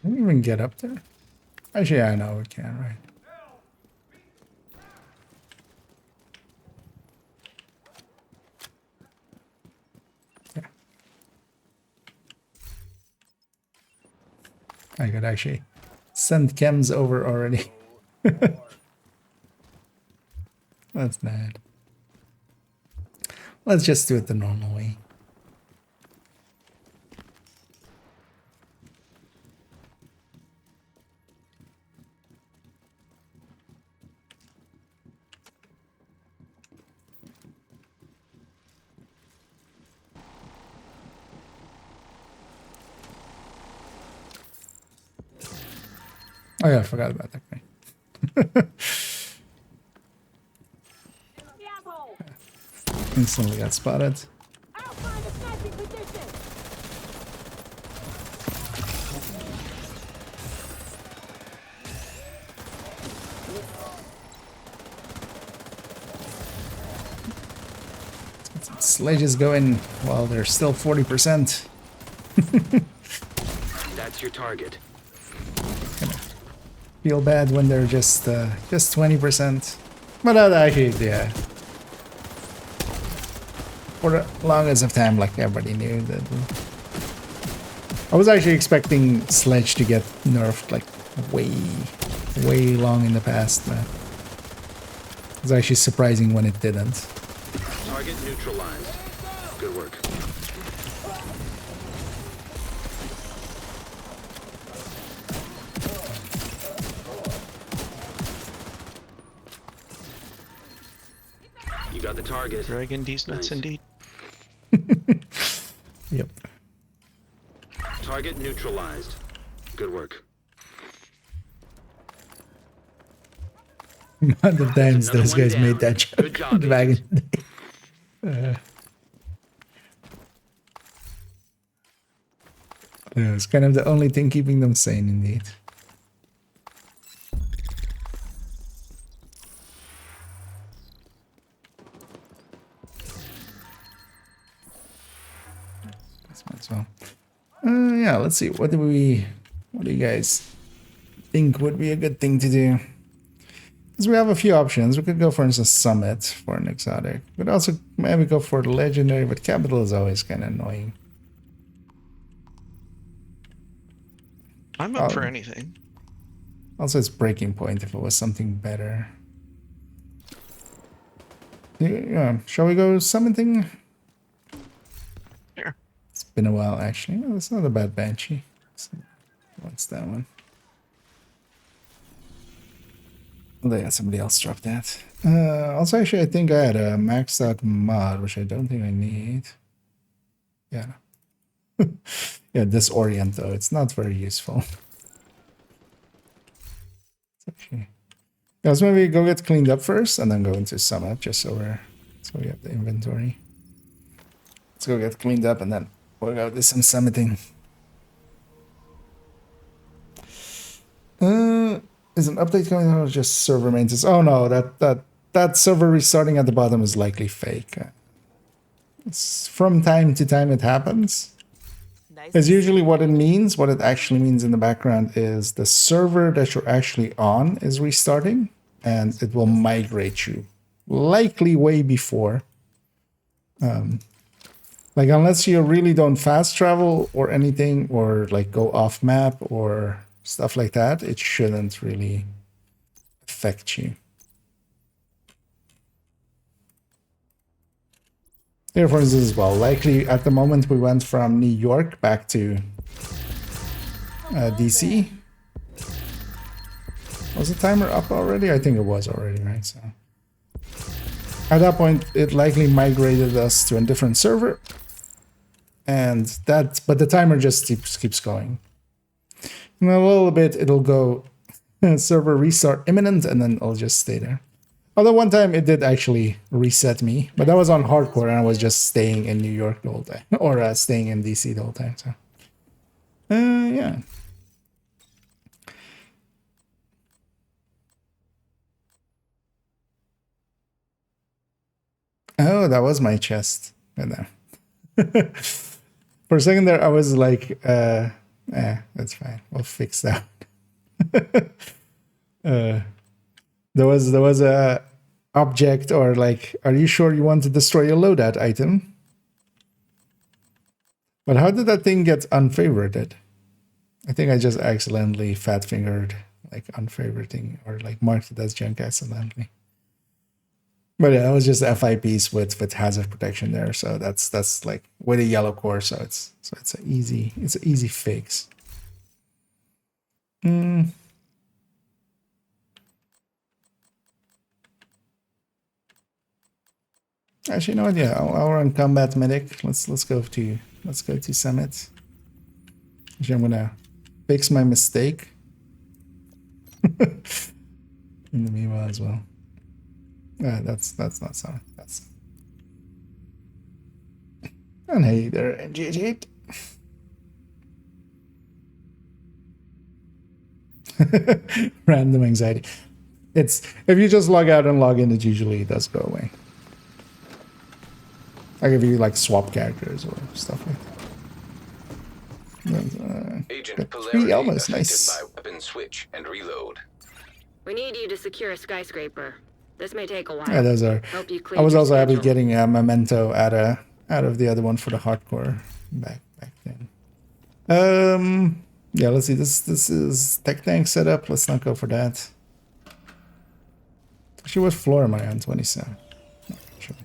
Can we even get up there? Actually, I know we can, right? Yeah. I could actually send chems over already. That's bad. Let's just do it the normal way. Oh yeah, I forgot about that guy. Instantly got spotted. Sledges going while they're still 40%. That's your target. Feel bad when they're just 20%. But actually, yeah. For the longest of time, like everybody knew that. I was actually expecting Sledge to get nerfed like way long in the past, but it was actually surprising when it didn't. Target neutralized. Good work. You got the target. Dragon these nuts indeed. Yep. Target neutralized. Good work. Amount of times those guys made that joke. Good job, back in the day. Yeah, it's kind of the only thing keeping them sane, indeed. As well. Yeah, let's see. What do you guys think would be a good thing to do? Because we have a few options. We could go, for instance, Summit for an exotic. We could also maybe go for the Legendary, but Capital is always kind of annoying. I'm up for anything. Also, it's Breaking Point if it was something better. Yeah, shall we go summoning? Sure. It's been a while, actually. Oh, that's not a bad Banshee. So, what's that one? Oh, yeah, somebody else dropped that. Also, actually, I think I had a maxed out mod, which I don't think I need. yeah. Yeah, disorient though. It's not very useful. Okay. Let's maybe go get cleaned up first and then go into summit just so we have the inventory. Let's go get cleaned up and then we'll go do some summiting. Is an update coming out or just server maintenance? Oh no, that server restarting at the bottom is likely fake. From time to time it happens. It's usually what it means. What it actually means in the background is the server that you're actually on is restarting and it will migrate you. Likely way before. Like unless you really don't fast travel or anything or like go off map or stuff like that, it shouldn't really affect you. Here, for instance, as well, likely at the moment we went from New York back to DC. Was the timer up already? I think it was already, right? So at that point, it likely migrated us to a different server, and but the timer just keeps going. In a little bit, it'll go server restart imminent, and then it'll just stay there. Although one time it did actually reset me, but that was on hardcore and I was just staying in New York the whole time, or staying in DC the whole time, so. Yeah. Oh, that was my chest. Right there. For a second there, I was like, that's fine. We'll fix that. There was a object or like, are you sure you want to destroy a loadout item? But how did that thing get unfavorited? I think I just accidentally fat fingered like unfavoriting or like marked it as junk accidentally. But yeah, it was just FIPs with hazard protection there, so that's like with a yellow core, so it's an easy fix. Actually, you know what? Yeah, I'll run combat medic. Let's go to summit. Actually, I'm gonna fix my mistake in the meanwhile as well. That's not summit. That's and hey there, NGH8. Random anxiety. It's if you just log out and log in, it usually does go away. Like if you like swap characters or stuff like that. Agent polarity almost affected nice. by weapon switch and reload. We need you to secure a skyscraper. This may take a while. Yeah, those are. Help you I clear was your also happy schedule. getting a memento out of the other one for the hardcore back then. Yeah, let's see. This is tech tank setup. Let's not go for that. Actually, what floor am I on? 27. Sure.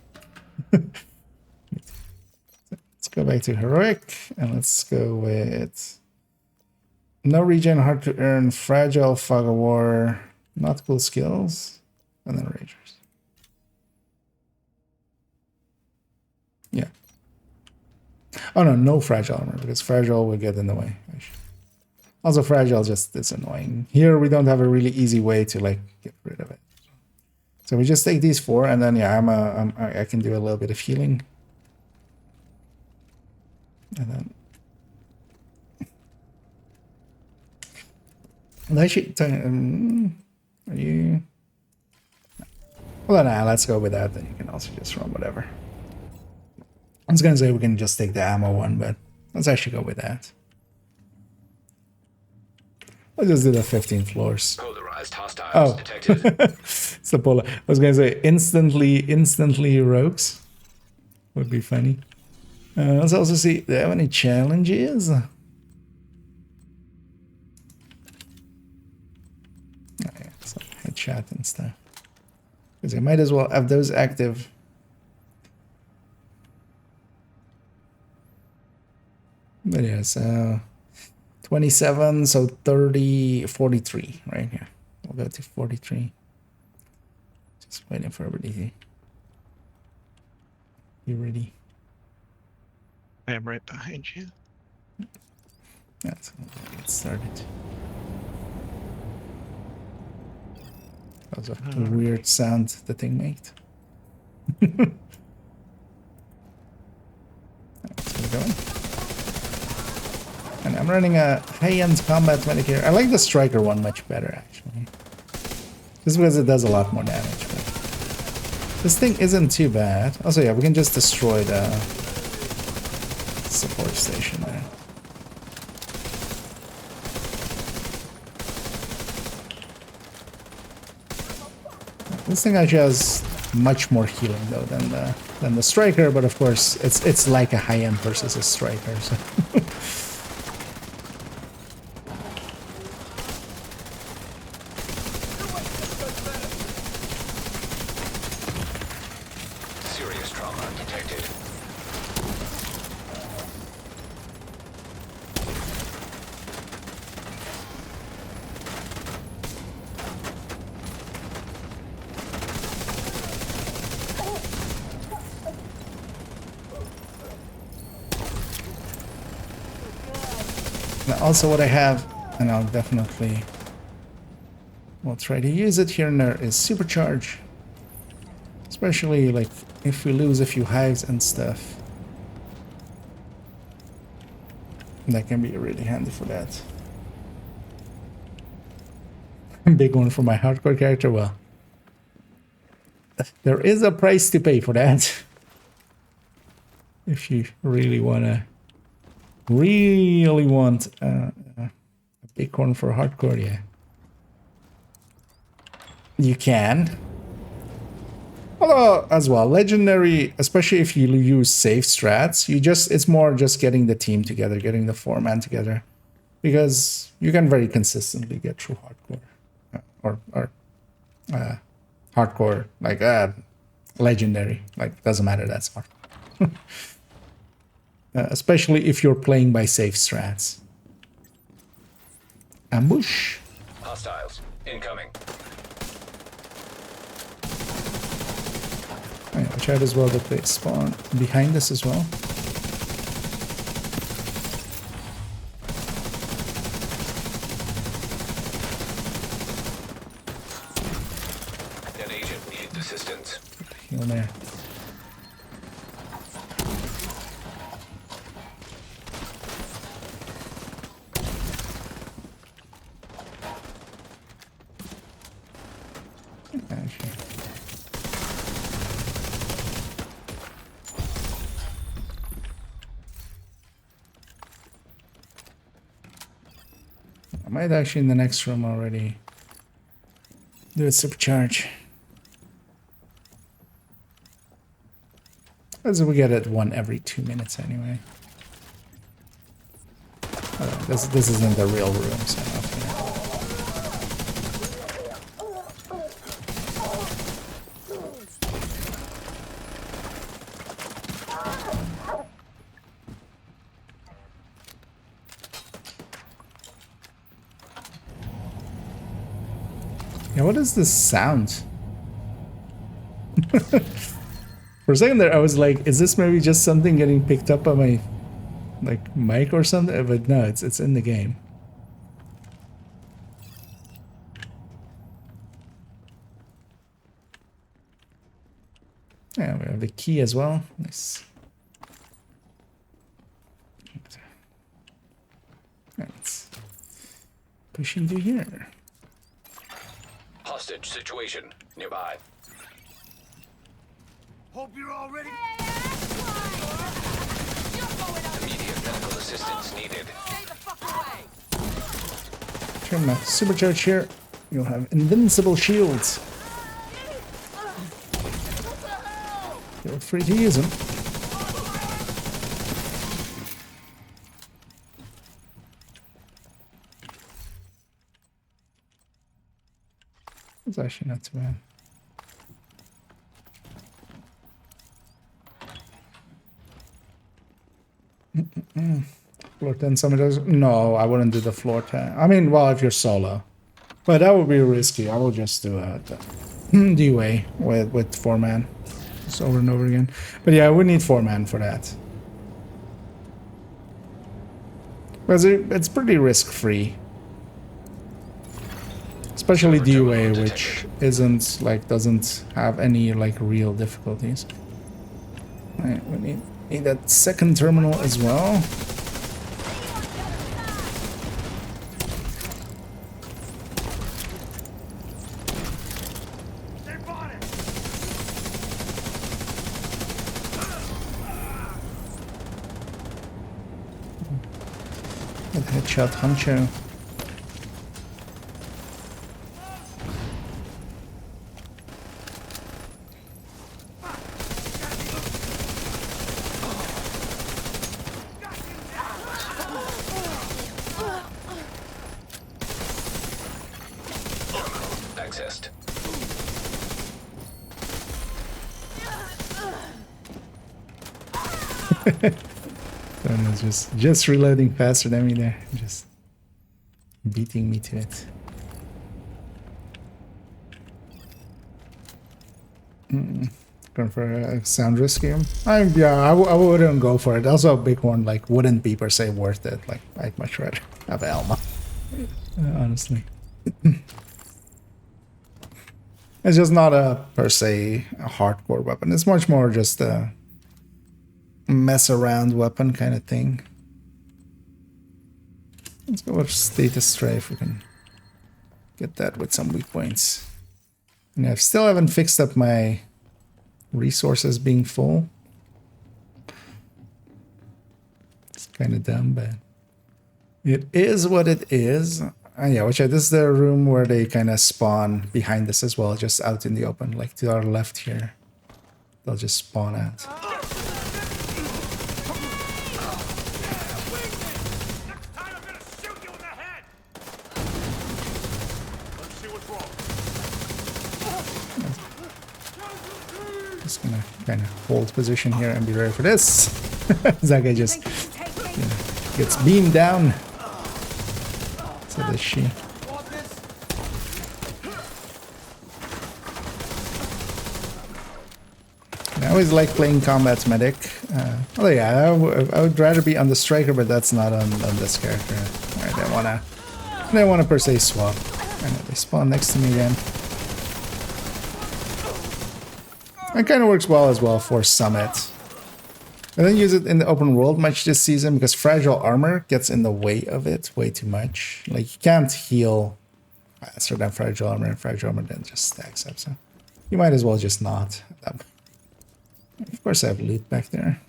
Let's go back to heroic and let's go with no regen, hard to earn, fragile, fog of war, not cool skills, and then ragers. Yeah. Oh no fragile armor because fragile will get in the way. Also, fragile just is annoying. Here we don't have a really easy way to like get rid of it. So we just take these 4, and then yeah, I can do a little bit of healing. And then actually, are you? Well, nah, let's go with that. Then you can also just run whatever. I was gonna say we can just take the ammo one, but let's actually go with that. Let's just do the 15 floors. Polarized hostiles detected. It's the polar. I was gonna say instantly rogues would be funny. Let's also see. Do they have any challenges? Oh, yeah, so headshot and stuff. Because I might as well have those active. But yeah, so 27, so 30, 43 right here. We'll go to 43. Just waiting for everybody to be ready. I am right behind you. Let's get started. That was a weird sound the thing made. Let's get going. And I'm running a high-end combat medic here. I like the striker one much better, actually. Just because it does a lot more damage. But this thing isn't too bad. Also, yeah, we can just destroy the support station there. This thing actually has much more healing though than the striker, but of course it's like a high-end versus a striker. So. Serious trauma detected. Now also what I have, and I'll definitely will try to use it here and there, is supercharge. Especially like if we lose a few hives and stuff. That can be really handy for that. Big one for my hardcore character. Well, there is a price to pay for that. If you really want a big one for hardcore, yeah. You can. Although, as well, legendary, especially if you use safe strats, it's more just getting the team together, getting the 4-man together, because you can very consistently get through hardcore, or hardcore, like legendary, like doesn't matter, that's hard. Especially if you're playing by safe strats. Ambush. Hostiles incoming. Watch out as well that they spawn behind us as well. An agent needs assistance. Heal there. I might actually in the next room already do a supercharge. As we get it 1 every 2 minutes anyway. This isn't the real room, so I'm not gonna... Yeah, what is this sound? For a second there, I was like, is this maybe just something getting picked up by my, like, mic or something? But no, it's in the game. Yeah, we have the key as well. Nice. Let's push into here. Hostage situation nearby. Hope you're all ready. Immediate medical assistance needed. Turn my supercharge here. You'll have invincible shields. Feel free to use them. It's actually not too bad. Floor 10 summon does. No, I wouldn't do the floor 10. I mean, well, if you're solo. But that would be risky. I will just do a DUA with 4-man. Just over and over again. But yeah, we need 4-man for that. Because it's pretty risk-free. Especially DUA, which isn't, like, doesn't have any, like, real difficulties. Alright, we need that second terminal as well. Good headshot, Huncho. Accessed. Someone's just reloading faster than me there. Just beating me to it. Going for a sound risk game? I wouldn't go for it. Also, a big one like wouldn't be per se worth it. Like I'd much rather have Alma. Honestly, it's just not a per se a hardcore weapon. It's much more just a mess around weapon kind of thing. Let's go with Status Stray if we can get that with some weak points. And I still haven't fixed up my resources being full. It's kind of dumb, but it is what it is. Yeah, this is the room where they kind of spawn behind us as well, just out in the open, like to our left here. They'll just spawn out. Just gonna kind of hold position here and be ready for this. That guy just gets beamed down. So does she. I always like playing combat medic. Oh yeah, I would rather be on the striker, but that's not on this character. Alright, they wanna per se swap. I know they spawn next to me again. It kind of works well as well for Summit. I don't use it in the open world much this season because fragile armor gets in the way of it way too much. Like you can't heal faster than fragile armor, and fragile armor then just stacks up. So you might as well just not. Of course, I have loot back there.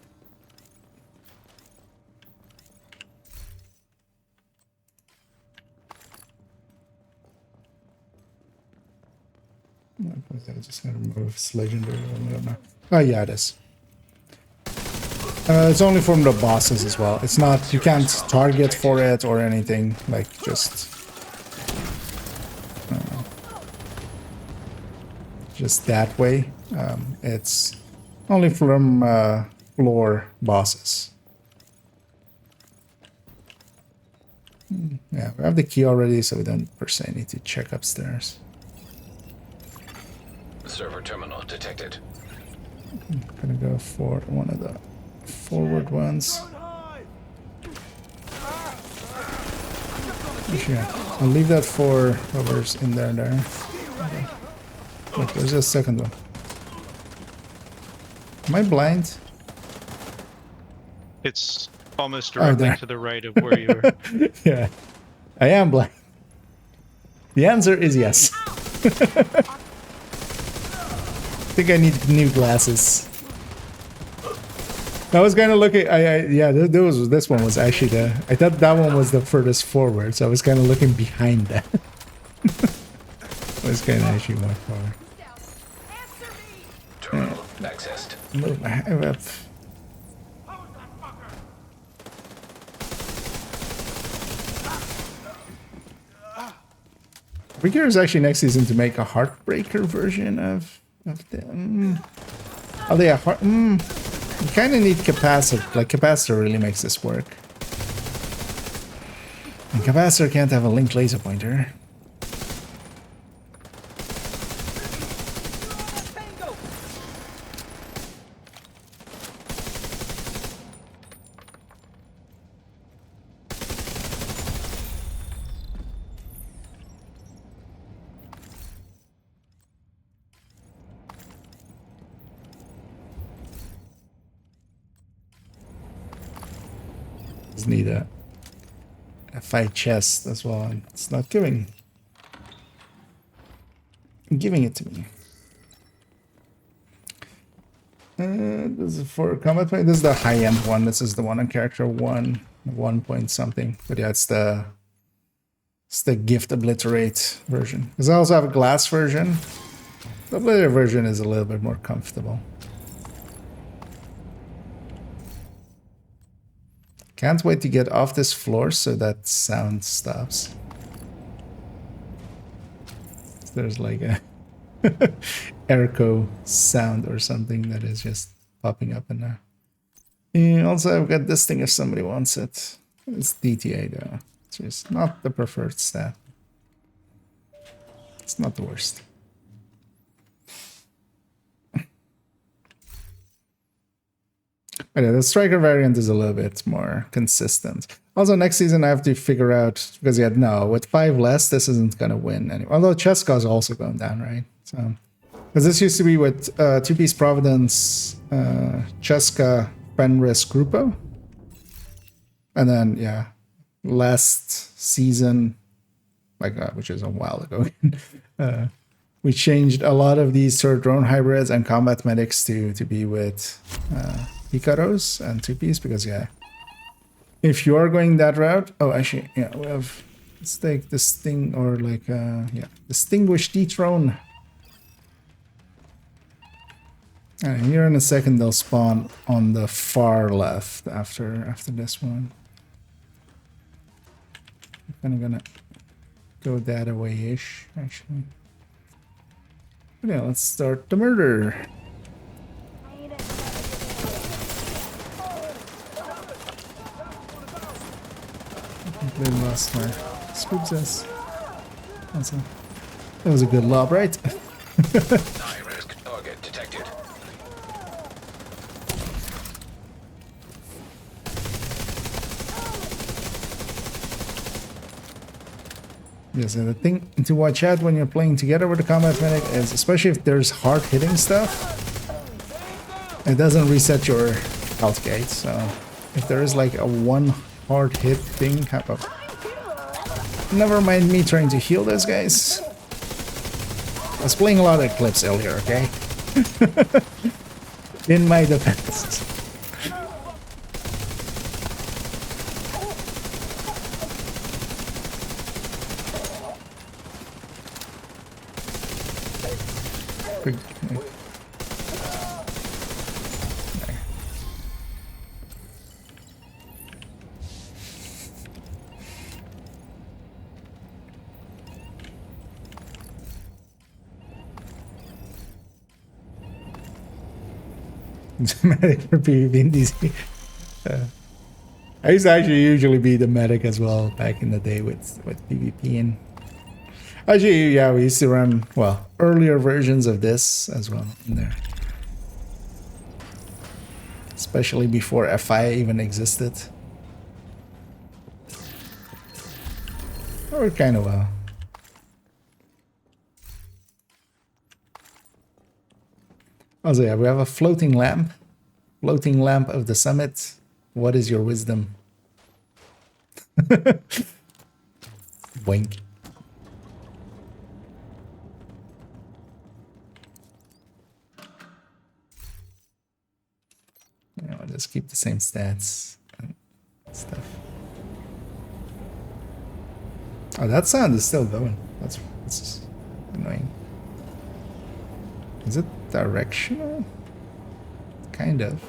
I just gotta remove this legendary one. I don't know. Oh yeah, it is. It's only from the bosses as well. It's not, you can't target for it or anything. Like just that way. It's only from floor bosses. Yeah, we have the key already, so we don't per se need to check upstairs. Server terminal detected. I'm gonna go for one of the forward ones. Actually, yeah, I'll leave that for whoever's in there. Okay. Look, there's a second one. Am I blind? It's almost directly to the right of where you were. Yeah, I am blind. The answer is yes. I think I need new glasses. I was kind of looking. Yeah, this one was actually the. I thought that one was the furthest forward, so I was kind of looking behind that. It was kind of actually more forward. Terminal accessed. Move my hive up. Rigger is actually next season to make a Heartbreaker version of the. Oh, yeah, you kind of need capacitor. Like capacitor really makes this work. And capacitor can't have a linked laser pointer. Just need a fight chest as well, and it's not giving it to me. This is for combat play. This is the high-end one. This is the one on character 1 point something. But yeah, it's the gift obliterate version. Because I also have a glass version. The obliterate version is a little bit more comfortable. Can't wait to get off this floor so that sound stops. There's like a Airco sound or something that is just popping up in there. And also I've got this thing if somebody wants it. It's DTA though. It's just not the preferred stat. It's not the worst. But yeah, the striker variant is a little bit more consistent. Also, next season I have to figure out, because yeah, no, with 5 less, this isn't going to win anymore. Although Cheska is also going down, right? So, because this used to be with 2-piece Providence, Cheska, Fenris, Grupo. And then, yeah, last season, like which is a while ago, we changed a lot of these sort of drone hybrids and combat medics to be with Picaros and 2-piece, because yeah, if you are going that route, oh actually yeah, we have, let's take this thing, or like yeah, distinguished dethrone, and here in a second they'll spawn on the far left after this one. I'm kind of gonna go that away-ish actually. But yeah, let's start the murder. They lost my scoops us. Awesome. That was a good lob, right? High risk target detected. Yes, and the thing to watch out when you're playing together with the combat medic is, especially if there's hard hitting stuff, it doesn't reset your health gauge. So if there is like a one hard hit thing happen. Never mind me trying to heal those guys. I was playing a lot of Eclipse earlier, okay? In my defense. Medic for PvP in DC. I used to actually usually be the medic as well back in the day with PvP, and actually yeah, we used to run, well, earlier versions of this as well in there, especially before FI even existed. Or kind of well. Also, yeah, we have a floating lamp. Floating lamp of the summit. What is your wisdom? Wink. Yeah, I'll just keep the same stats and stuff. Oh, that sound is still going. That's annoying. Is it directional? Kind of.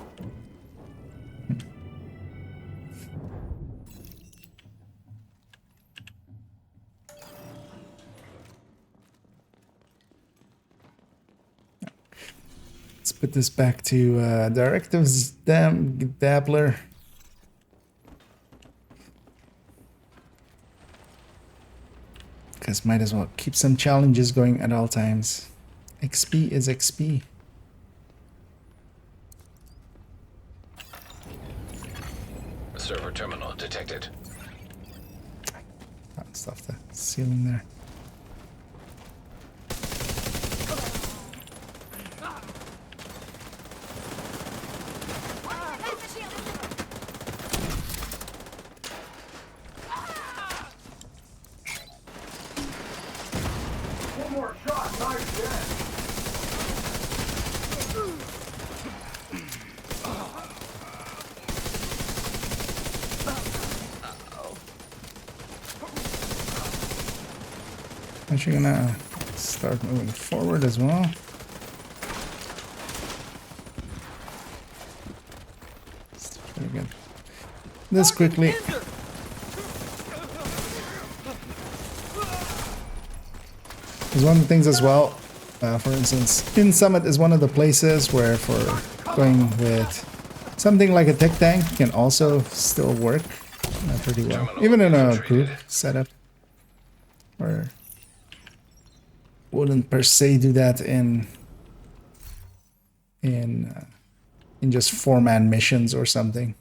Let's put this back to directives dabbler. Because might as well keep some challenges going at all times. XP is XP. Server terminal detected. Stuff the ceiling there. Actually gonna start moving forward as well. Get this quickly. There's one of the things as well, for instance, in Summit is one of the places where for going with something like a tech tank can also still work pretty well. Even in a group setup. Or wouldn't per se do that in just 4-man missions or something.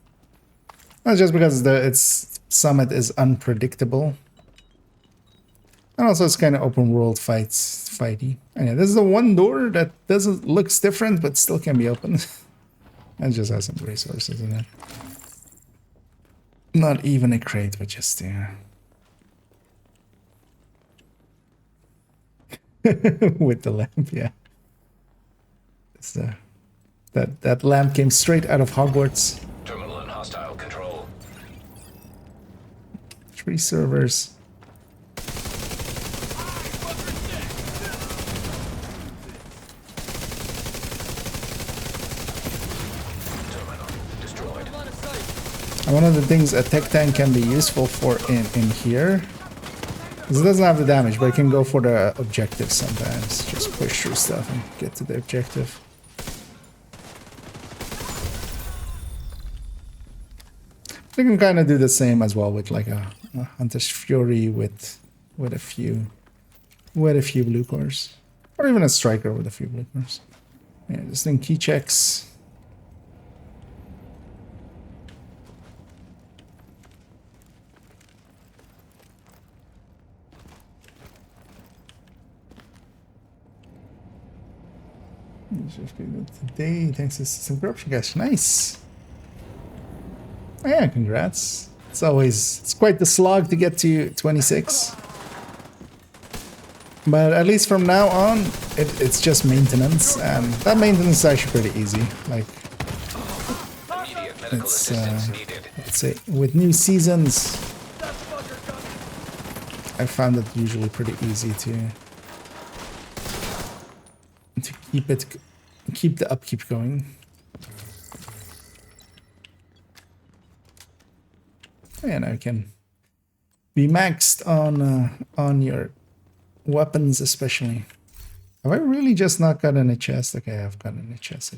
That's just because its Summit is unpredictable. And also it's kind of open world fighty. And yeah, this is the one door that looks different but still can be opened. And just has some resources in it. Not even a crate, but just with the lamp, yeah. It's, that lamp came straight out of Hogwarts. Terminal in hostile control. 3 servers. And one of the things a tech tank can be useful for in here is it doesn't have the damage, but it can go for the objective sometimes. Just push through stuff and get to the objective. You can kind of do the same as well with like a Hunter's Fury with a few blue cores, or even a striker with a few blue cores. Yeah, just doing key checks. Today, thanks to some corruption, guys. Nice. Yeah, congrats. It's quite the slog to get to 26. But at least from now on, it's just maintenance, and that maintenance is actually pretty easy. Like, it's let's say with new seasons, I found it usually pretty easy to keep the upkeep going. And I can be maxed on your weapons, especially. Have I really just not gotten a chest? Okay, I've gotten a chest.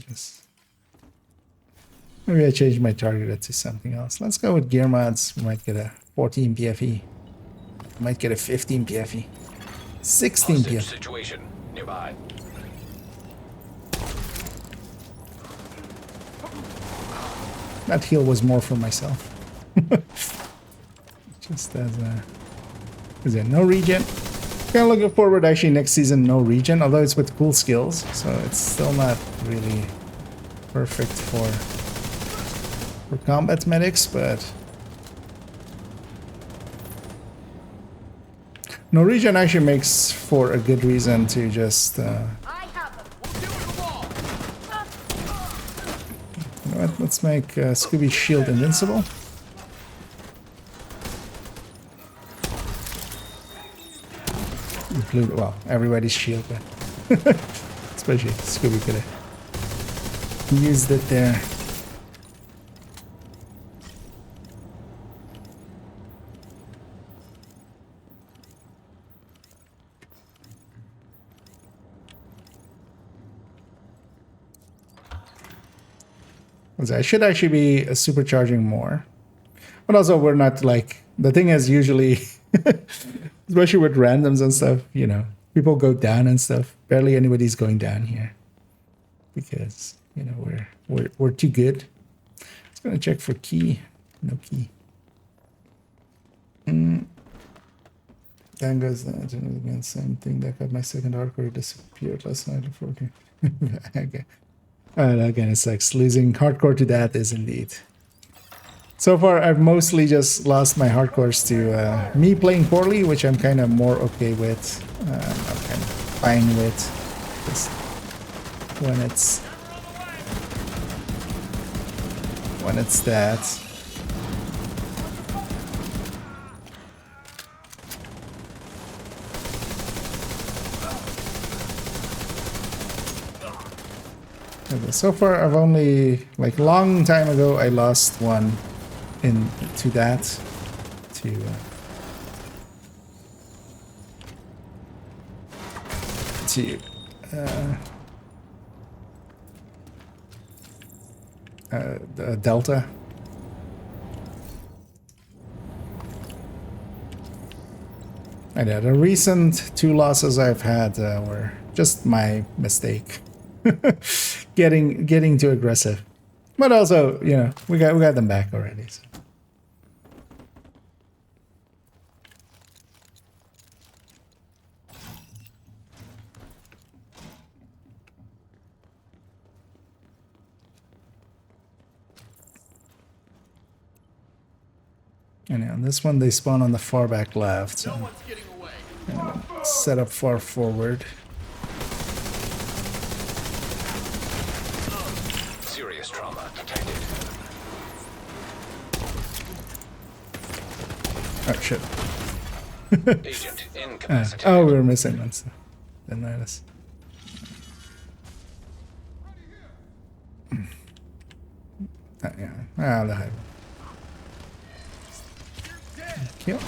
Maybe I changed my target to something else. Let's go with gear mods. We might get a 14 PFE. Might get a 15 PFE. 16 PFE. Situation nearby. That heal was more for myself. Just as is there no regen? Kind of looking forward actually next season, no regen, although it's with cool skills, so it's still not really perfect for combat medics, but no regen actually makes for a good reason to just you know what, let's make Scooby's shield invincible. Include, well, everybody's shield, but especially Scooby could have used it there. I should actually be supercharging more. But also we're not like, the thing is usually, especially with randoms and stuff, you know, people go down and stuff. Barely anybody's going down here. Because, you know, we're too good. Just gonna check for key. No key. Then goes the again, same thing that got my second hardcore disappeared last night. Okay. Again, it sucks. Losing hardcore to that is indeed. So far, I've mostly just lost my hardcores to me playing poorly, which I'm kind of more okay with. I'm kind of fine with. Just when it's that. So far, I've only, like, long time ago, I lost one to that. The Delta. And yeah, the recent 2 losses I've had were just my mistake. getting too aggressive. But also, you know, we got them back already. So. And on this one, they spawn on the far back left. So set up far forward. Serious trauma detected. Oh shit. Agent incapacitated. Oh, we were missing one, so didn't notice. Yeah. Ah, the high. Thank you.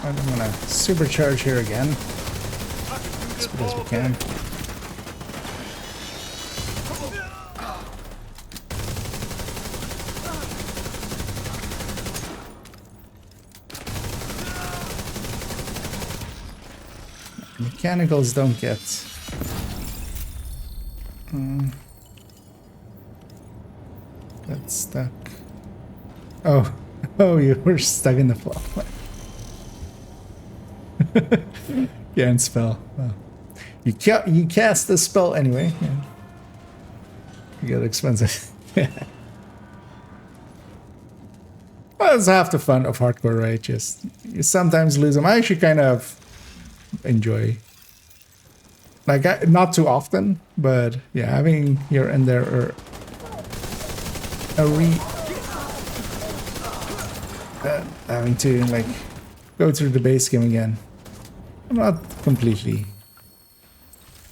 I'm gonna supercharge here again. As good as we can. Mechanicals don't get. That's stuck. Oh, oh, you were stuck in the floor. Can't spell. Oh. You cast the spell anyway. Yeah. You get expensive. Well, that's half the fun of hardcore, right? Just you sometimes lose them. I actually kind of enjoy, like, not too often, but yeah, having here and there or having to like go through the base game again. I'm not completely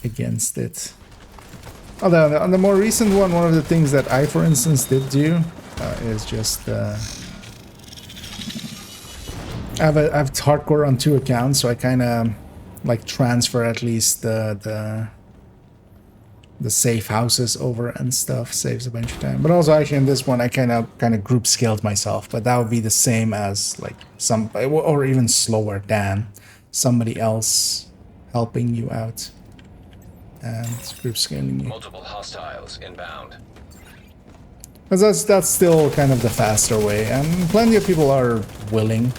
against it. Although on the more recent one of the things that I, for instance, did do is just I've hardcore on 2 accounts, so I kind of like transfer at least the safe houses over and stuff. Saves a bunch of time. But also actually in this one I kind of group scaled myself, but that would be the same as like some, or even slower than somebody else helping you out and group scaling you. Multiple hostiles inbound. That's still kind of the faster way, and plenty of people are willing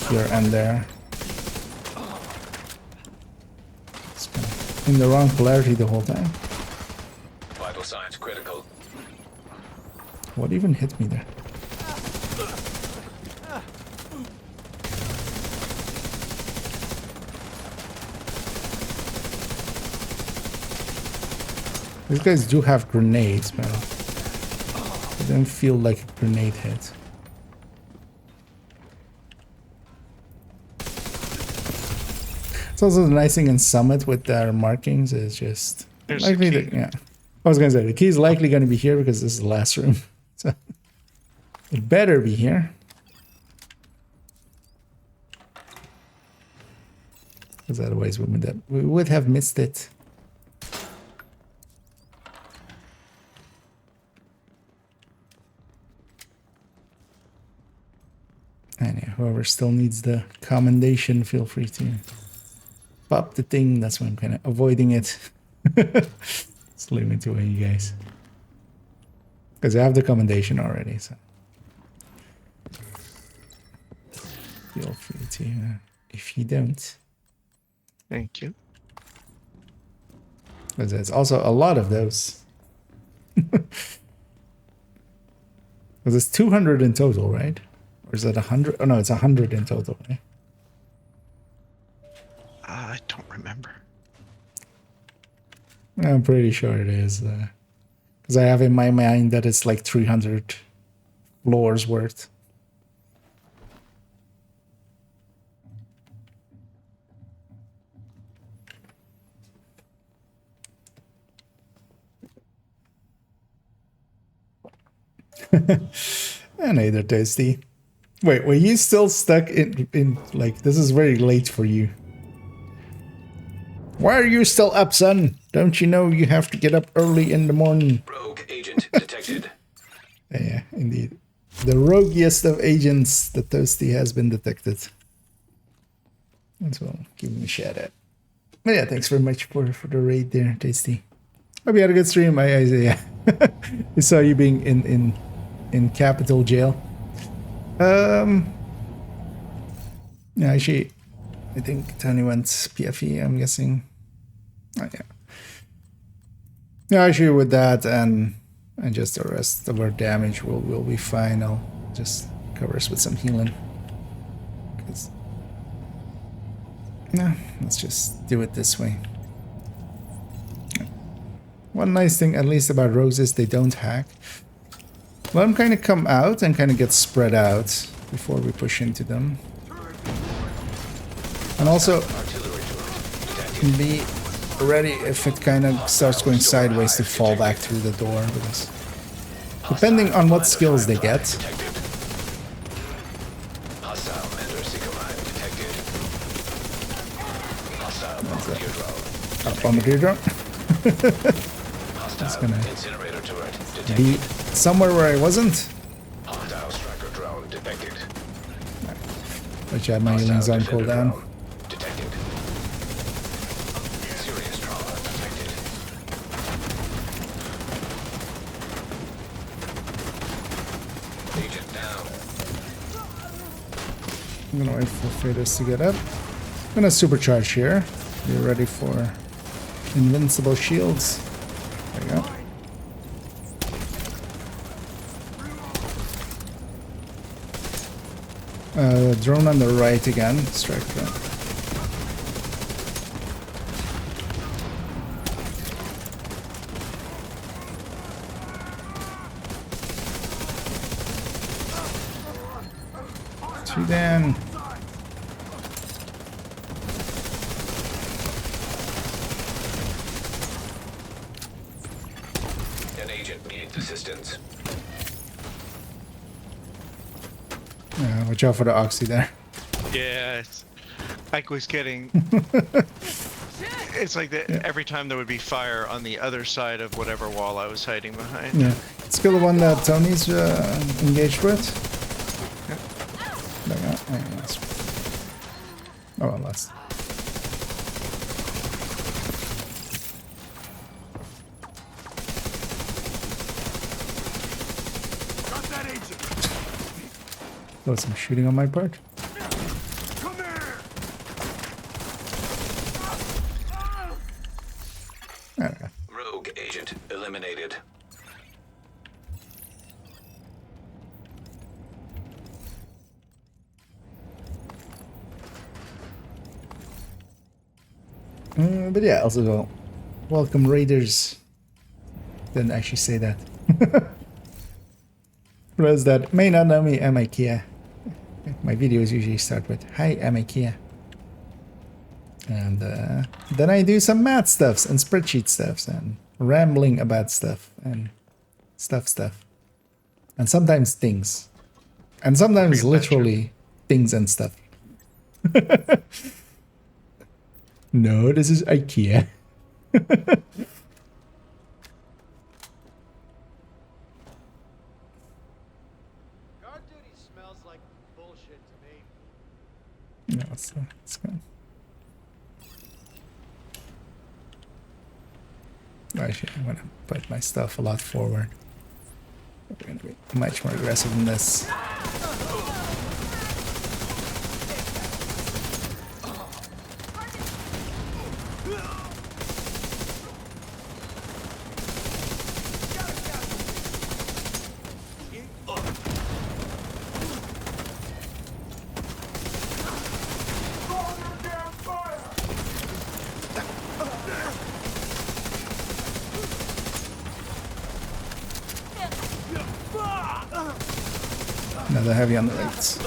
here and there. It's kind of in the wrong polarity the whole time. Vital signs critical. What even hit me there? These guys do have grenades, but they don't feel like a grenade hit. It's also the nice thing in Summit with their markings is just likely that, yeah. I was gonna say the key is likely gonna be here because this is the last room. So it better be here. Because otherwise we would have missed it. Anyway, whoever still needs the commendation, feel free to pop the thing. That's why I'm kind of avoiding it. Just leave it to you guys. Because I have the commendation already, so. Feel free to, if you don't. Thank you. Because there's also a lot of those. Because it's 200 in total, right? Or is it 100? Oh no, it's 100 in total, right? I'm pretty sure it is. Because I have in my mind that it's like 300 floors worth. And either tasty. Wait, were you still stuck in like, this is very late for you. Why are you still up, son? Don't you know you have to get up early in the morning? Rogue agent detected. Yeah, indeed. The roguiest of agents, the Toasty, has been detected. That's well, give him a shout out. But yeah, thanks very much for the raid there, Tasty. Hope you had a good stream. Yeah. I saw you being in Capitol Jail. Yeah, actually, I think Tony went PFE, I'm guessing. Oh, yeah. Yeah, actually with that and just the rest of our damage will be fine. I'll just cover us with some healing. No, let's just do it this way. One nice thing, at least about rogues, is they don't hack. Let them kind of come out and kind of get spread out before we push into them. And also, be ready if it kind of starts going sideways to fall back through the door, because depending on what skills they get. Bombardier drone. It's gonna be somewhere where I wasn't. Which I had my healing zone pulled down. I'm gonna wait for Faders to get up. I'm gonna supercharge here. Be ready for invincible shields. There you go. Drone on the right again. Strike drone. Two down. Assistance. Watch out for the oxy there. Yeah, Ike was getting. It's like that every time there would be fire on the other side of whatever wall I was hiding behind. Yeah, it's still the one that Tony's engaged with. Oh, well, that's. Oh, some shooting on my part. Come here. Okay. Rogue agent eliminated. But yeah, also welcome raiders. Didn't actually say that. For those that may not know me, I'm IKEA. My videos usually start with, "Hi, I'm IKEA." And then I do some math stuffs and spreadsheet stuffs and rambling about stuff and stuff. And sometimes things. And sometimes literally things and stuff. No, this is IKEA. No, it's good. Actually, I'm gonna put my stuff a lot forward. We're gonna be much more aggressive than this. Another heavy on the right.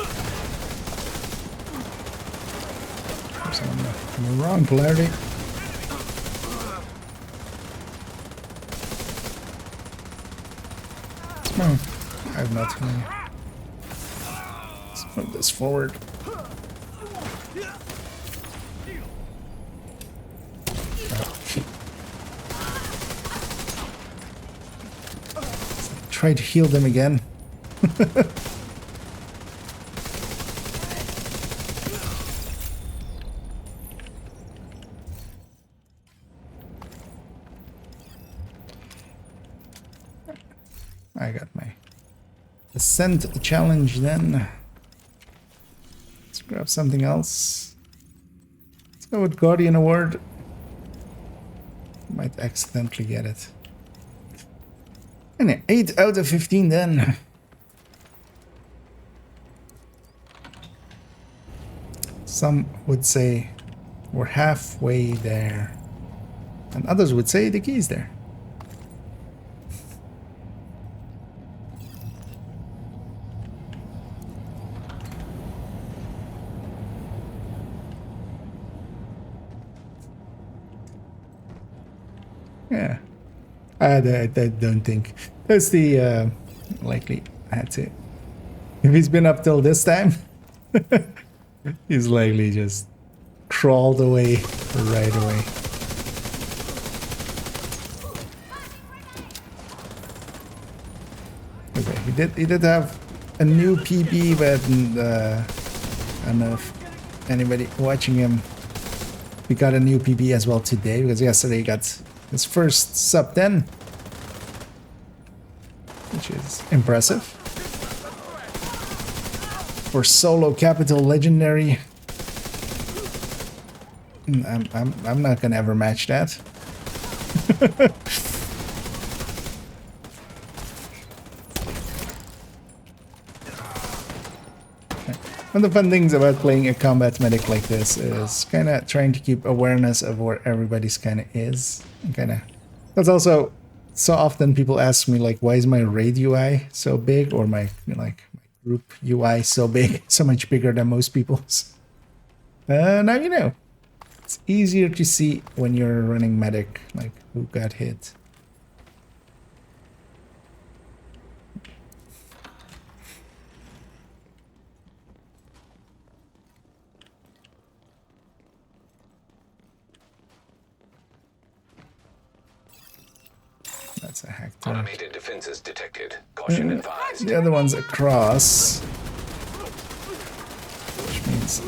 I'm on the wrong polarity. I have nothing. Let's move this forward. Try to heal them again. I got my Ascent challenge then. Let's grab something else. Let's go with Guardian Award. Might accidentally get it. And 8 out of 15 then. Some would say we're halfway there. And others would say the key's there. Yeah, I don't think that's the likely. That's it. If he's been up till this time, he's likely just crawled away right away. Okay, he did have a new PB, but I don't know if anybody watching him. He got a new PB as well today because yesterday he got his first sub 10, which is impressive. For solo capital legendary, I'm not gonna ever match that. One of the fun things about playing a combat medic like this is kind of trying to keep awareness of where everybody's kind of is. That's also so often people ask me like, why is my raid UI so big, or my my group UI so big, so much bigger than most people's. Now you know. It's easier to see when you're running medic, like who got hit. That's a hack. Automated defenses detected. Caution advised. The other one's across, which means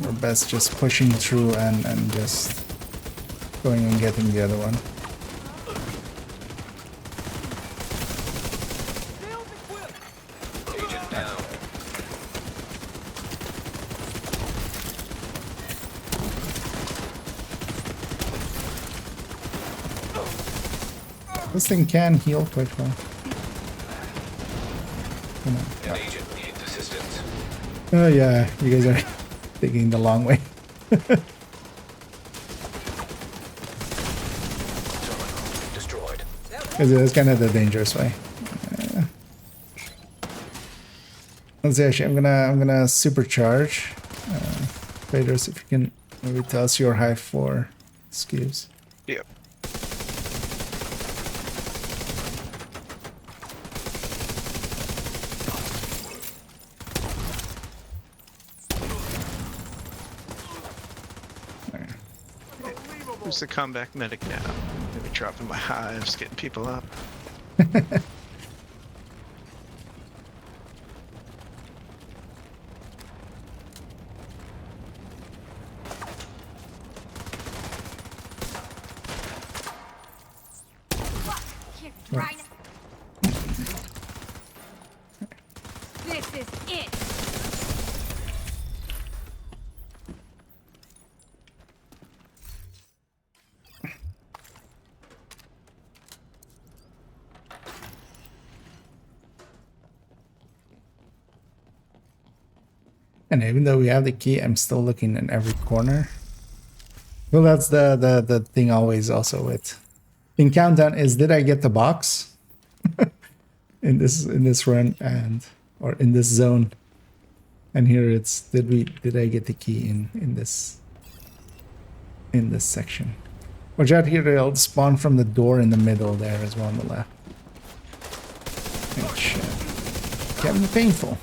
we're best just pushing through and just going and getting the other one. Agent down. This thing can heal quite well. Come on. An agent needs assistance. Oh yeah, you guys are taking the long way. Destroyed. It's kind of the dangerous way. Let's see. Actually, I'm gonna supercharge. Traders, if you can maybe tell us your high 4 skews. Yep. Who's the combat medic now? Maybe dropping my hives, getting people up. This is it. And even though we have the key, I'm still looking in every corner. Well, that's the thing always also with in Countdown is, did I get the box in this run? And or in this zone. And here it's did I get the key in this section? Watch out here, they'll spawn from the door in the middle there as well on the left. Which can be painful.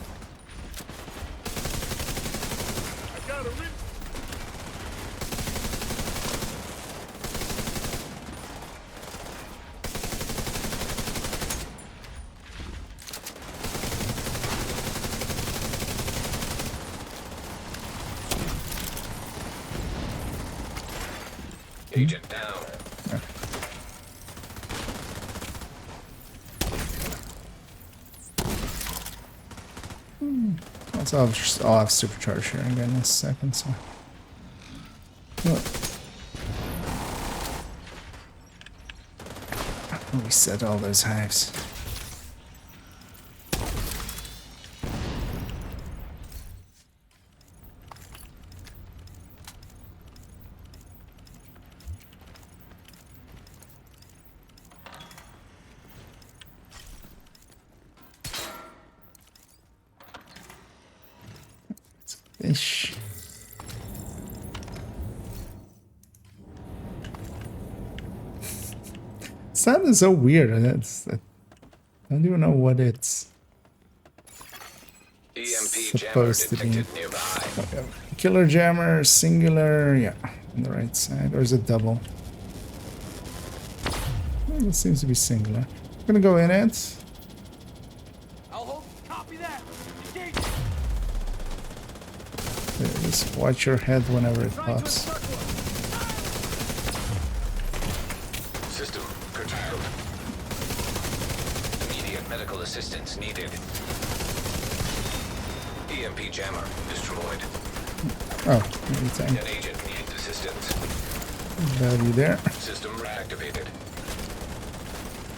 Agent down. Also, I'll have supercharge here again in a second. So, reset all those hives. Ish. Sound is so weird. I don't even know what it's supposed to be. Okay. Killer jammer, singular, yeah, on the right side, or is it double? It seems to be singular. I'm gonna go in it. Just watch your head whenever it pops. System curtailed. Immediate medical assistance needed. EMP jammer destroyed. Oh, anytime. An agent needs assistance. Value there. System reactivated.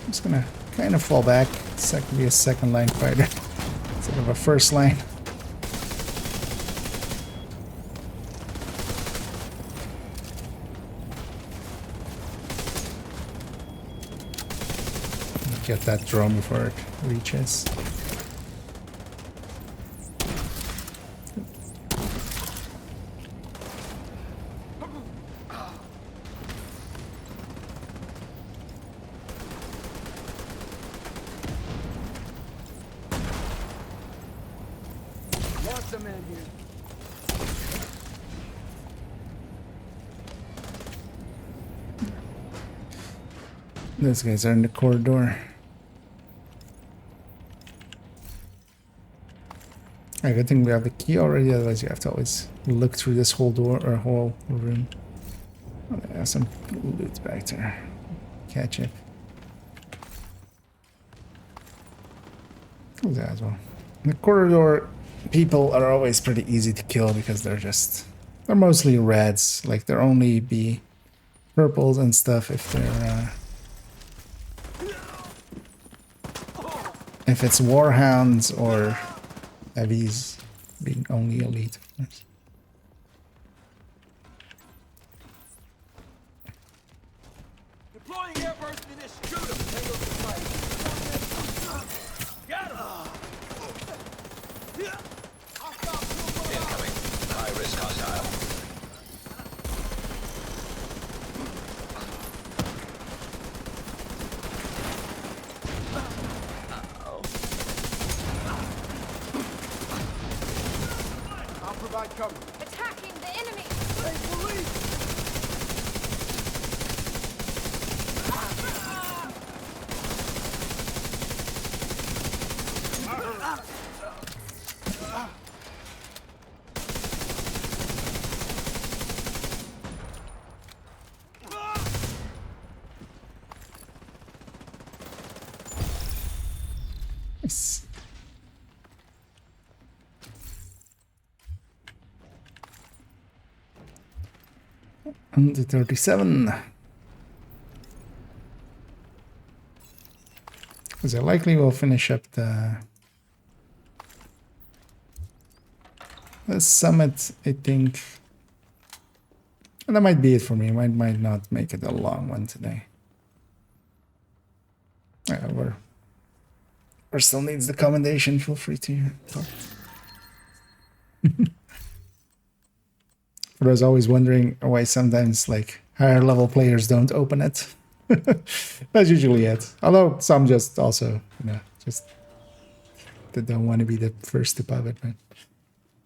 I'm just gonna kind of fall back. Be a second line fighter instead of a first line. Get that drone before it reaches. Lots of men here. Those guys are in the corridor. I think we have the key already, otherwise you have to always look through this whole door or whole room. Oh, there's some loot back there. Catch it. Oh, that as well. The corridor people are always pretty easy to kill because they're mostly reds. Like they'll only be purples and stuff if they're if it's warhounds or heavies being only elite, of course. Deploying airburst munitions. Shoot him. Tango to fight. Got him. Incoming. High risk hostile. Provide cover. Attacking the enemy! Hey, police! Nice. And the 37. Because I likely will finish up the summit, I think. And that might be it for me. Might not make it a long one today. Yeah, we're or still needs the commendation, feel free to talk. But I was always wondering why sometimes like higher level players don't open it. That's usually it. Although some just also, just they don't want to be the first to pop it. But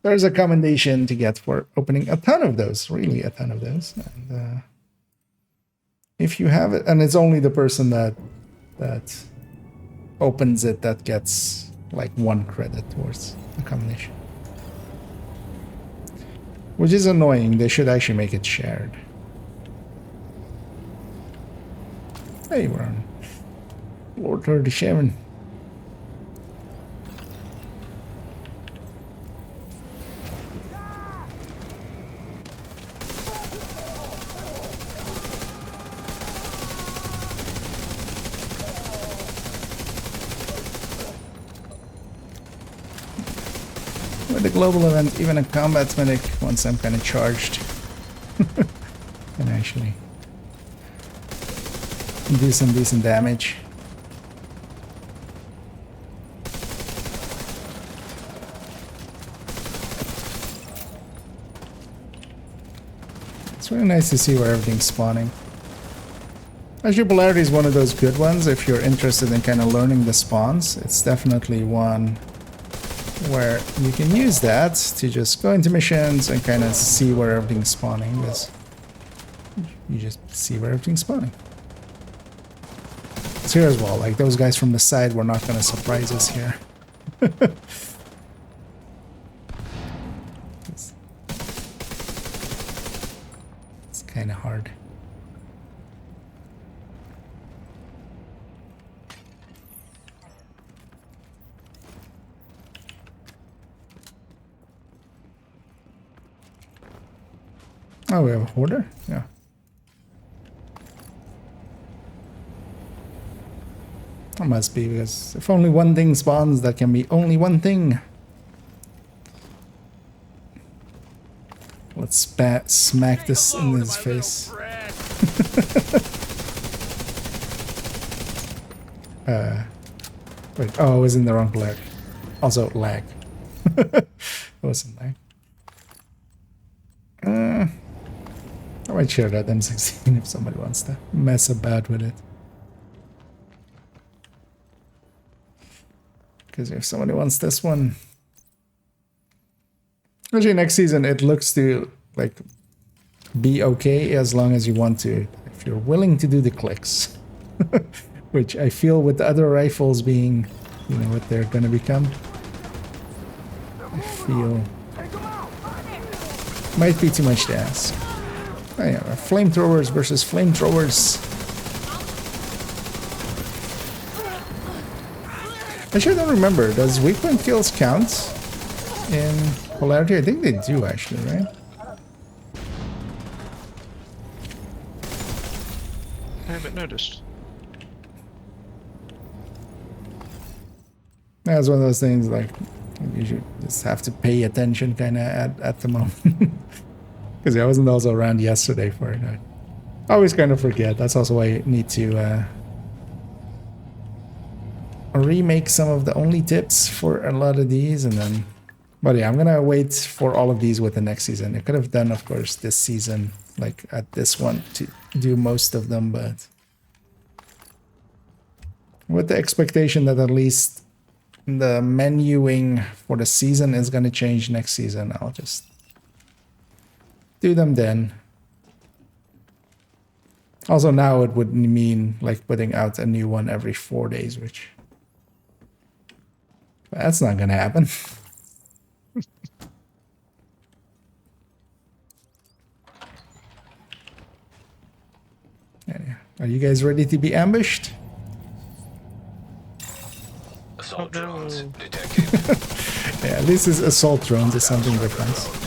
there's a commendation to get for opening a ton of those, really a ton of those. And if you have it, and it's only the person that opens it that gets like 1 credit towards the combination. Which is annoying. They should actually make it shared. Hey, we're on Lord 37. With the global event, even a combat medic, once I'm kind of charged, can actually do some decent damage. It's really nice to see where everything's spawning. Actually, Polarity is one of those good ones. If you're interested in kind of learning the spawns, it's definitely one where you can use that to just go into missions and kind of see where everything's spawning. Because you just see where everything's spawning. It's here as well. Like those guys from the side were not going to surprise us here. It's kind of hard. Oh, we have a hoarder? Yeah. That must be, because if only one thing spawns, that can be only one thing. Let's smack this in his face. Wait, oh, I was in the wrong lag. Also, lag. It wasn't lag. I might share that M16 if somebody wants to mess about with it. Because if somebody wants this one... Actually, next season it looks to like be okay as long as you want to. If you're willing to do the clicks. Which I feel with the other rifles being, what they're going to become. I feel... might be too much to ask. Oh yeah, flamethrowers versus flamethrowers. Actually, I don't remember. Does weak point kills count in Polarity? I think they do, actually, right? I haven't noticed. That's one of those things, like, you should just have to pay attention kind of at the moment. Because I wasn't also around yesterday for it. I always kind of forget. That's also why I need to remake some of the only tips for a lot of these, and then... But yeah, I'm gonna wait for all of these with the next season. I could have done, of course, this season, like at this one, to do most of them, but... with the expectation that at least the menuing for the season is gonna change next season, I'll just... do them then. Also now it would mean like putting out a new one every 4 days, which... that's not gonna happen. Yeah. Are you guys ready to be ambushed? Assault drones detected. Yeah, this is assault drones is something different.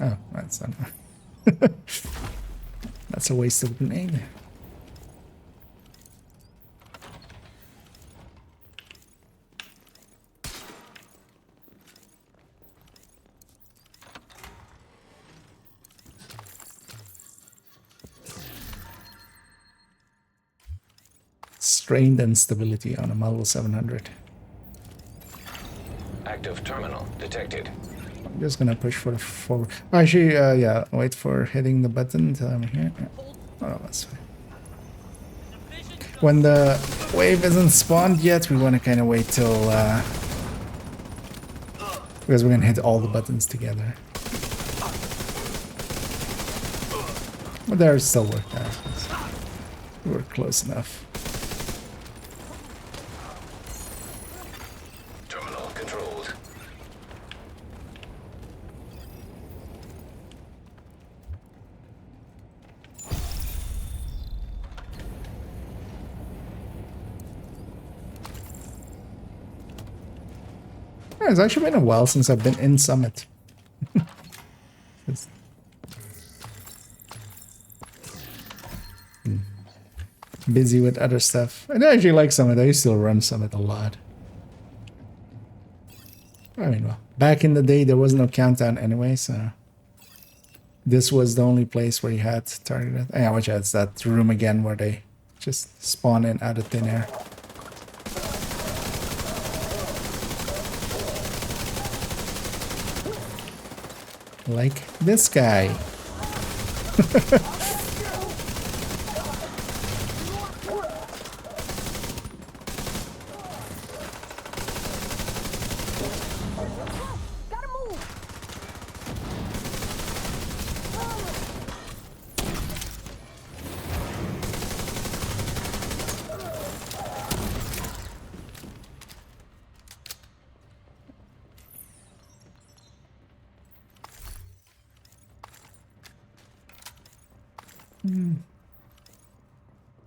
Oh, that's not... That's a waste of grenade. Strained instability on a Model 700. Active terminal detected. I'm just gonna push for the forward. Actually, yeah, wait for hitting the button until I'm here. Yeah. Oh, that's fine. When the wave isn't spawned yet, we want to kind of wait till because we're gonna hit all the buttons together. But there still worked out. We're close enough. Terminal controlled. Yeah, it's actually been a while since I've been in Summit. Busy with other stuff. I actually like Summit. I used to run Summit a lot. I mean, well, back in the day, there was no countdown anyway, so this was the only place where you had targeted. Yeah, which is that room again where they just spawn in out of thin air. Like this guy.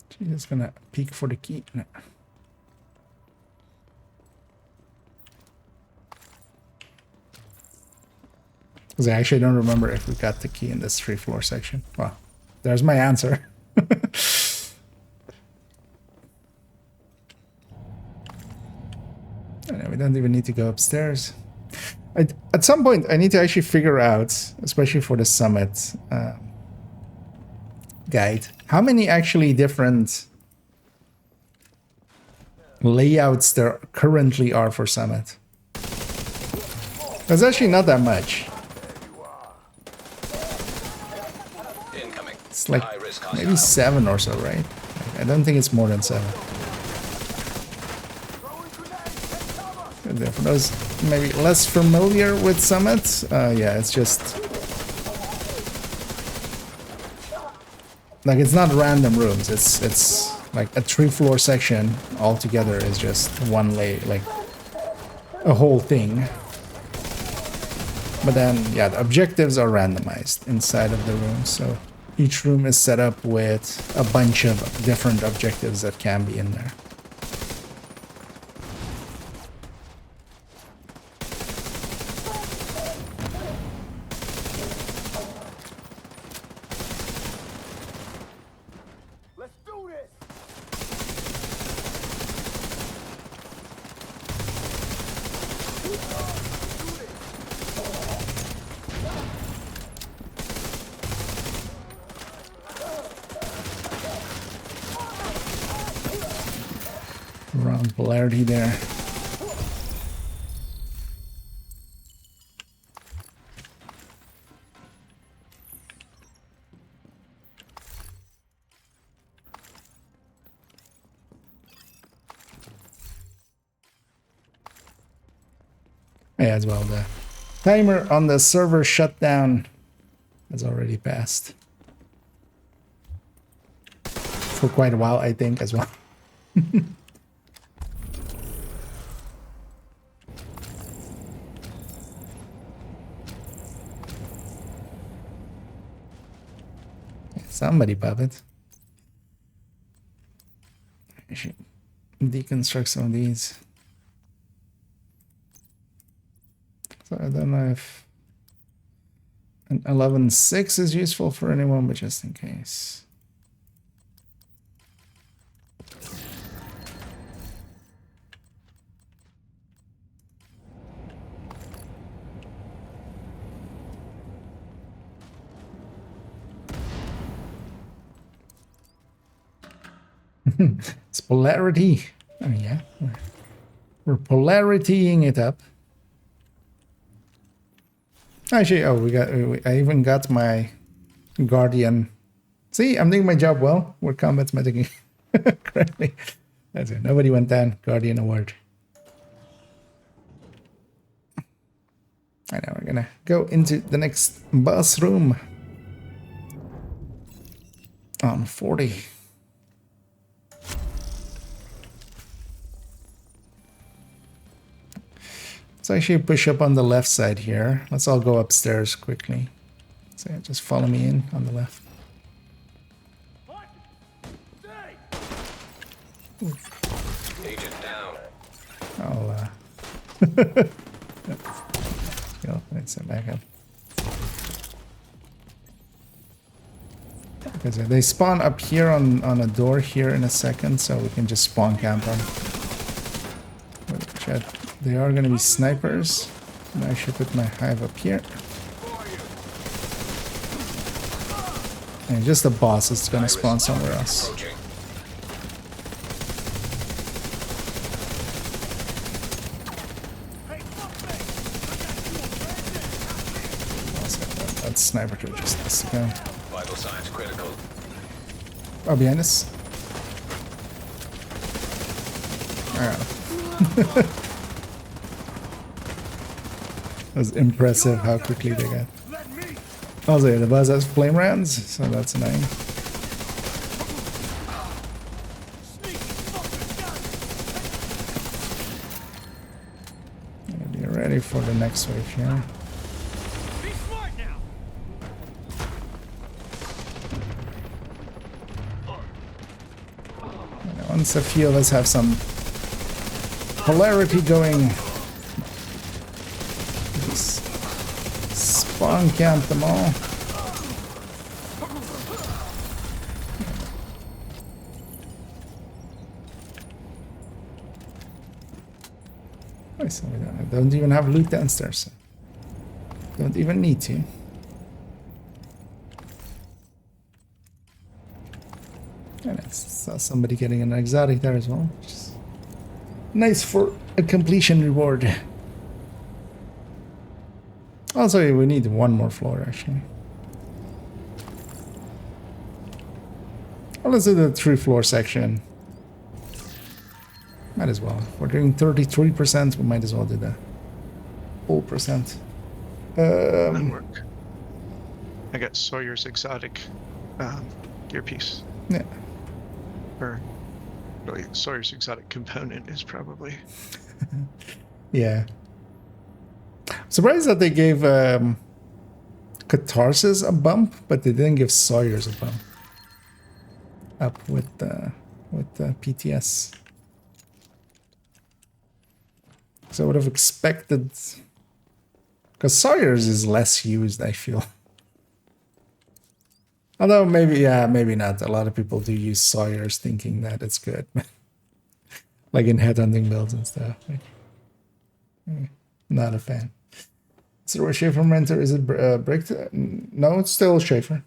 She's just gonna peek for the key. No. Because I actually don't remember if we got the key in this 3th floor section. Well, there's my answer. Anyway, we don't even need to go upstairs. At some point, I need to actually figure out, especially for the Summit guide, how many actually different layouts there currently are for Summit. There's actually not that much. It's like maybe 7 or so, right? I don't think it's more than 7. For those maybe less familiar with Summit, yeah, it's just like it's not random rooms. It's like a 3-floor section altogether is just one like a whole thing. But then, yeah, the objectives are randomized inside of the room, so each room is set up with a bunch of different objectives that can be in there. Wrong polarity there. Yeah, as well, the timer on the server shutdown has already passed. For quite a while, I think, as well. Somebody pop it. I should deconstruct some of these. So I don't know if An 11.6 is useful for anyone, but just in case. It's polarity. Oh yeah, we're polaritying it up. Actually, oh, I even got my Guardian. See, I'm doing my job well. We're combat medicing correctly. That's it. Nobody went down. Guardian award. And now we're gonna go into the next boss room. On 40. Let's actually push up on the left side here. Let's all go upstairs quickly. So yeah, just follow me in on the left. Agent down. I'll go, let's back up. Because they spawn up here on a door here in a second, so we can just spawn camp them. They are going to be snipers. And I should put my hive up here. And just the boss is going to spawn somewhere else. That sniper kill just needs to go. Vital signs critical. Oh, behind us. Alright. That was impressive how quickly they got. Also, yeah, the boss has flame rounds, so that's annoying. Be ready for the next wave here. Once a few of us have some polarity going, just spawn camp them all. I don't even have loot downstairs. Don't even need to. And I saw somebody getting an exotic there as well. Which is nice for a completion reward. Also, we need one more floor actually. Well, let's do the 3-floor section. Might as well. We're doing 33%. We might as well do the whole percent. Work. I got Sawyer's exotic earpiece. Yeah. Or really, Sawyer's exotic component is probably. Yeah. Surprised that they gave Catharsis a bump, but they didn't give Sawyer's a bump. Up with PTS. So I would have expected, because Sawyer's is less used, I feel. Although maybe, yeah, maybe not. A lot of people do use Sawyer's thinking that it's good. Like in headhunting builds and stuff. Not a fan. So Schaefer Mentor, is it bricked? No, it's still Schaefer.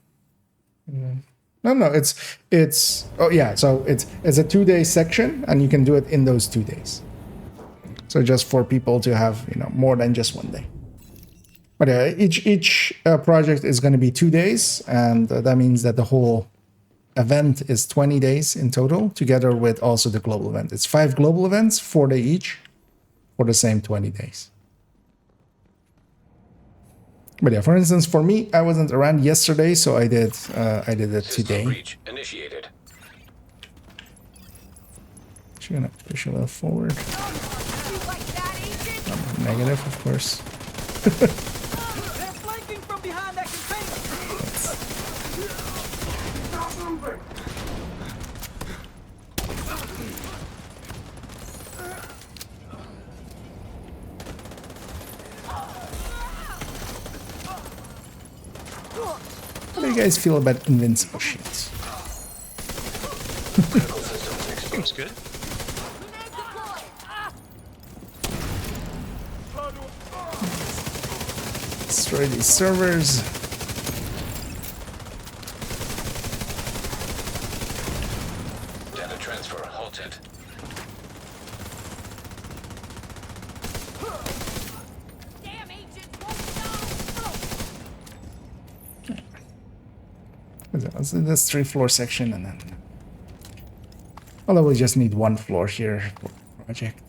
No, it's oh yeah, so it's a 2-day section and you can do it in those 2 days. So just for people to have, more than just 1 day. But yeah, each project is going to be 2 days, and that means that the whole event is 20 days in total, together with also the global event. It's 5 global events, 4 day each, for the same 20 days. But yeah, for instance, for me, I wasn't around yesterday, so I did it today. Breach initiated. Just gonna push a little forward. Negative, of course. They're flanking from behind that container. Stop moving. How do you guys feel about invincible shields? Seems good. Destroy these servers. Data transfer halted. Damn agent won't Let's do this 3-floor section and then. Although we just need 1 floor here for the project.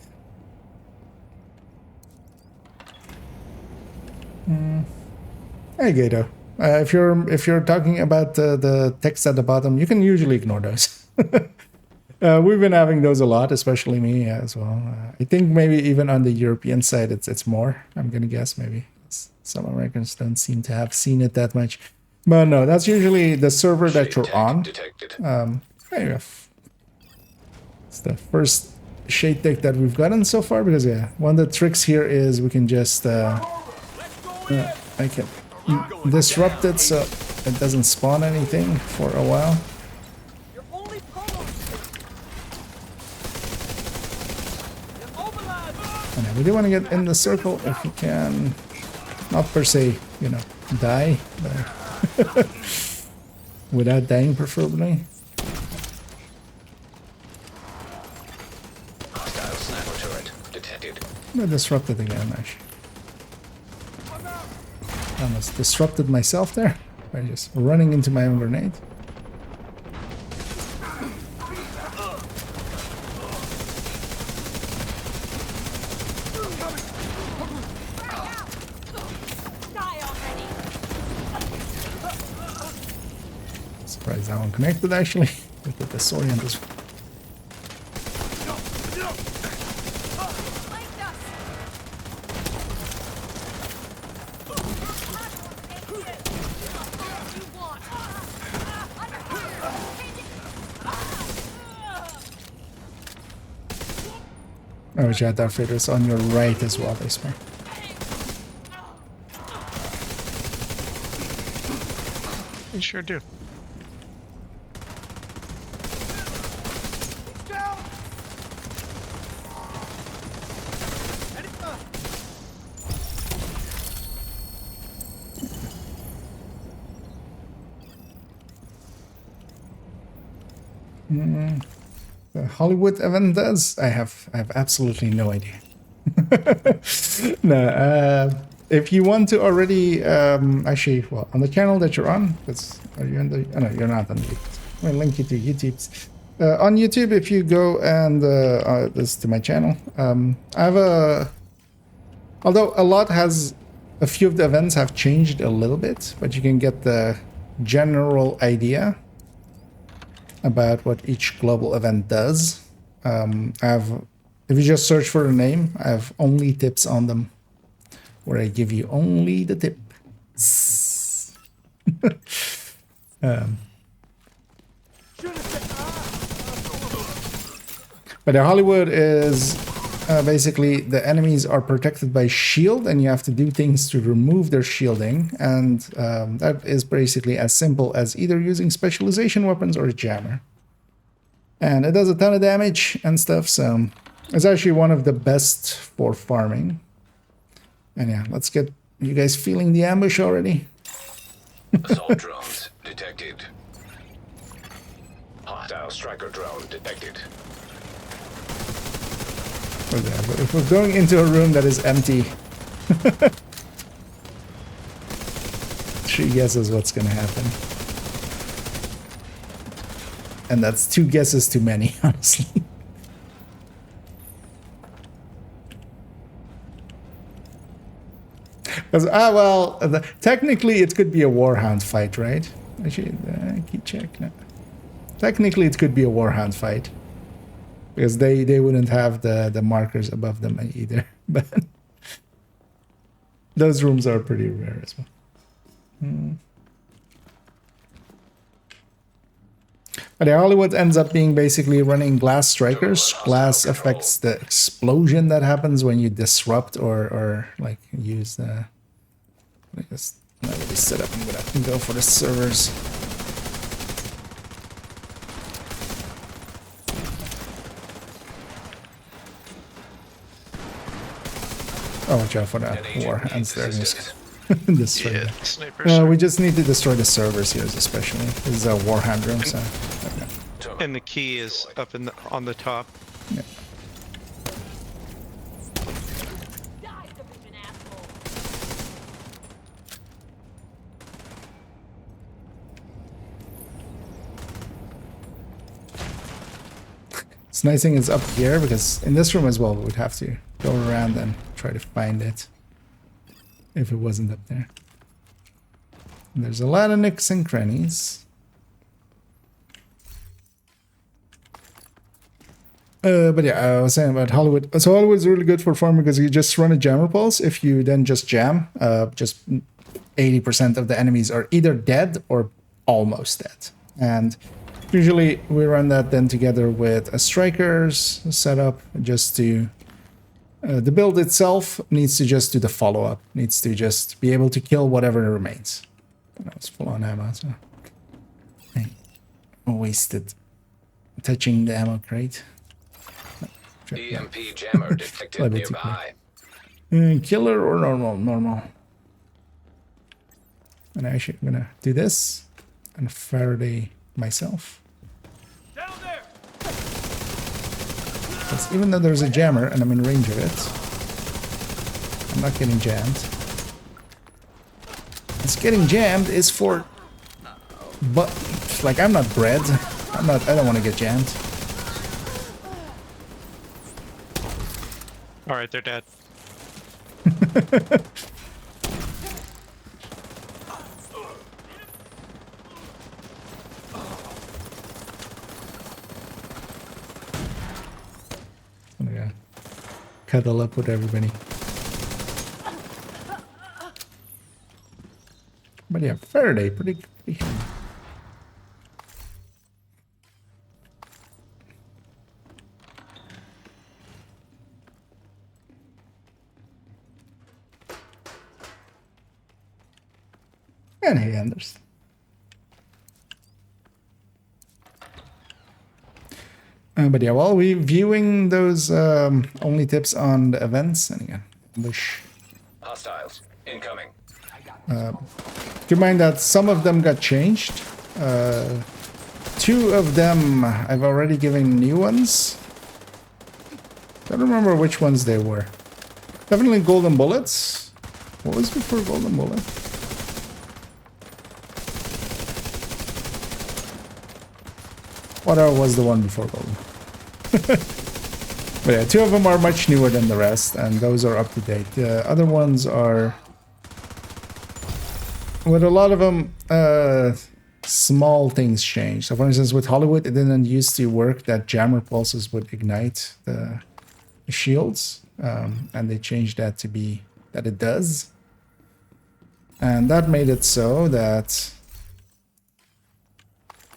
Hey Gato, if you're talking about the text at the bottom, you can usually ignore those. We've been having those a lot, especially me as well. I think maybe even on the European side, it's more. I'm gonna guess maybe some Americans don't seem to have seen it that much, but no, that's usually the server that you're on. There you go. It's the first shade tech that we've gotten so far because yeah, one of the tricks here is we can just I can disrupt it so it doesn't spawn anything for a while. And we do want to get in the circle if we can, not per se, you know, die, but without dying preferably. Hostile sniper turret detected. I disrupted again, actually. I almost disrupted myself there by just running into my own grenade. Surprised that one connected actually. With the disorient as well. Oh, Jet Outfitter's on your right as well, I swear. You sure do. The Hollywood event does? I have absolutely no idea. No, if you want to already, actually, well, on the channel that you're on, are you on the? Oh, no, you're not on YouTube. I'll link you to YouTube's. On YouTube, if you go and this to my channel, I have although a few of the events have changed a little bit, but you can get the general idea about what each global event does. If you just search for the name, I have only tips on them, where I give you only the tip. But the Hollywood is basically the enemies are protected by shield, and you have to do things to remove their shielding, and that is basically as simple as either using specialization weapons or a jammer. And it does a ton of damage and stuff, so it's actually one of the best for farming. And yeah, let's get you guys feeling the ambush already. Assault drones detected. Hostile striker drone detected. But if we're going into a room that is empty, she guesses what's gonna happen. And that's 2 guesses too many, honestly. Because, well, technically it could be a Warhound fight, right? Actually, keep check. No. Technically it could be a Warhound fight. Because they wouldn't have the markers above them either. But those rooms are pretty rare as well. But the Hollywood ends up being basically running glass strikers. Glass affects the explosion that happens when you disrupt or like use the Now that we set up, I'm gonna go for the servers. Oh, watch out for that war hands there. Just destroy Yeah, that. snipers. We just need to destroy the servers here, especially. This is a war hand room, so. Okay. And the key is up in on the top. Yeah. It's nice thing it's up here because in this room as well, we would have to go around and try to find it if it wasn't up there. And there's a lot of nicks and crannies. But yeah, I was saying about Hollywood. So Hollywood's really good for farming because you just run a jammer pulse. If you then just jam, just 80% of the enemies are either dead or almost dead. And usually we run that then together with a striker's setup just to... the build itself needs to just do the follow-up. Needs to just be able to kill whatever remains. That was full on ammo, so... I wasted touching the ammo crate. EMP jammer detected nearby. Killer or normal? Normal. And actually I'm gonna do this and Faraday myself. Down there. Because even though there's a jammer and I'm in range of it, I'm not getting jammed. It's getting jammed is for... But, like, I'm not bred. I don't want to get jammed. Alright, they're dead. I'm gonna cuddle up with everybody. But yeah, Faraday, pretty handy. And hey, Anders. But yeah, while we viewing those only tips on the events, and again, ambush. Hostiles incoming. Keep in mind that some of them got changed. 2 of them I've already given new ones. Don't remember which ones they were. Definitely golden bullets. What was before golden bullet? Whatever was the one before golden. But yeah, 2 of them are much newer than the rest, and those are up to date. The other ones are... With a lot of them, small things change. So for instance, with Hollywood, it didn't used to work that jammer pulses would ignite the shields. And they changed that to be that it does. And that made it so that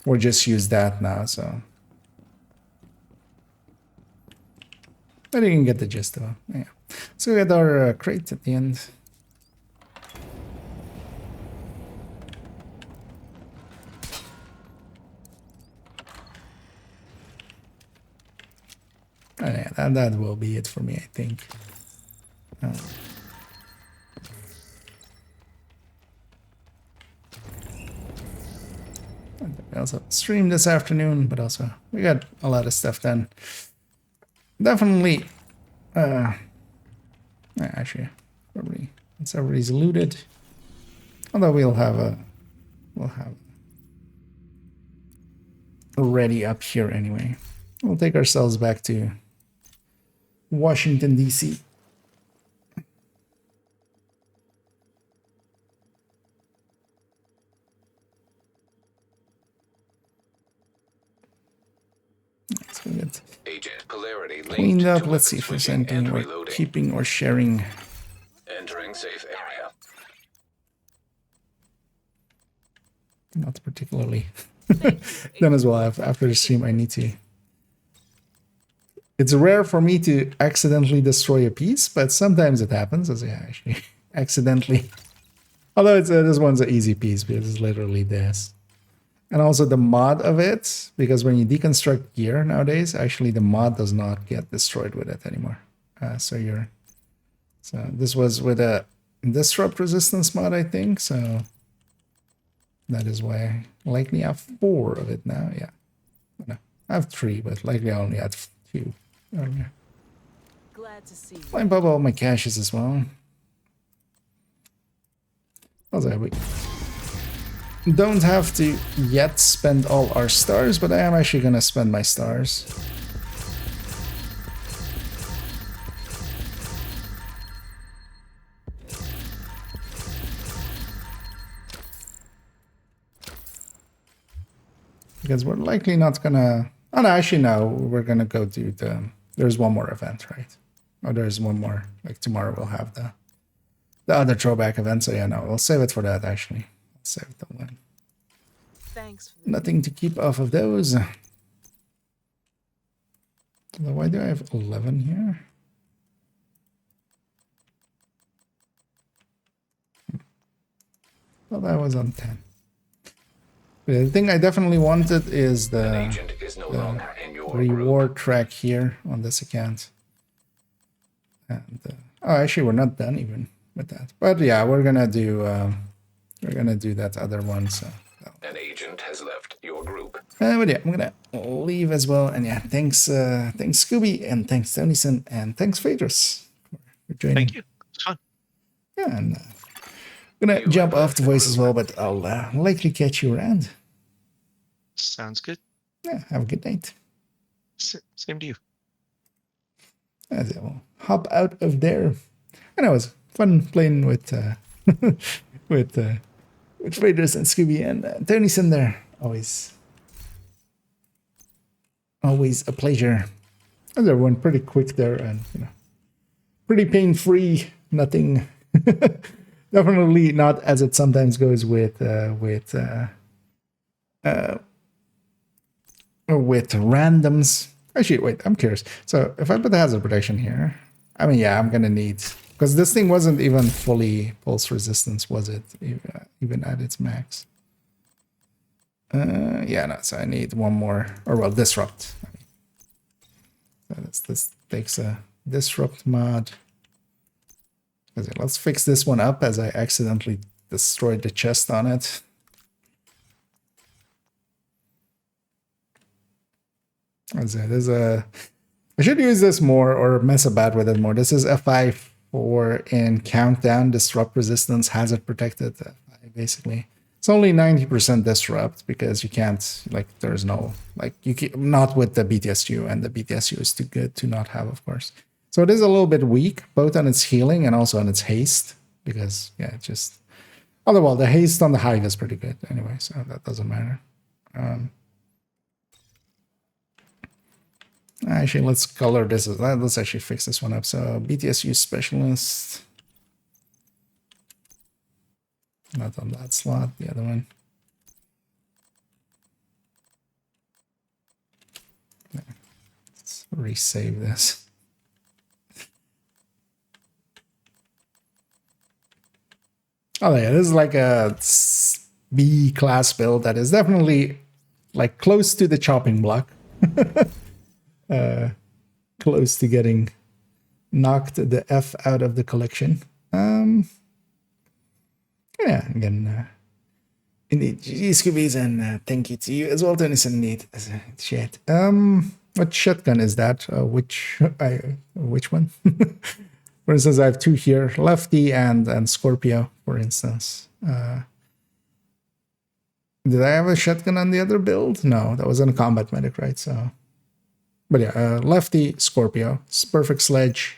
we'll just use that now, so. But you can get the gist of it. Yeah. So we got our crate at the end. And yeah, that will be it for me, I think. I also streamed this afternoon, but also we got a lot of stuff done. Definitely, actually, probably once everybody's looted. Although we'll have a ready up here anyway. We'll take ourselves back to Washington, D.C. Let's get Agent polarity cleaned up. to Let's see if there's switching anything and we're reloading. keeping or sharing. Entering safe area. Not particularly. Then as well, after the stream, I need to... It's rare for me to accidentally destroy a piece, but sometimes it happens, as I actually accidentally Although this one's an easy piece because it's literally this. And also the mod of it, because when you deconstruct gear nowadays, actually the mod does not get destroyed with it anymore. So this was with a disrupt resistance mod, I think. So that is why I likely have 4 of it now. Yeah, no, I have 3, but likely I only had 2 earlier. Glad to see you. Line pop all my caches as well. Also, we don't have to yet spend all our stars, but I am actually gonna spend my stars. Because we're likely not gonna... Oh no, actually no, we're gonna go do the... There's one more event, right? Oh, there's one more. Like tomorrow we'll have the other throwback event, so yeah, no, we'll save it for that actually. Save the one. Thanks. Nothing to keep off of those. Why do I have 11 here? Well, that was on 10. The thing I definitely wanted is the reward track here on this account. And oh, actually, we're not done even with that. But yeah, we're gonna do that other one. So an agent has left your group. But yeah, I'm gonna leave as well. And yeah, thanks Scooby, and thanks Tonyson, and thanks Phaedrus for joining. Thank you. It's fun. Yeah, and I'm gonna jump off the voice as well, but I'll likely catch you around. Sounds good. Yeah, have a good night. Same to you. As I will hop out of there. And it was fun playing with with Phaedrus and Scooby and Tonyson there. Always a pleasure. And they went pretty quick there, and pretty pain-free. Nothing. Definitely not as it sometimes goes with randoms. Actually, wait, I'm curious. So if I put the hazard protection here, I mean, yeah, I'm gonna need, because this thing wasn't even fully pulse resistance, was it? Even at its max. Yeah, no. So I need one more, or well, disrupt. I mean, so this takes a disrupt mod. Okay, let's fix this one up as I accidentally destroyed the chest on it. I should use this more or mess about with it more. This is F5 for in countdown, disrupt resistance, hazard protected. Basically, it's only 90% disrupt because you can't, like, there's no, like, you can, not with the BTSU, and the BTSU is too good to not have, of course. So it is a little bit weak, both on its healing and also on its haste, because, yeah, it just, otherwise, the haste on the hive is pretty good anyway, so that doesn't matter. Actually, let's color this. Let's actually fix this one up. So BTSU specialist. Not on that slot, the other one. Let's resave this. Oh yeah, this is like a B class build that is definitely like close to the chopping block. Close to getting knocked the F out of the collection. Yeah, again, indeed, GG Scoobies, and thank you to you as well, Tennyson, indeed. Shit. What shotgun is that? Which one? For instance, I have 2 here, Lefty and Scorpio, for instance. Did I have a shotgun on the other build? No, that was on a combat medic, right? So, but yeah, Lefty, Scorpio, perfect sledge.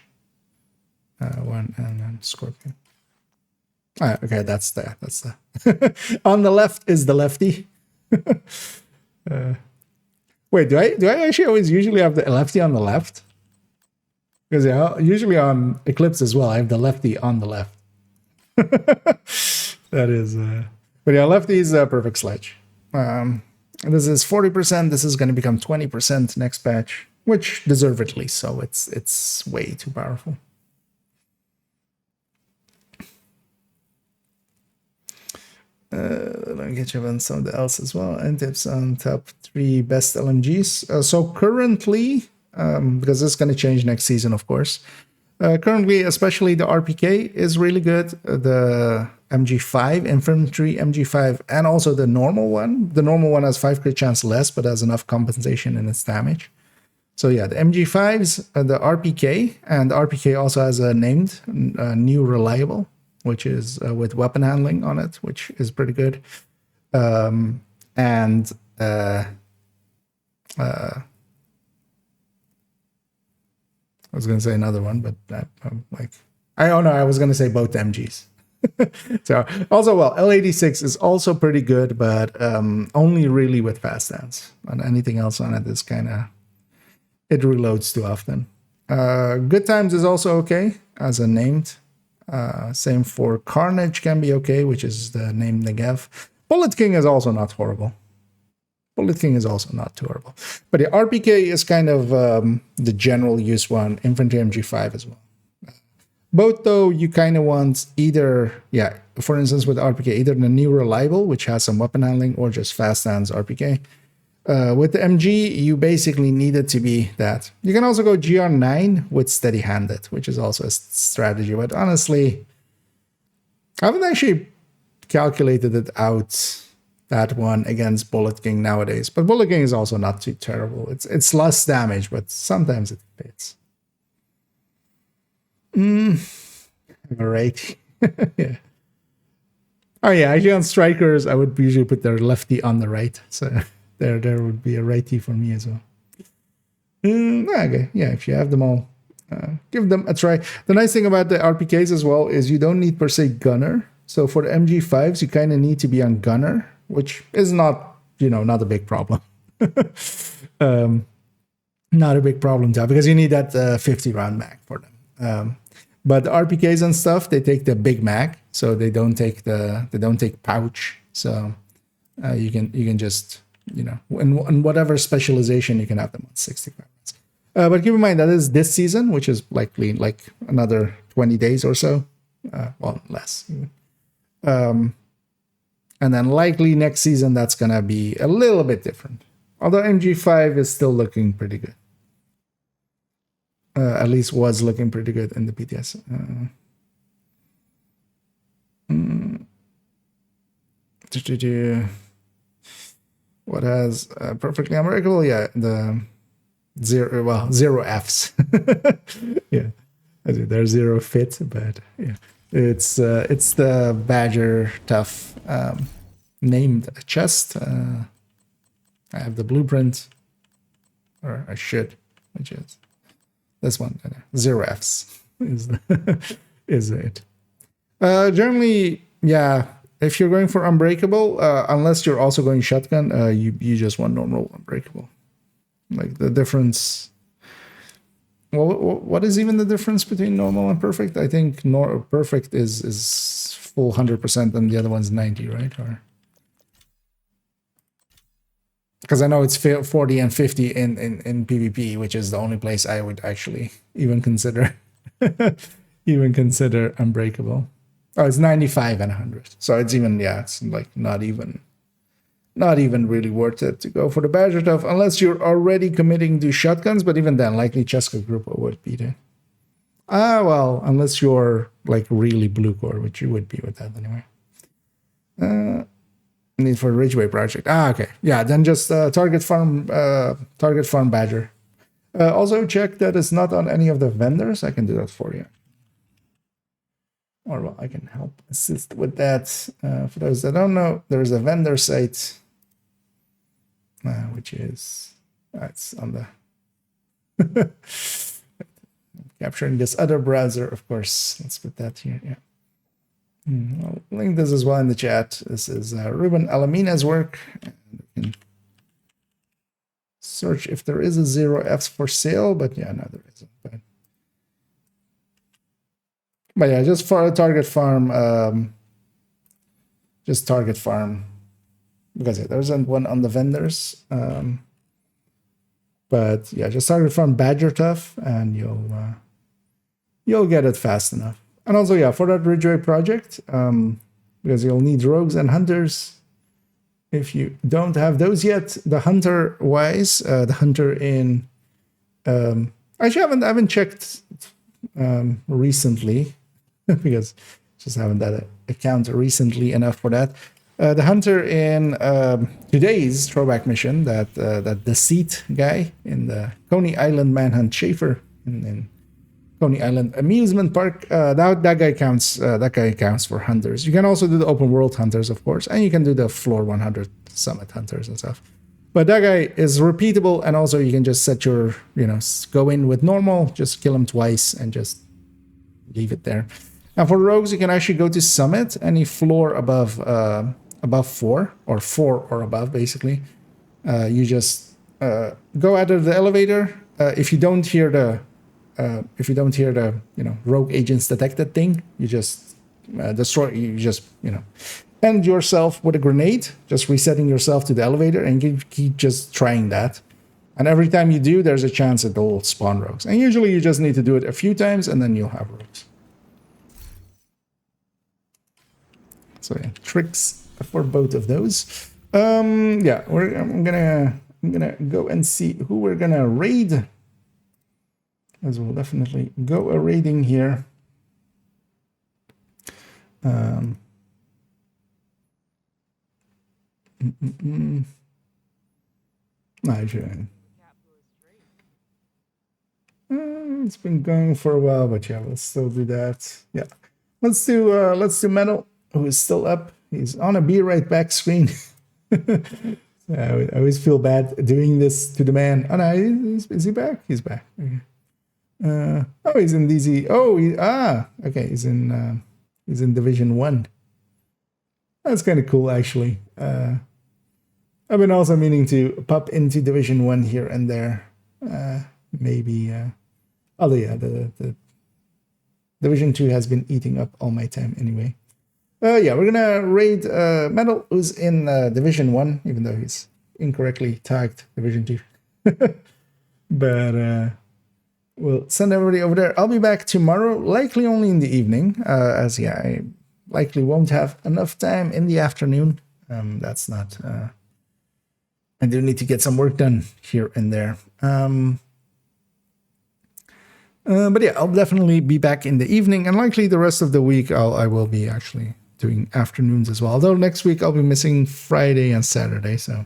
One and then Scorpio. Okay, that's the on the left is the lefty. Wait, do I actually always usually have the lefty on the left? Because yeah, usually on Eclipse as well, I have the lefty on the left. That is, but yeah, lefty is a perfect sledge. This is 40%. This is going to become 20% next patch, which deservedly so. It's way too powerful. Let me get you on something else as well. And tips on top 3 best LMGs. So currently, because this is going to change next season, of course. Currently, especially the RPK is really good. The MG5, Infantry MG5, and also the normal one. The normal one has 5 crit chance less, but has enough compensation in its damage. So yeah, the MG5s, the RPK, and the RPK also has a named new reliable, which is with weapon handling on it, which is pretty good. I was going to say another one, but I'm like, I don't know. I was going to say both MGs. So also, well, L86 is also pretty good, but only really with fast dance. And anything else on it is kind of, it reloads too often. Good Times is also okay as a named. Same for Carnage can be okay, which is the named Negev. Bullet King is also not horrible. Bullet King is also not too horrible. But the RPK is kind of the general use one. Infantry MG5 as well. Both, though, you kind of want either, yeah, for instance, with RPK, either the new reliable, which has some weapon handling, or just fast hands RPK. With the MG, you basically need it to be that. You can also go GR9 with steady handed, which is also a strategy. But honestly, I haven't actually calculated it out, that one against Bullet King nowadays. But Bullet King is also not too terrible. It's less damage, but sometimes it fits. Right. Yeah. Oh yeah, actually on strikers, I would usually put their lefty on the right. So there would be a righty for me as well. Okay, yeah, if you have them all, give them a try. The nice thing about the RPKs as well is you don't need per se gunner. So for the MG5s, you kind of need to be on gunner, which is not, not a big problem. Not a big problem to have, because you need that 50 round mag for them. But the RPKs and stuff, they take the big mag, so they don't take pouch. So you can just, in whatever specialization, you can have them on 65 rounds. But keep in mind that is this season, which is likely like another 20 days or so. Well, less. And then likely next season, that's going to be a little bit different. Although MG5 is still looking pretty good. At least was looking pretty good in the BTS. What has perfectly unbreakable? Yeah, the zero Fs. Yeah, there's zero fit, but yeah, it's the Badger Tough named chest. I have the blueprint, or I should, which is this one. Zero Fs is it. Generally, yeah. If you're going for unbreakable, unless you're also going shotgun, you just want normal unbreakable. Like the difference. Well, what is even the difference between normal and perfect? I think perfect is full 100%, and the other one's 90, right? Or because I know it's 40 and 50 in PvP, which is the only place I would actually even consider unbreakable. Oh, it's 95 and 100. So it's even, it's like not even really worth it to go for the Badger Tough unless you're already committing to shotguns. But even then, likely Cheska Grupo would beat it. Well, unless you're like really blue core, which you would be with that anyway. Need for Ridgeway project. Okay. Yeah, then just target farm Badger. Also check that it's not on any of the vendors. I can do that for you. Or well, I can help assist with that. For those that don't know, there's a vendor site, which is it's on the capturing this other browser, of course. Let's put that here. Yeah, I'll link this as well in the chat. This is Ruben Alamina's work. And you can search if there is a 0Fs for sale, but yeah, no, there isn't. But yeah, just for a target farm, because there isn't one on the vendors. But yeah, just target farm Badger Tough, and you'll get it fast enough. And also, yeah, for that Ridgeway project, because you'll need rogues and hunters. If you don't have those yet, the hunter wise, the hunter in actually I haven't checked recently because just haven't had an account recently enough for that. The hunter in today's throwback mission, that deceit guy in the Coney Island Manhunt Schaefer in Coney Island Amusement Park, that guy counts. That guy counts for hunters. You can also do the open world hunters, of course, and you can do the floor 100 summit hunters and stuff. But that guy is repeatable, and also you can just set your, go in with normal, just kill him twice, and just leave it there. And for rogues, you can actually go to summit, any floor above 4 or 4 or above, basically. You just go out of the elevator. If you don't hear the rogue agents detected thing, you just destroy. You just end yourself with a grenade, just resetting yourself to the elevator, and you keep just trying that. And every time you do, there's a chance that they'll spawn rogues. And usually you just need to do it a few times, and then you'll have rogues. So yeah, tricks for both of those. Yeah, I'm gonna go and see who we're gonna raid, as we'll definitely go a raiding here. It's been going for a while, but yeah, we'll still do that. Yeah, let's do Metal, who is still up. He's on a be right back screen. I always feel bad doing this to the man. Oh no, is he back? He's back. Okay. Oh, he's in DZ. Oh, okay. He's in Division 1. That's kind of cool, actually. I've been also meaning to pop into Division 1 here and there. Maybe. Although yeah, the Division 2 has been eating up all my time anyway. Yeah, we're gonna raid Metal, who's in Division 1, even though he's incorrectly tagged Division 2. But we'll send everybody over there. I'll be back tomorrow, likely only in the evening, as yeah, I likely won't have enough time in the afternoon. That's not... I do need to get some work done here and there. But yeah, I'll definitely be back in the evening, and likely the rest of the week I will be actually doing afternoons as well. Although next week I'll be missing Friday and Saturday, so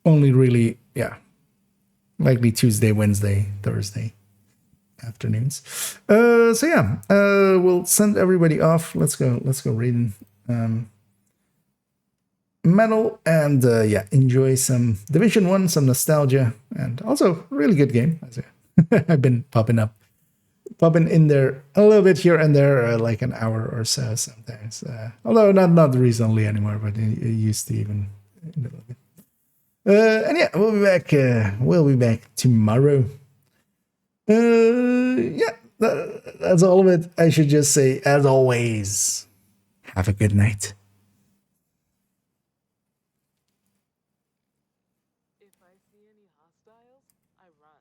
only really, yeah, likely Tuesday, Wednesday, Thursday afternoons. So yeah, we'll send everybody off. Let's go raiding Metal, and yeah, enjoy some Division 1, some nostalgia, and also really good game. I've been popping in there a little bit here and there, like an hour or so sometimes. Although not recently anymore, but it used to even a little bit. And yeah, we'll be back. We'll be back tomorrow. Yeah, that's all of it. I should just say, as always, have a good night. If I see any hostiles, I run.